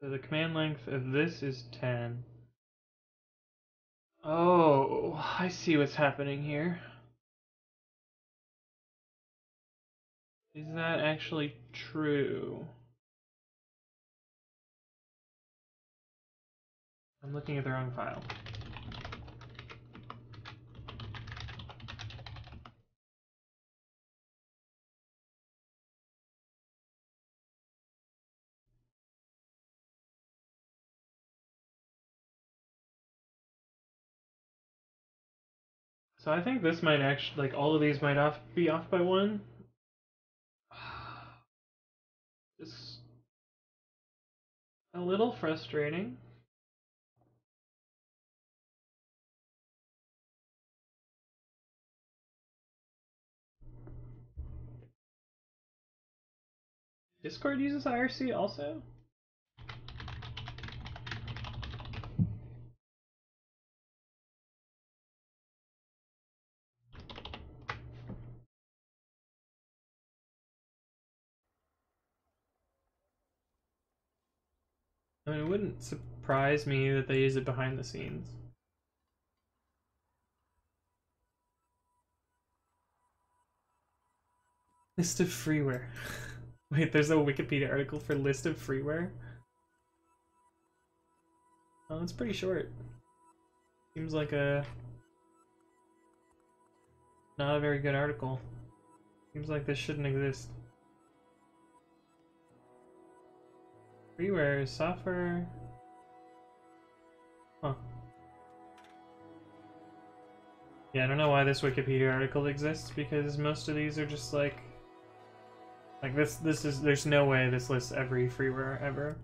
So the command length of this is 10. Oh, I see what's happening here. Is that actually true? I'm looking at the wrong file. So I think this might actually, like, all of these might be off by 1. Just a little frustrating. Discord uses IRC also? I mean, it wouldn't surprise me that they use it behind the scenes. List of freeware. Wait, there's a Wikipedia article for list of freeware? Oh, it's pretty short. Seems like not a very good article. Seems like this shouldn't exist. Freeware is software. Huh. Yeah, I don't know why this Wikipedia article exists, because most of these are just like this is, there's no way this lists every freeware ever.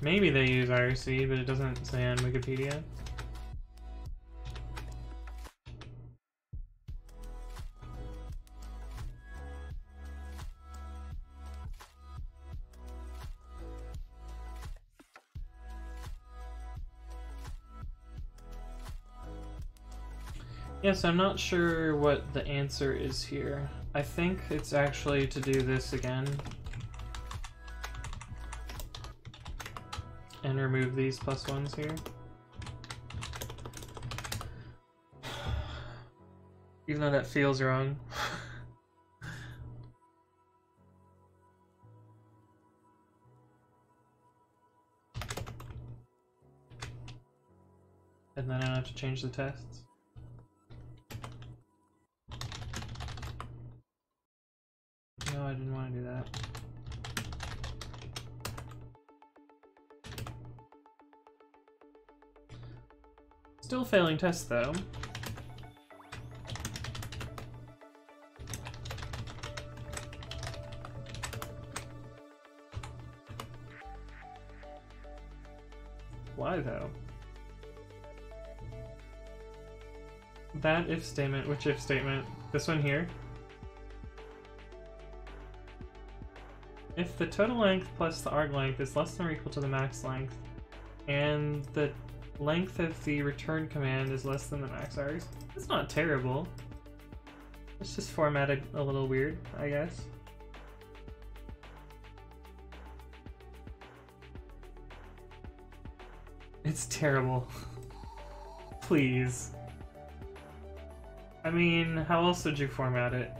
Maybe they use IRC, but it doesn't say on Wikipedia. Yes, I'm not sure what the answer is here. I think it's actually to do this again. And remove these +1s here. Even though that feels wrong. And then I don't have to change the tests. No, I didn't want to do that. Still failing test though. Why though? That if statement, which if statement? This one here? If the total length plus the arg length is less than or equal to the max length, and the length of the return command is less than the max args. It's not terrible. It's just formatted a little weird, I guess. It's terrible. Please. I mean, how else would you format it?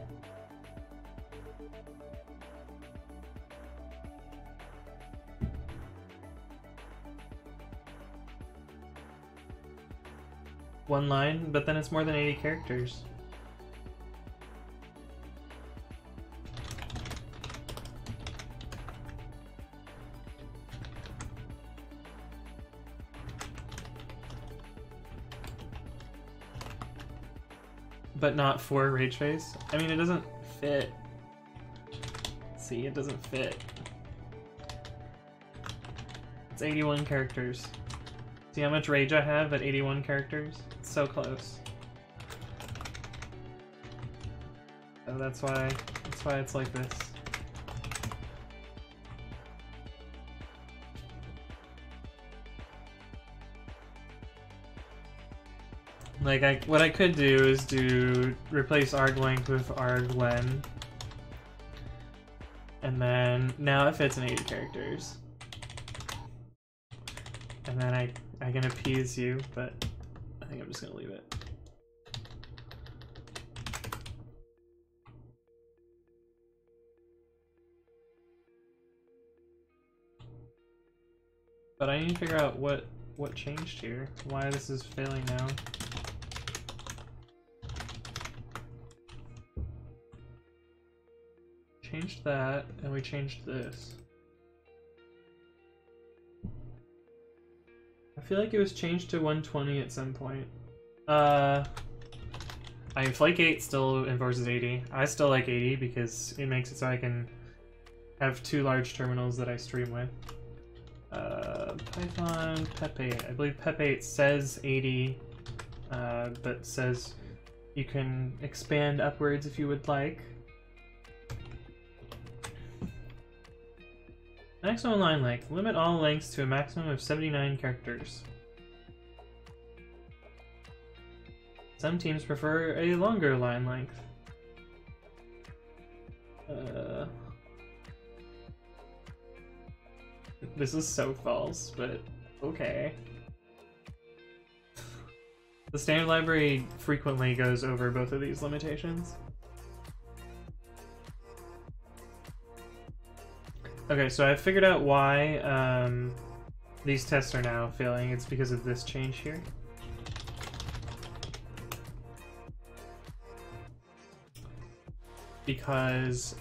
One line, but then it's more than 80 characters. But not for rage face. I mean, it doesn't fit. See, it doesn't fit. It's 81 characters. See how much rage I have at 81 characters? It's so close. So that's why it's like this. Like what I could do is replace arg length with arg len. And then now it fits in 80 characters. And then I can appease you, but I think I'm just gonna leave it. But I need to figure out what changed here, why this is failing now. changed that, and we changed this. I feel like it was changed to 120 at some point. I mean, Flake 8 still enforces 80. I still like 80 because it makes it so I can have two large terminals that I stream with. Python Pep8. I believe Pep8 says 80, but says you can expand upwards if you would like. Maximum line length. Limit all lengths to a maximum of 79 characters. Some teams prefer a longer line length. This is so false, but okay. The standard library frequently goes over both of these limitations. Okay, so I figured out why these tests are now failing. It's because of this change here. Because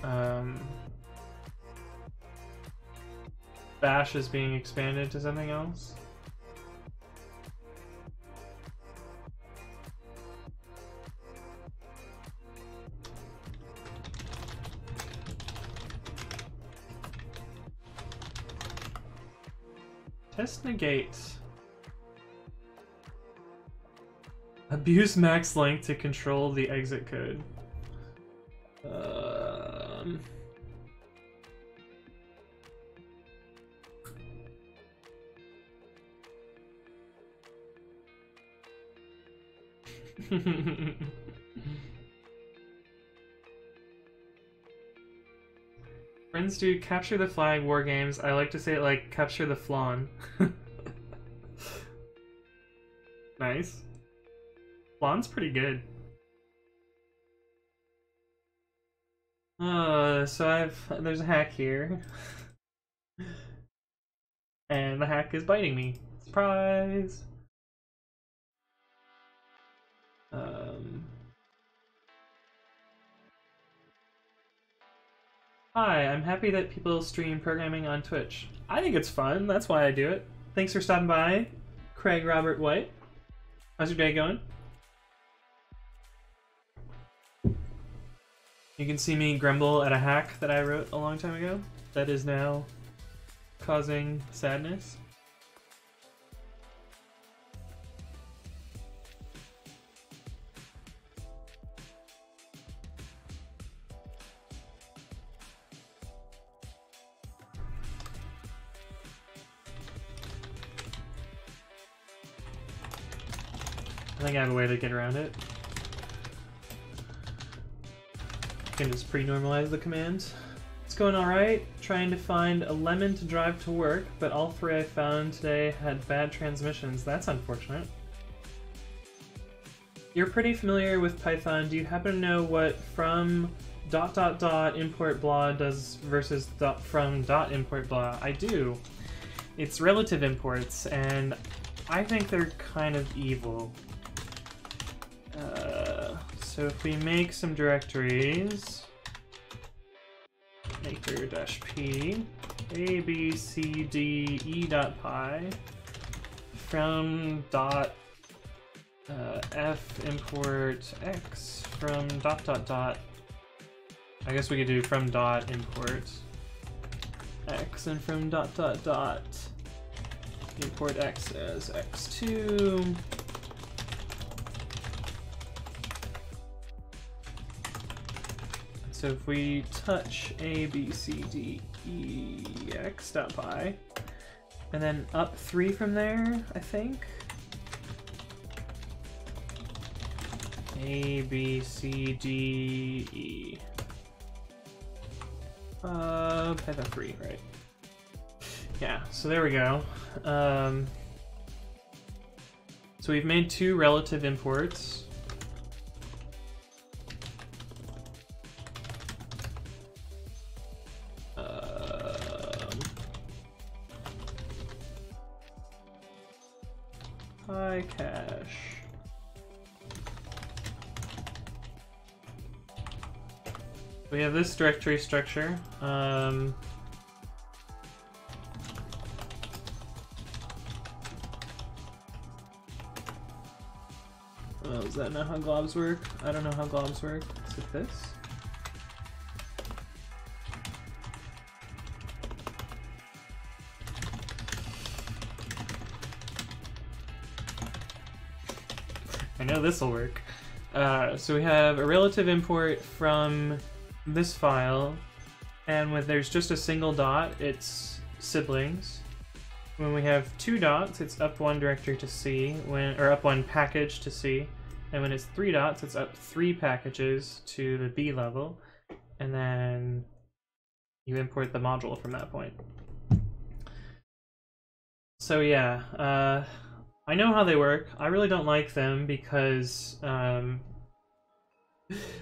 Bash is being expanded to something else. Test negate. Abuse max length to control the exit code. Friends do capture the flag war games. I like to say it like capture the flan. Nice. Flan's pretty good. So there's a hack here. And the hack is biting me. Surprise! Hi, I'm happy that people stream programming on Twitch. I think it's fun, that's why I do it. Thanks for stopping by, Craig Robert White. How's your day going? You can see me grumble at a hack that I wrote a long time ago that is now causing sadness. I think I have a way to get around it. I can just pre-normalize the command. It's going alright. Trying to find a lemon to drive to work, but all three I found today had bad transmissions. That's unfortunate. You're pretty familiar with Python. Do you happen to know what from ... import blah does versus from ... import blah? I do. It's relative imports, and I think they're kind of evil. So if we make some directories, maker-p abcde.py from f import x from ... I guess we could do from import x and from ... import x as x2. So if we touch abcdex.py and then up 3 from there, I think. ABCDE. Python 3, right? Yeah, so there we go. So we've made 2 relative imports. Cache. We have this directory structure. Oh, is that not how globs work? I don't know how globs work. Is it this? I know this will work. So we have a relative import from this file, and when there's just a single dot, it's siblings. When we have 2 dots, it's up 1 directory to C, or up 1 package to C, and when it's 3 dots, it's up 3 packages to the B level, and then you import the module from that point. So yeah, I know how they work. I really don't like them because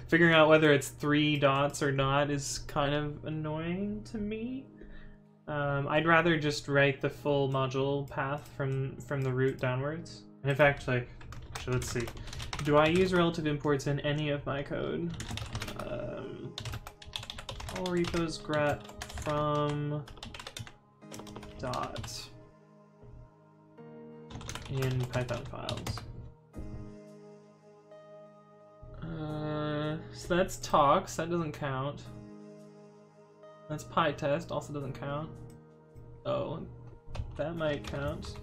figuring out whether it's 3 dots or not is kind of annoying to me. I'd rather just write the full module path from the root downwards. And in fact, like, actually, let's see. Do I use relative imports in any of my code? All repos grep from dot in Python files. So that's talks, that doesn't count. That's PyTest, also doesn't count. Oh, that might count.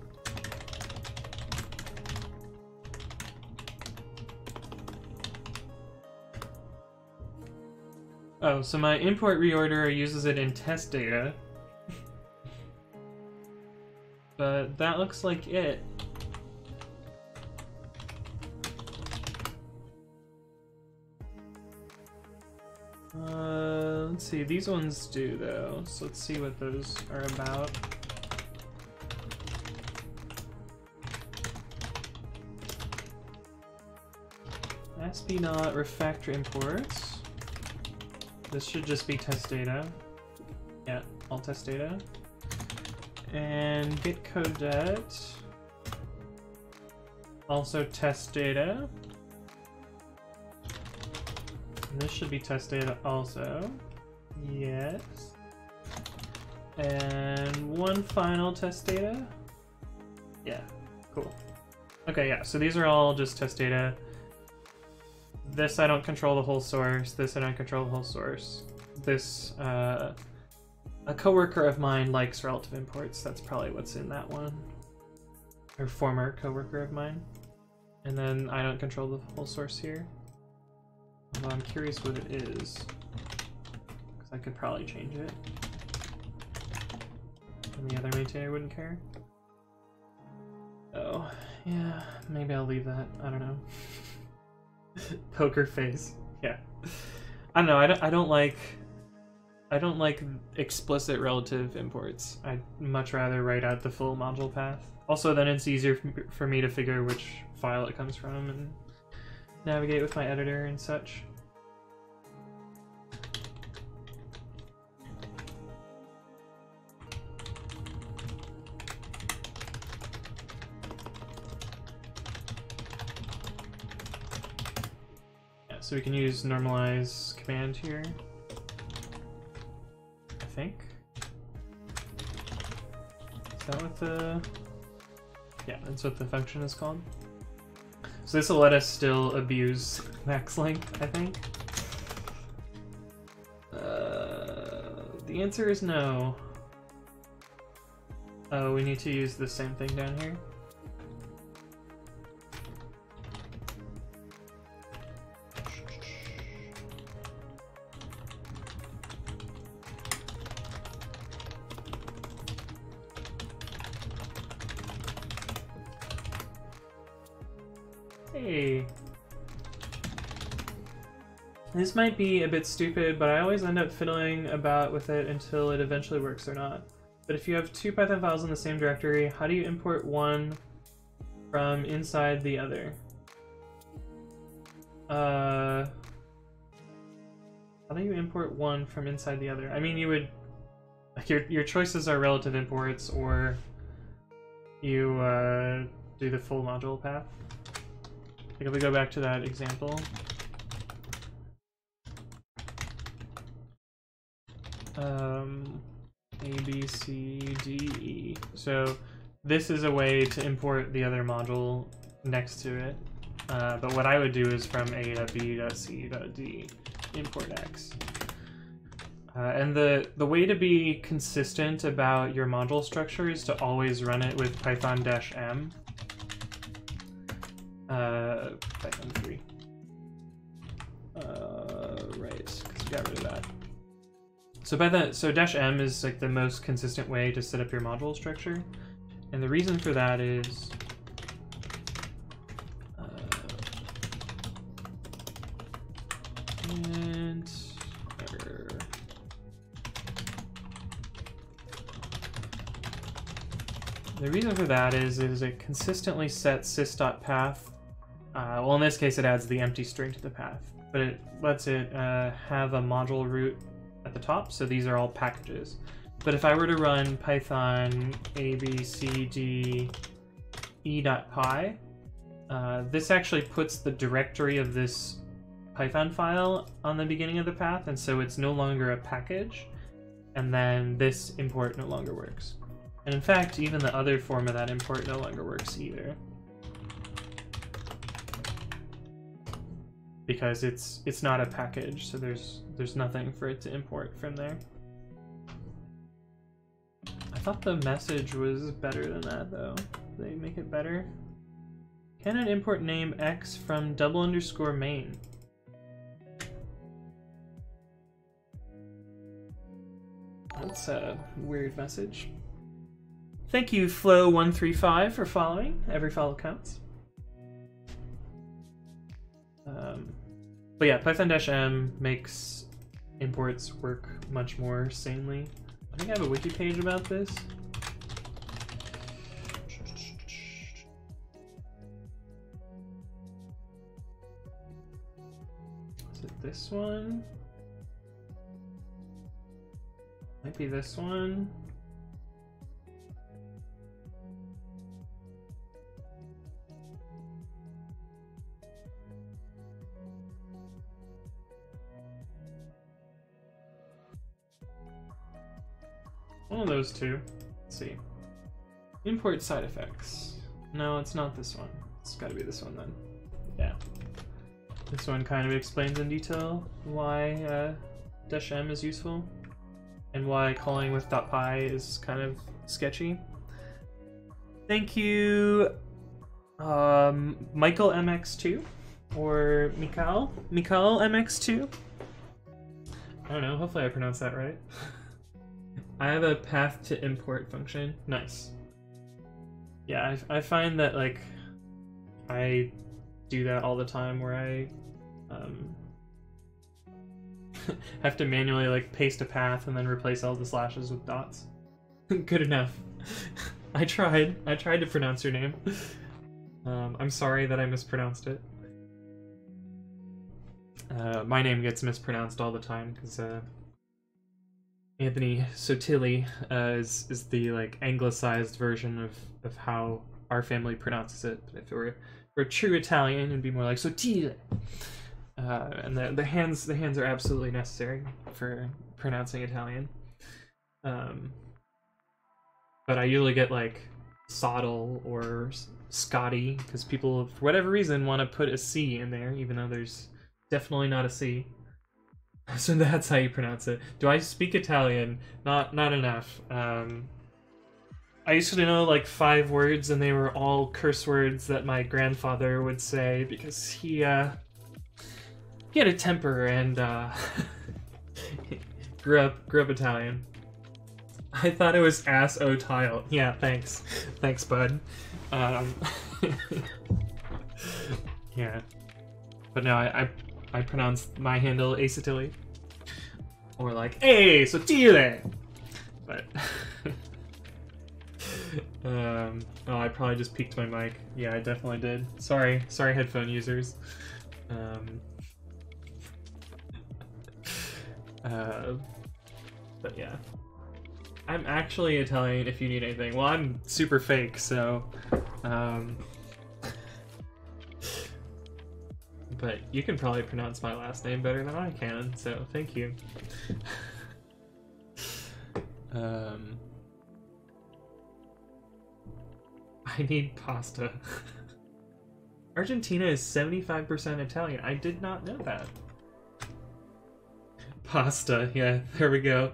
Oh, so my import reorder uses it in test data. But that looks like it. Let's see, these ones do though, so let's see what those are about. ASP not refactor imports. This should just be test data. Yeah, all test data. And git codet. Also test data. And this should be test data also. Yes. And one final test data. Yeah, cool. Okay, yeah, so these are all just test data. This I don't control the whole source. This I don't control the whole source. This, a coworker of mine likes relative imports. That's probably what's in that one. Or former coworker of mine. And then I don't control the whole source here. Although I'm curious what it is, because I could probably change it. And the other maintainer wouldn't care. Oh, yeah, maybe I'll leave that. I don't know. Poker face. Yeah. I don't know. I don't like explicit relative imports. I'd much rather write out the full module path. Also, then it's easier for me to figure which file it comes from and navigate with my editor and such. Yeah, so we can use normalize command here, I think. Is that what the... Yeah, that's what the function is called. So this will let us still abuse max length, I think. The answer is no. Oh, we need to use the same thing down here. Hey. This might be a bit stupid, but I always end up fiddling about with it until it eventually works or not. But if you have 2 Python files in the same directory, how do you import one from inside the other? How do you import one from inside the other? I mean, you would... Like your choices are relative imports, or you do the full module path. Like if we go back to that example. A, B, C, D, E. So this is a way to import the other module next to it. But what I would do is from A.B.C.D import X. And the way to be consistent about your module structure is to always run it with Python-M. Python 3. Right, because we got rid of that. So -M is like the most consistent way to set up your module structure. And the reason for that is the reason for that is it consistently sets sys.path. Well, in this case, it adds the empty string to the path, but it lets it have a module root at the top. So these are all packages. But if I were to run Python abcd e.py, this actually puts the directory of this Python file on the beginning of the path, and so it's no longer a package, and then this import no longer works. And in fact, even the other form of that import no longer works either, because it's not a package, so there's nothing for it to import from there. I thought the message was better than that, though. They make it better. Can it import name X from _main? That's a weird message. Thank you, Flo135, for following. Every follow counts. But yeah, Python-M makes imports work much more sanely. I think I have a wiki page about this. Is it this one? Might be this one. One of those two. Let's see. Import side effects. No, it's not this one. It's gotta be this one then. Yeah. This one kind of explains in detail why -M is useful and why calling with .py is kind of sketchy. Thank you, Michael MX2 or Mikal MX2. I don't know, hopefully I pronounced that right. I have a path to import function. Nice. Yeah, I find that like I do that all the time where I have to manually like paste a path and then replace all the slashes with dots. Good enough. I tried to pronounce your name. I'm sorry that I mispronounced it. My name gets mispronounced all the time because Anthony Sotili is the like anglicized version of how our family pronounces it. But if it were a true Italian, it'd be more like Sotile. And the hands are absolutely necessary for pronouncing Italian. But I usually get like Sottle or Scotty because people, for whatever reason, want to put a C in there, even though there's definitely not a C. So that's how you pronounce it. Do I speak Italian? Not enough. I used to know like 5 words, and they were all curse words that my grandfather would say because he had a temper and grew up Italian. I thought it was ass-o-tile. Yeah, thanks, bud. Yeah, but no, I pronounce my handle Asotili, or like "Hey, Sotile," but oh, I probably just peaked my mic. Yeah, I definitely did. Sorry, headphone users. But yeah, I'm actually Italian. If you need anything, well, I'm super fake, so. But you can probably pronounce my last name better than I can, so thank you. I need pasta. Argentina is 75% Italian. I did not know that. Pasta, yeah, there we go.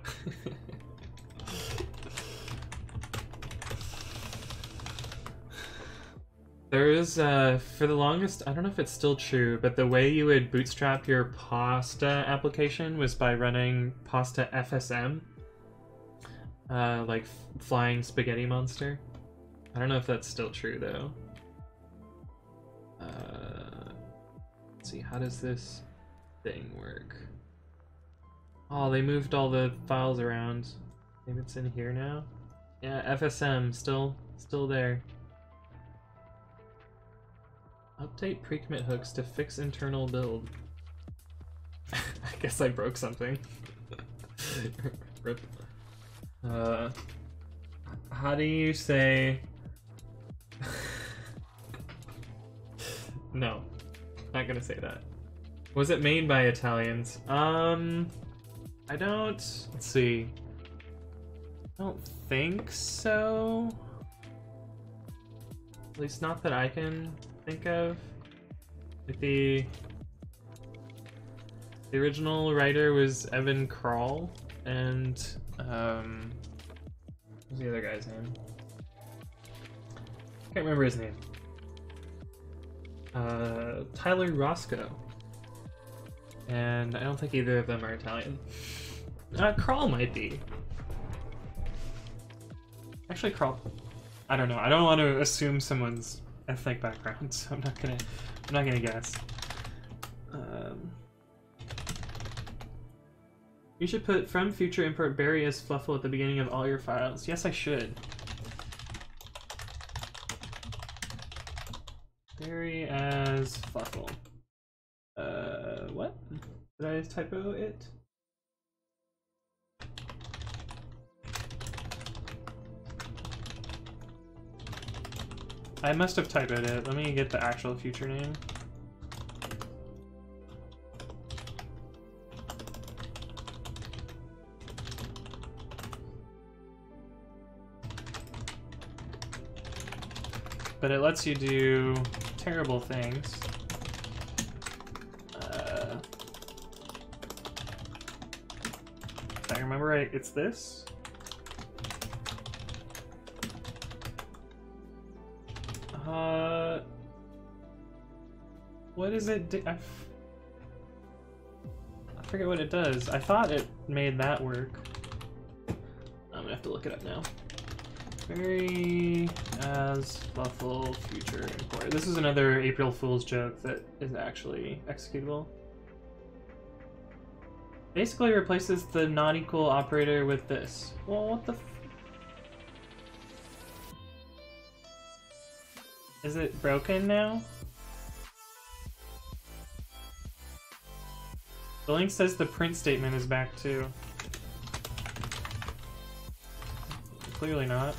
There is, for the longest, I don't know if it's still true, but the way you would bootstrap your pasta application was by running pasta FSM. Like Flying Spaghetti Monster. I don't know if that's still true, though. Let's see, how does this thing work? Oh, they moved all the files around. Maybe it's in here now? Yeah, FSM, still there. Update pre-commit hooks to fix internal build. I guess I broke something. Rip. How do you say... No, not gonna say that. Was it made by Italians? I don't... Let's see. I don't think so. At least not that I can think of. Like the original writer was Evan Krall, and what's the other guy's name? Can't remember his name. Tyler Roscoe. And I don't think either of them are Italian. Krall might be. Actually, Krall. I don't know. I don't want to assume someone's ethnic background, so I'm not gonna guess. You should put from future import Barry as Fluffle at the beginning of all your files. Yes, I should. Barry as Fluffle. What? Did I typo it? I must have typoed it. Let me get the actual future name. But it lets you do terrible things. If I remember right, it's this. What does it do? I forget what it does. I thought it made that work. I'm gonna have to look it up now. Very as Fluffle future import. This is another April Fool's joke that is actually executable. Basically replaces the not equal operator with this. Well, what the f— Is it broken now? The link says the print statement is back too. Clearly not.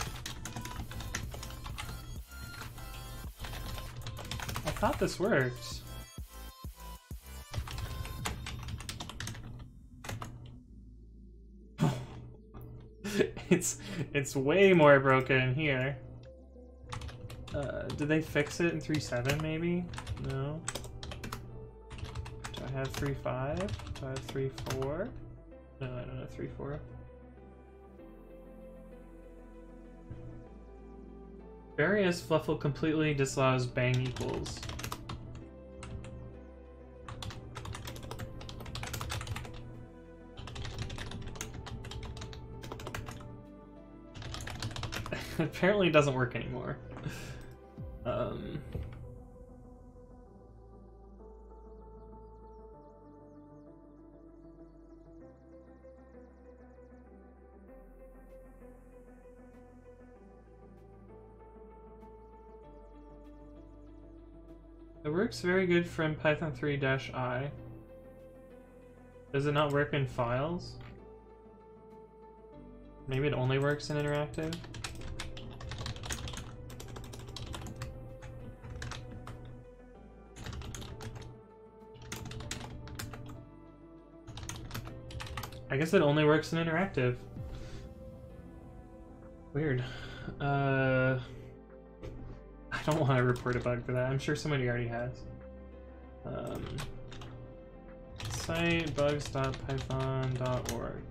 I thought this worked. It's way more broken here. Did they fix it in 3.7 maybe? No. Do I have 3.5? Do I have 3.4? No, I don't have 3.4. Various Fluffle completely disallows bang equals. Apparently it doesn't work anymore. It works very good from Python 3-i. Does it not work in files? Maybe it only works in interactive? I guess it only works in interactive. Weird. I don't want to report a bug for that. I'm sure somebody already has. Site bugs.python.org.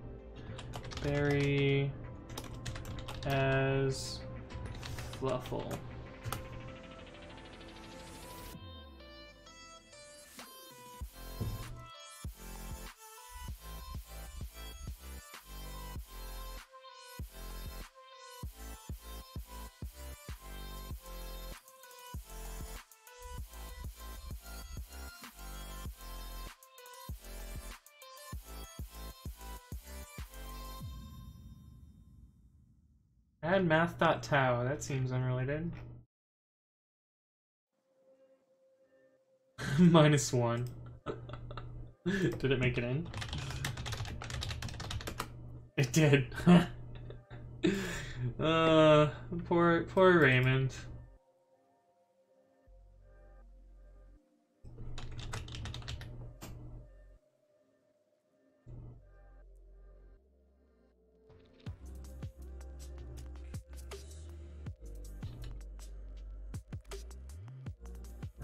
Berry as fluffle. Add math.tau, that seems unrelated. -1. Did it make it in? It did. Poor Raymond.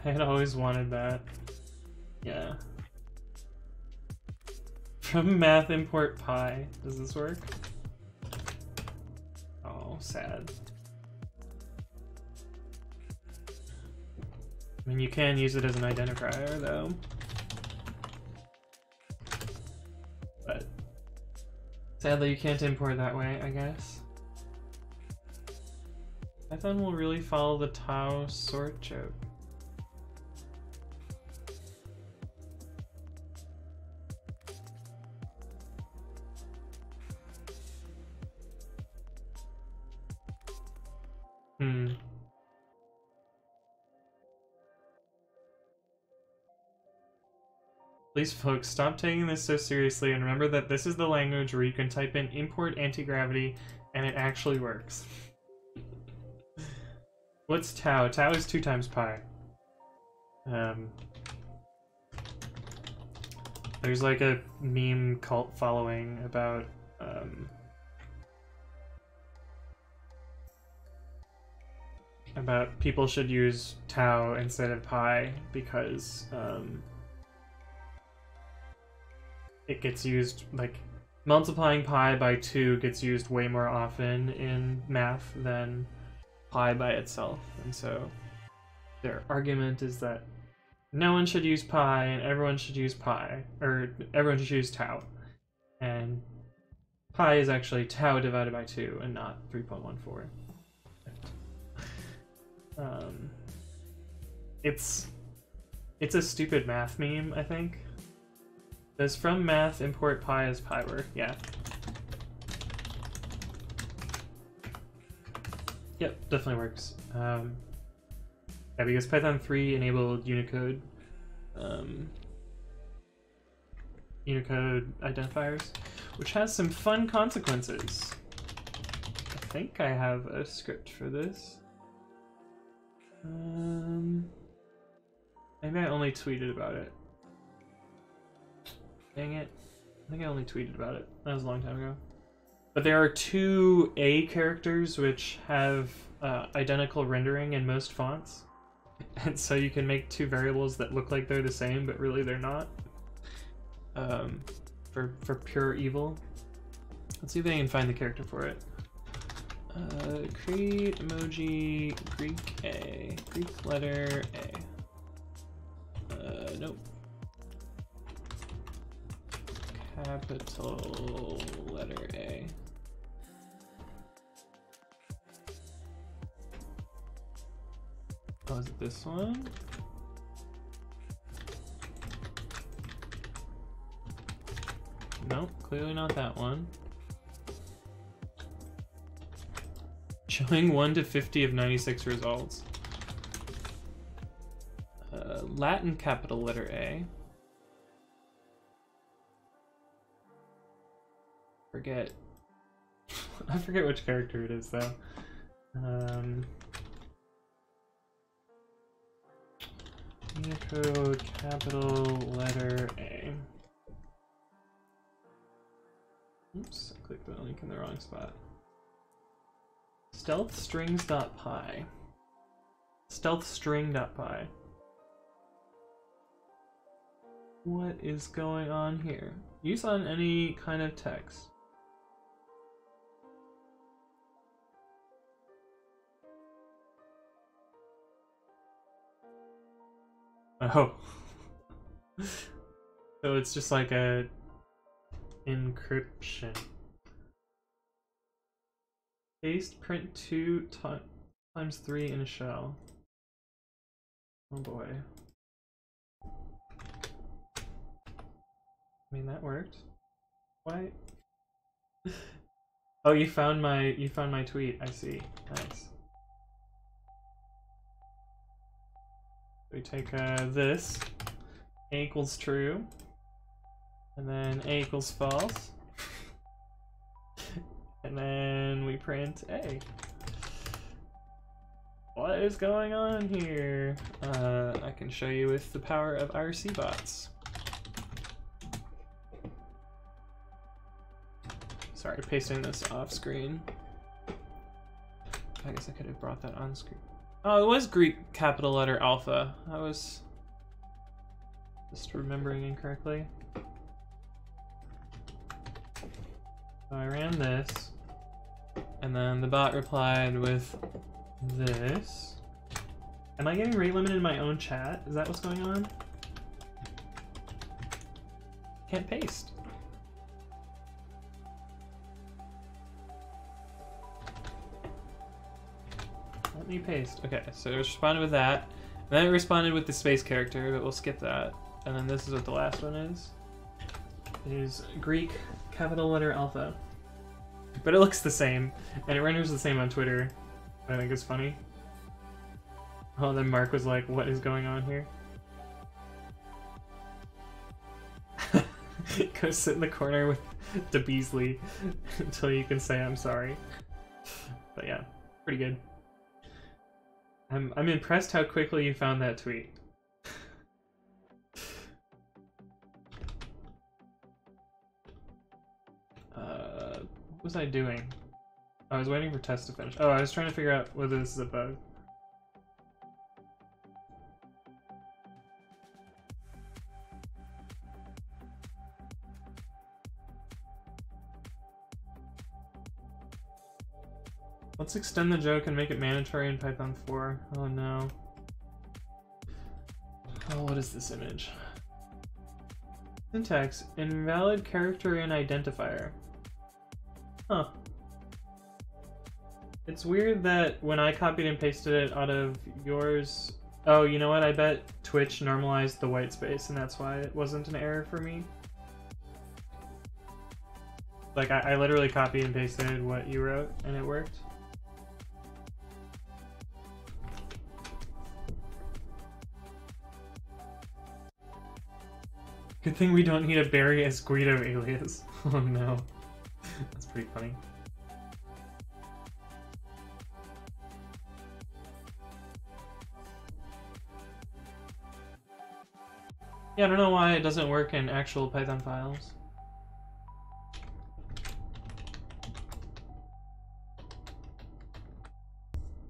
I had always wanted that. Yeah. From math import pi. Does this work? Oh, sad. I mean, you can use it as an identifier, though. But sadly, you can't import that way, I guess. Python will really follow the tau sort joke. Please, folks, stop taking this so seriously and remember that this is the language where you can type in import anti-gravity and it actually works. What's tau? Tau is 2 times pi. There's like a meme cult following about people should use tau instead of pi because it gets used, like, multiplying pi by 2 gets used way more often in math than pi by itself, and so their argument is that no one should use pi and everyone should use pi, or everyone should use tau, and pi is actually tau divided by 2 and not 3.14. It's a stupid math meme, I think. Does from math import pi as pi work? Yeah. Yep, definitely works. Yeah, because Python 3 enabled Unicode Unicode identifiers, which has some fun consequences. I think I have a script for this. Maybe I only tweeted about it. Dang it. I think I only tweeted about it. That was a long time ago. But there are 2 A characters which have identical rendering in most fonts. And so you can make 2 variables that look like they're the same, but really they're not. For pure evil. Let's see if I can find the character for it. Create emoji Greek A. Greek letter A. Nope. Capital letter A. Oh, is it this one? Nope, clearly not that one. Showing 1 to 50 of 96 results. Latin capital letter A. Forget. I forget which character it is though. Unicode capital letter A. Oops, I clicked the link in the wrong spot. Stealthstrings.py. Stealthstring.py. What is going on here? Use on any kind of text. Oh. So it's just like a encryption. Paste print 2 times 3 in a shell. Oh boy. I mean, that worked. Why? Oh, you found my tweet. I see. Nice. We take this. A equals true. And then A equals false. And then we print A. What is going on here? I can show you with the power of IRC bots. Sorry, pasting this off screen. I guess I could have brought that on screen. Oh, it was Greek capital letter alpha. I was just remembering incorrectly. So I ran this, and then the bot replied with this. Am I getting rate limited in my own chat? Is that what's going on? Can't paste. Let me paste. Okay, so it responded with that. And then it responded with the space character, but we'll skip that. And then this is what the last one is. It is Greek capital letter alpha. But it looks the same, and it renders the same on Twitter. I think it's funny. Oh, and then Mark was like, what is going on here? Go sit in the corner with the Beasley until you can say I'm sorry. But yeah, pretty good. I'm impressed how quickly you found that tweet. What was I doing? I was waiting for test to finish. Oh, I was trying to figure out whether this is a bug. Let's extend the joke and make it mandatory in Python 4. Oh no. Oh, what is this image? Syntax, invalid character in identifier. Huh. It's weird that when I copied and pasted it out of yours... Oh, you know what? I bet Twitch normalized the white space and that's why it wasn't an error for me. Like, I literally copied and pasted what you wrote and it worked. Good thing we don't need a Barry as Guido alias. Oh no. That's pretty funny. Yeah, I don't know why it doesn't work in actual Python files.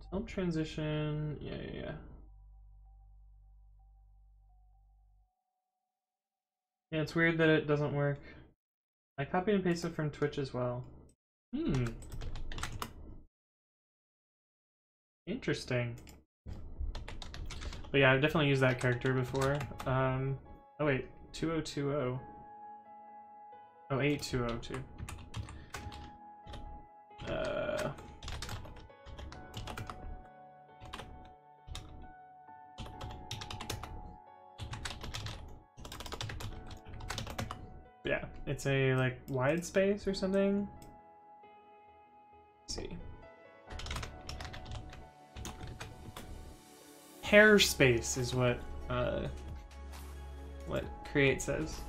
Help transition, yeah. Yeah, it's weird that it doesn't work. I copied and pasted from Twitch as well. Interesting. But yeah, I've definitely used that character before. Oh wait, 2020. Oh, 8202. Yeah, it's a like wide space or something. Let's see. Hair space is what create says.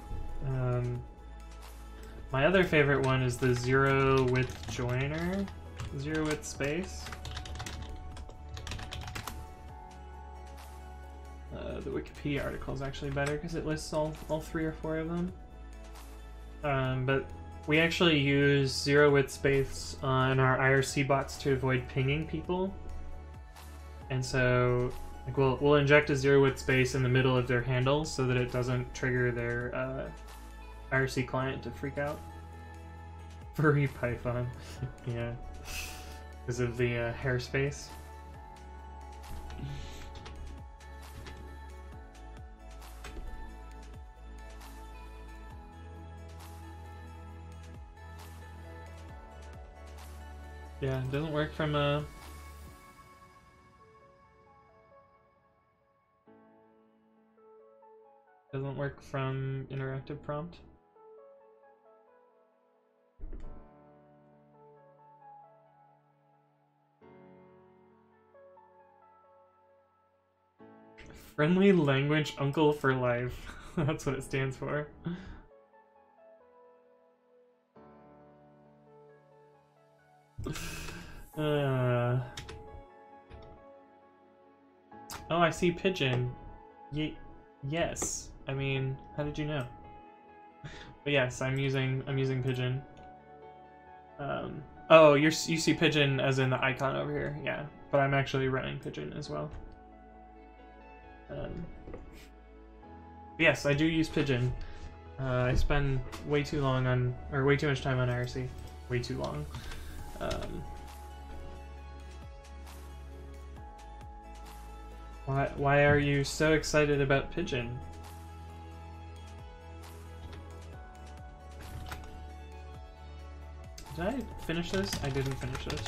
My other favorite one is the zero width joiner, zero width space. The Wikipedia article is actually better because it lists all 3 or 4 of them. But we actually use zero width space on our IRC bots to avoid pinging people. And so like we'll inject a zero width space in the middle of their handle so that it doesn't trigger their IRC client to freak out. Furry Python. Yeah. Because of the hair space. Yeah, it doesn't work from doesn't work from interactive prompt. Friendly language uncle for life. That's what it stands for. Oh, I see pigeon. Yes. I mean, how did you know? But yes, I'm using pigeon. Oh, you see pigeon as in the icon over here. Yeah, but I'm actually running pigeon as well. Yes, I do use pigeon. I spend way too much time on IRC. Way too long. Why are you so excited about pigeon? Did I finish this? I didn't finish this.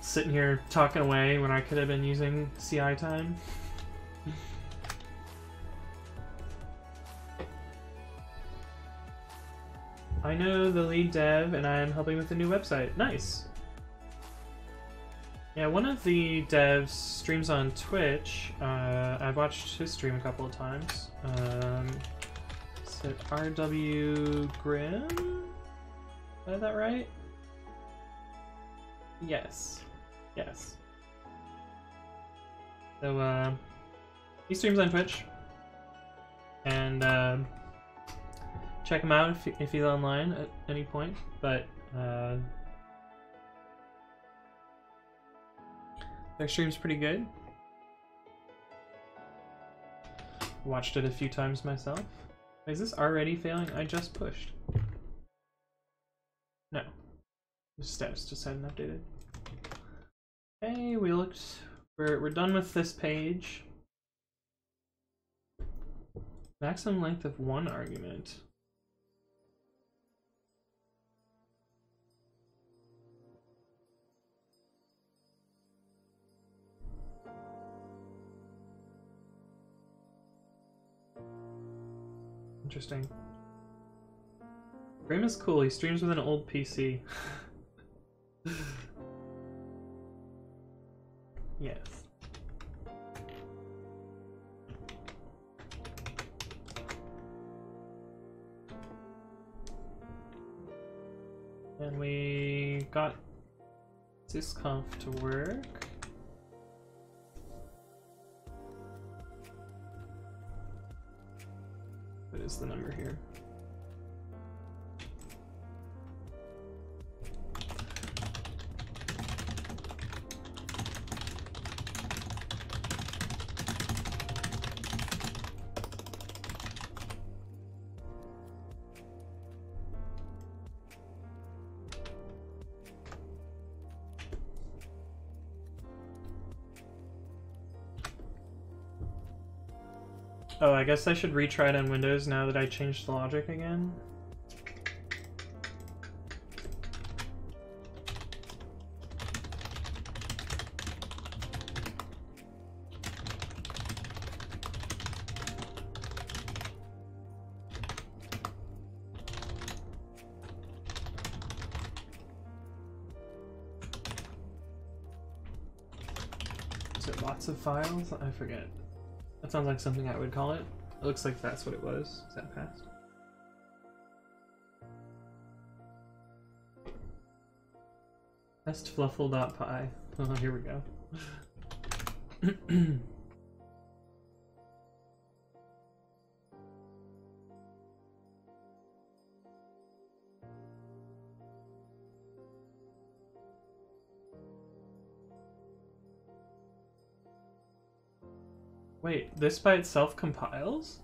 Sitting here talking away when I could have been using CI time. I know the lead dev and I am helping with the new website. Nice! Yeah, one of the devs streams on Twitch. I've watched his stream a couple of times. Is it RW Grimm? Did I have that right? Yes. Yes. So, he streams on Twitch. And, check him out if he's online at any point. But, their stream's pretty good. Watched it a few times myself. Is this already failing? I just pushed. No. The steps just hadn't updated. Okay, we're done with this page. Maximum length of one argument. Interesting. Graham is cool, he streams with an old PC. Yes. And we got sysconf to work. What is the number here? Oh, I guess I should retry it on Windows now that I changed the logic again. Is it lots of files? I forget. That sounds like something I would call it. It looks like that's what it was. Is that passed? Testfluffle.py. Oh, here we go. Wait, this by itself compiles?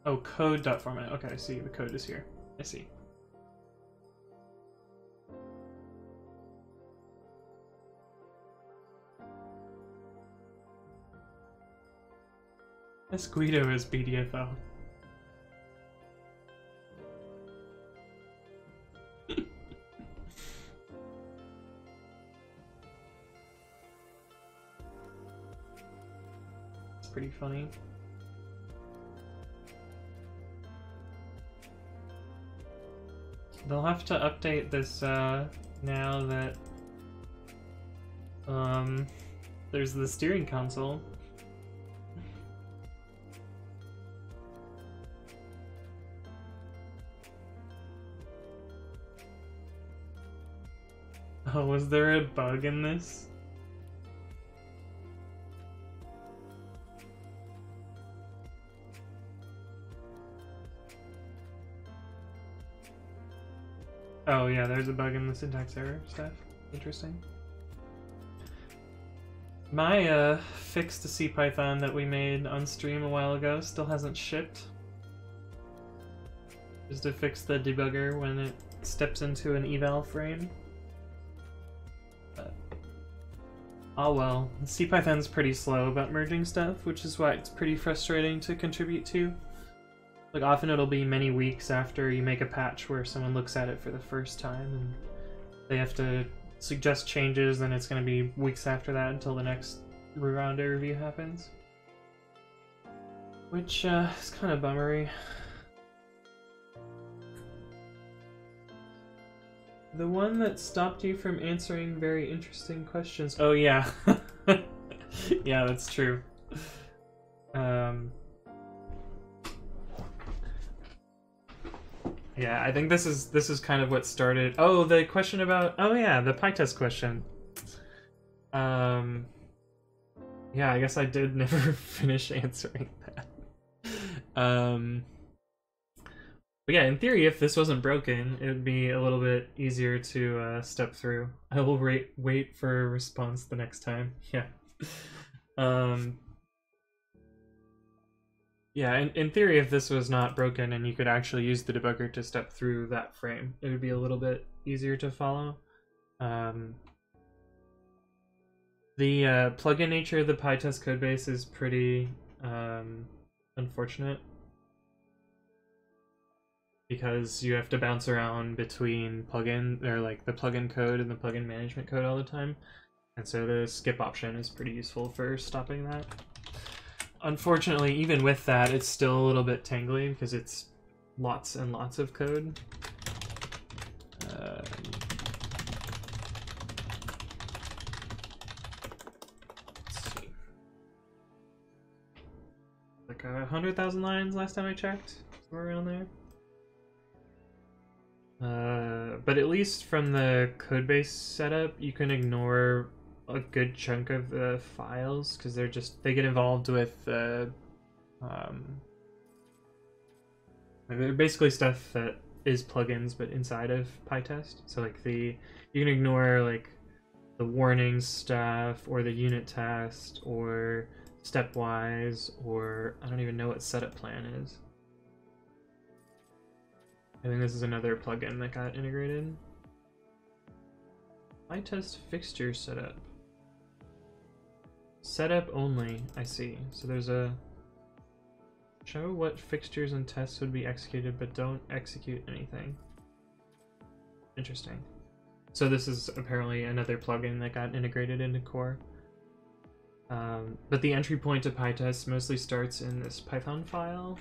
Oh, code.format. Okay, I see. The code is here. I see. This Guido is BDFL. It's pretty funny. They'll have to update this now that there's the steering console. Oh, was there a bug in this? Oh yeah, there's a bug in the syntax error stuff. Interesting. My fix to CPython that we made on stream a while ago still hasn't shipped. Just to fix the debugger when it steps into an eval frame. But, oh well. CPython's pretty slow about merging stuff, which is why it's pretty frustrating to contribute to. Like, often it'll be many weeks after you make a patch where someone looks at it for the first time and they have to suggest changes, and it's going to be weeks after that until the next round of review happens. Which is kind of bummery. The one that stopped you from answering very interesting questions. Oh yeah. Yeah, that's true. Yeah, I think this is kind of what started. Oh, the question about, oh yeah, the PyTest question. Yeah, I guess I did never finish answering that. But yeah, in theory, if this wasn't broken, it would be a little bit easier to step through. I will wait for a response the next time. Yeah. Yeah, in theory, if this was not broken and you could actually use the debugger to step through that frame, it would be a little bit easier to follow. The plugin nature of the PyTest codebase is pretty unfortunate, because you have to bounce around between plugin, or like the plugin code and the plugin management code all the time, and so the skip option is pretty useful for stopping that. Unfortunately, even with that, it's still a little bit tangly because it's lots and lots of code. Let's see. Like 100,000 lines last time I checked, somewhere around there. But at least from the codebase setup, you can ignore a good chunk of the files because they get involved with they're basically stuff that is plugins but inside of PyTest. So like you can ignore like the warnings stuff or the unit test or stepwise, or I don't even know what setup plan is. I think this is another plugin that got integrated. PyTest fixture setup. Setup only, I see. So there's a show what fixtures and tests would be executed but don't execute anything. Interesting. So this is apparently another plugin that got integrated into core. But the entry point to PyTest mostly starts in this Python file,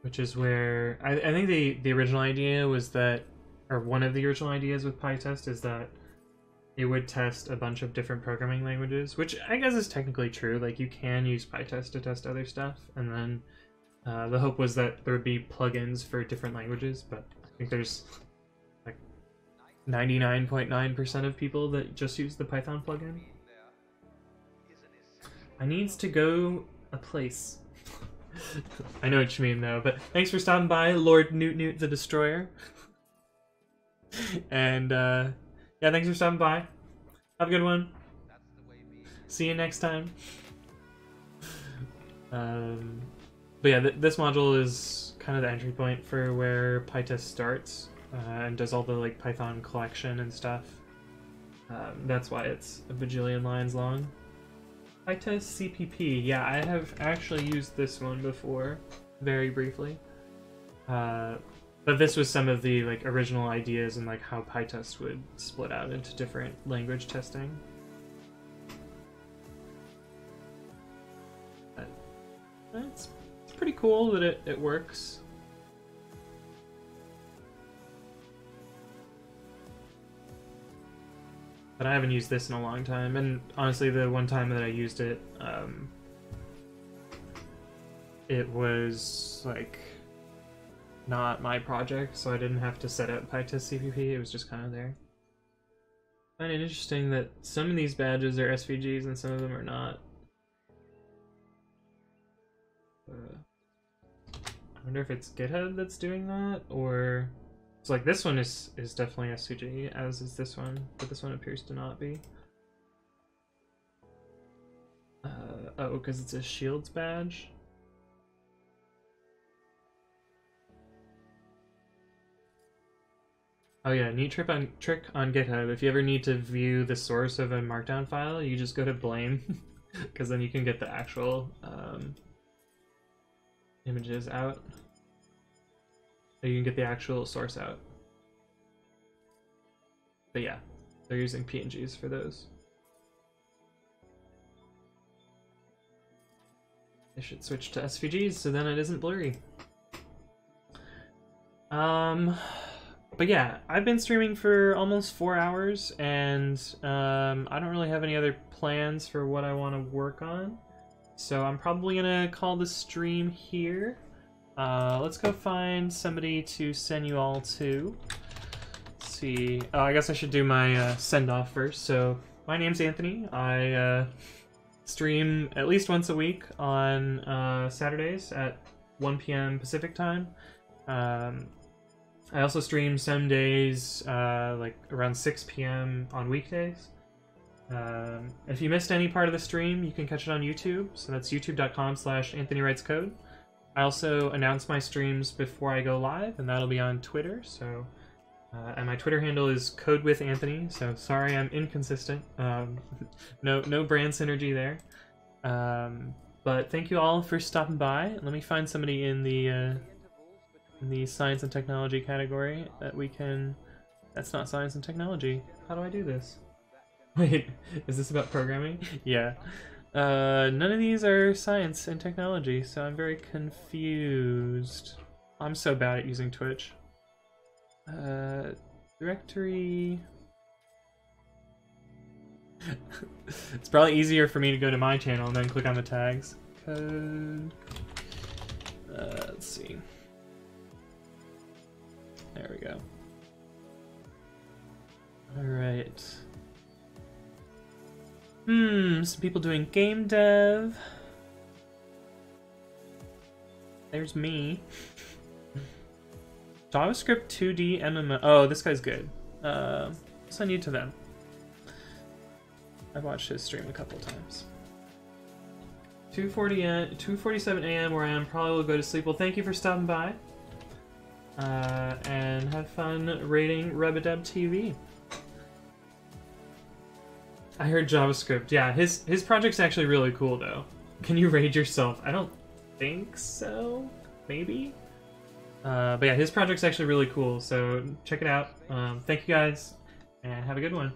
which is where I think the original idea was that, or one of the original ideas with PyTest is that it would test a bunch of different programming languages, which I guess is technically true. Like, you can use PyTest to test other stuff, and then the hope was that there would be plugins for different languages, but I think there's like 99.9% of people that just use the Python plugin. I needs to go a place. I know what you mean, though, but thanks for stopping by, Lord Newt the Destroyer. And, yeah, thanks for stopping by. Have a good one. See you next time. But yeah, this module is kind of the entry point for where PyTest starts, and does all the like Python collection and stuff. That's why it's a bajillion lines long. PyTest CPP, yeah, I have actually used this one before, very briefly. But this was some of the like original ideas and like how PyTest would split out into different language testing. But it's pretty cool that it works. But I haven't used this in a long time, and honestly the one time that I used it, it was like not my project, so I didn't have to set up PyTest CPP, it was just kind of there. I find it interesting that some of these badges are SVGs and some of them are not. I wonder if it's GitHub that's doing that, or... So like this one is definitely SVG, as is this one, but this one appears to not be. Oh, because it's a Shields badge? Oh yeah, neat trick on GitHub. If you ever need to view the source of a markdown file, you just go to blame, because then you can get the actual images out. So you can get the actual source out. But yeah, they're using PNGs for those. They should switch to SVGs so then it isn't blurry. But yeah, I've been streaming for almost 4 hours, and I don't really have any other plans for what I want to work on. So I'm probably gonna call the stream here. Let's go find somebody to send you all to. Let's see. Oh, I guess I should do my send-off first. So my name's Anthony. I stream at least once a week on Saturdays at 1 p.m. Pacific time. I also stream some days like around 6 p.m. on weekdays. If you missed any part of the stream, you can catch it on YouTube. So that's youtube.com/AnthonyWritesCode. I also announce my streams before I go live, and that'll be on Twitter. So, and my Twitter handle is CodeWithAnthony. So sorry, I'm inconsistent. No brand synergy there. But thank you all for stopping by. Let me find somebody in the science and technology category that we can. That's not science and technology. How do I do this? Wait, is this about programming? Yeah. None of these are science and technology, so I'm very confused. I'm so bad at using Twitch. Directory... It's probably easier for me to go to my channel and then click on the tags. Code... let's see. There we go. Alright. Some people doing game dev. There's me. JavaScript 2D MMO. Oh, this guy's good. I'll send you to them. I've watched his stream a couple of times. 2:47 a.m. where I am. Probably will go to sleep. Well, thank you for stopping by. And have fun rating Rubadub TV. I heard JavaScript. Yeah, his project's actually really cool though. Can you raid yourself? I don't think so. Maybe. But yeah, his project's actually really cool. So check it out. Thank you guys, and have a good one.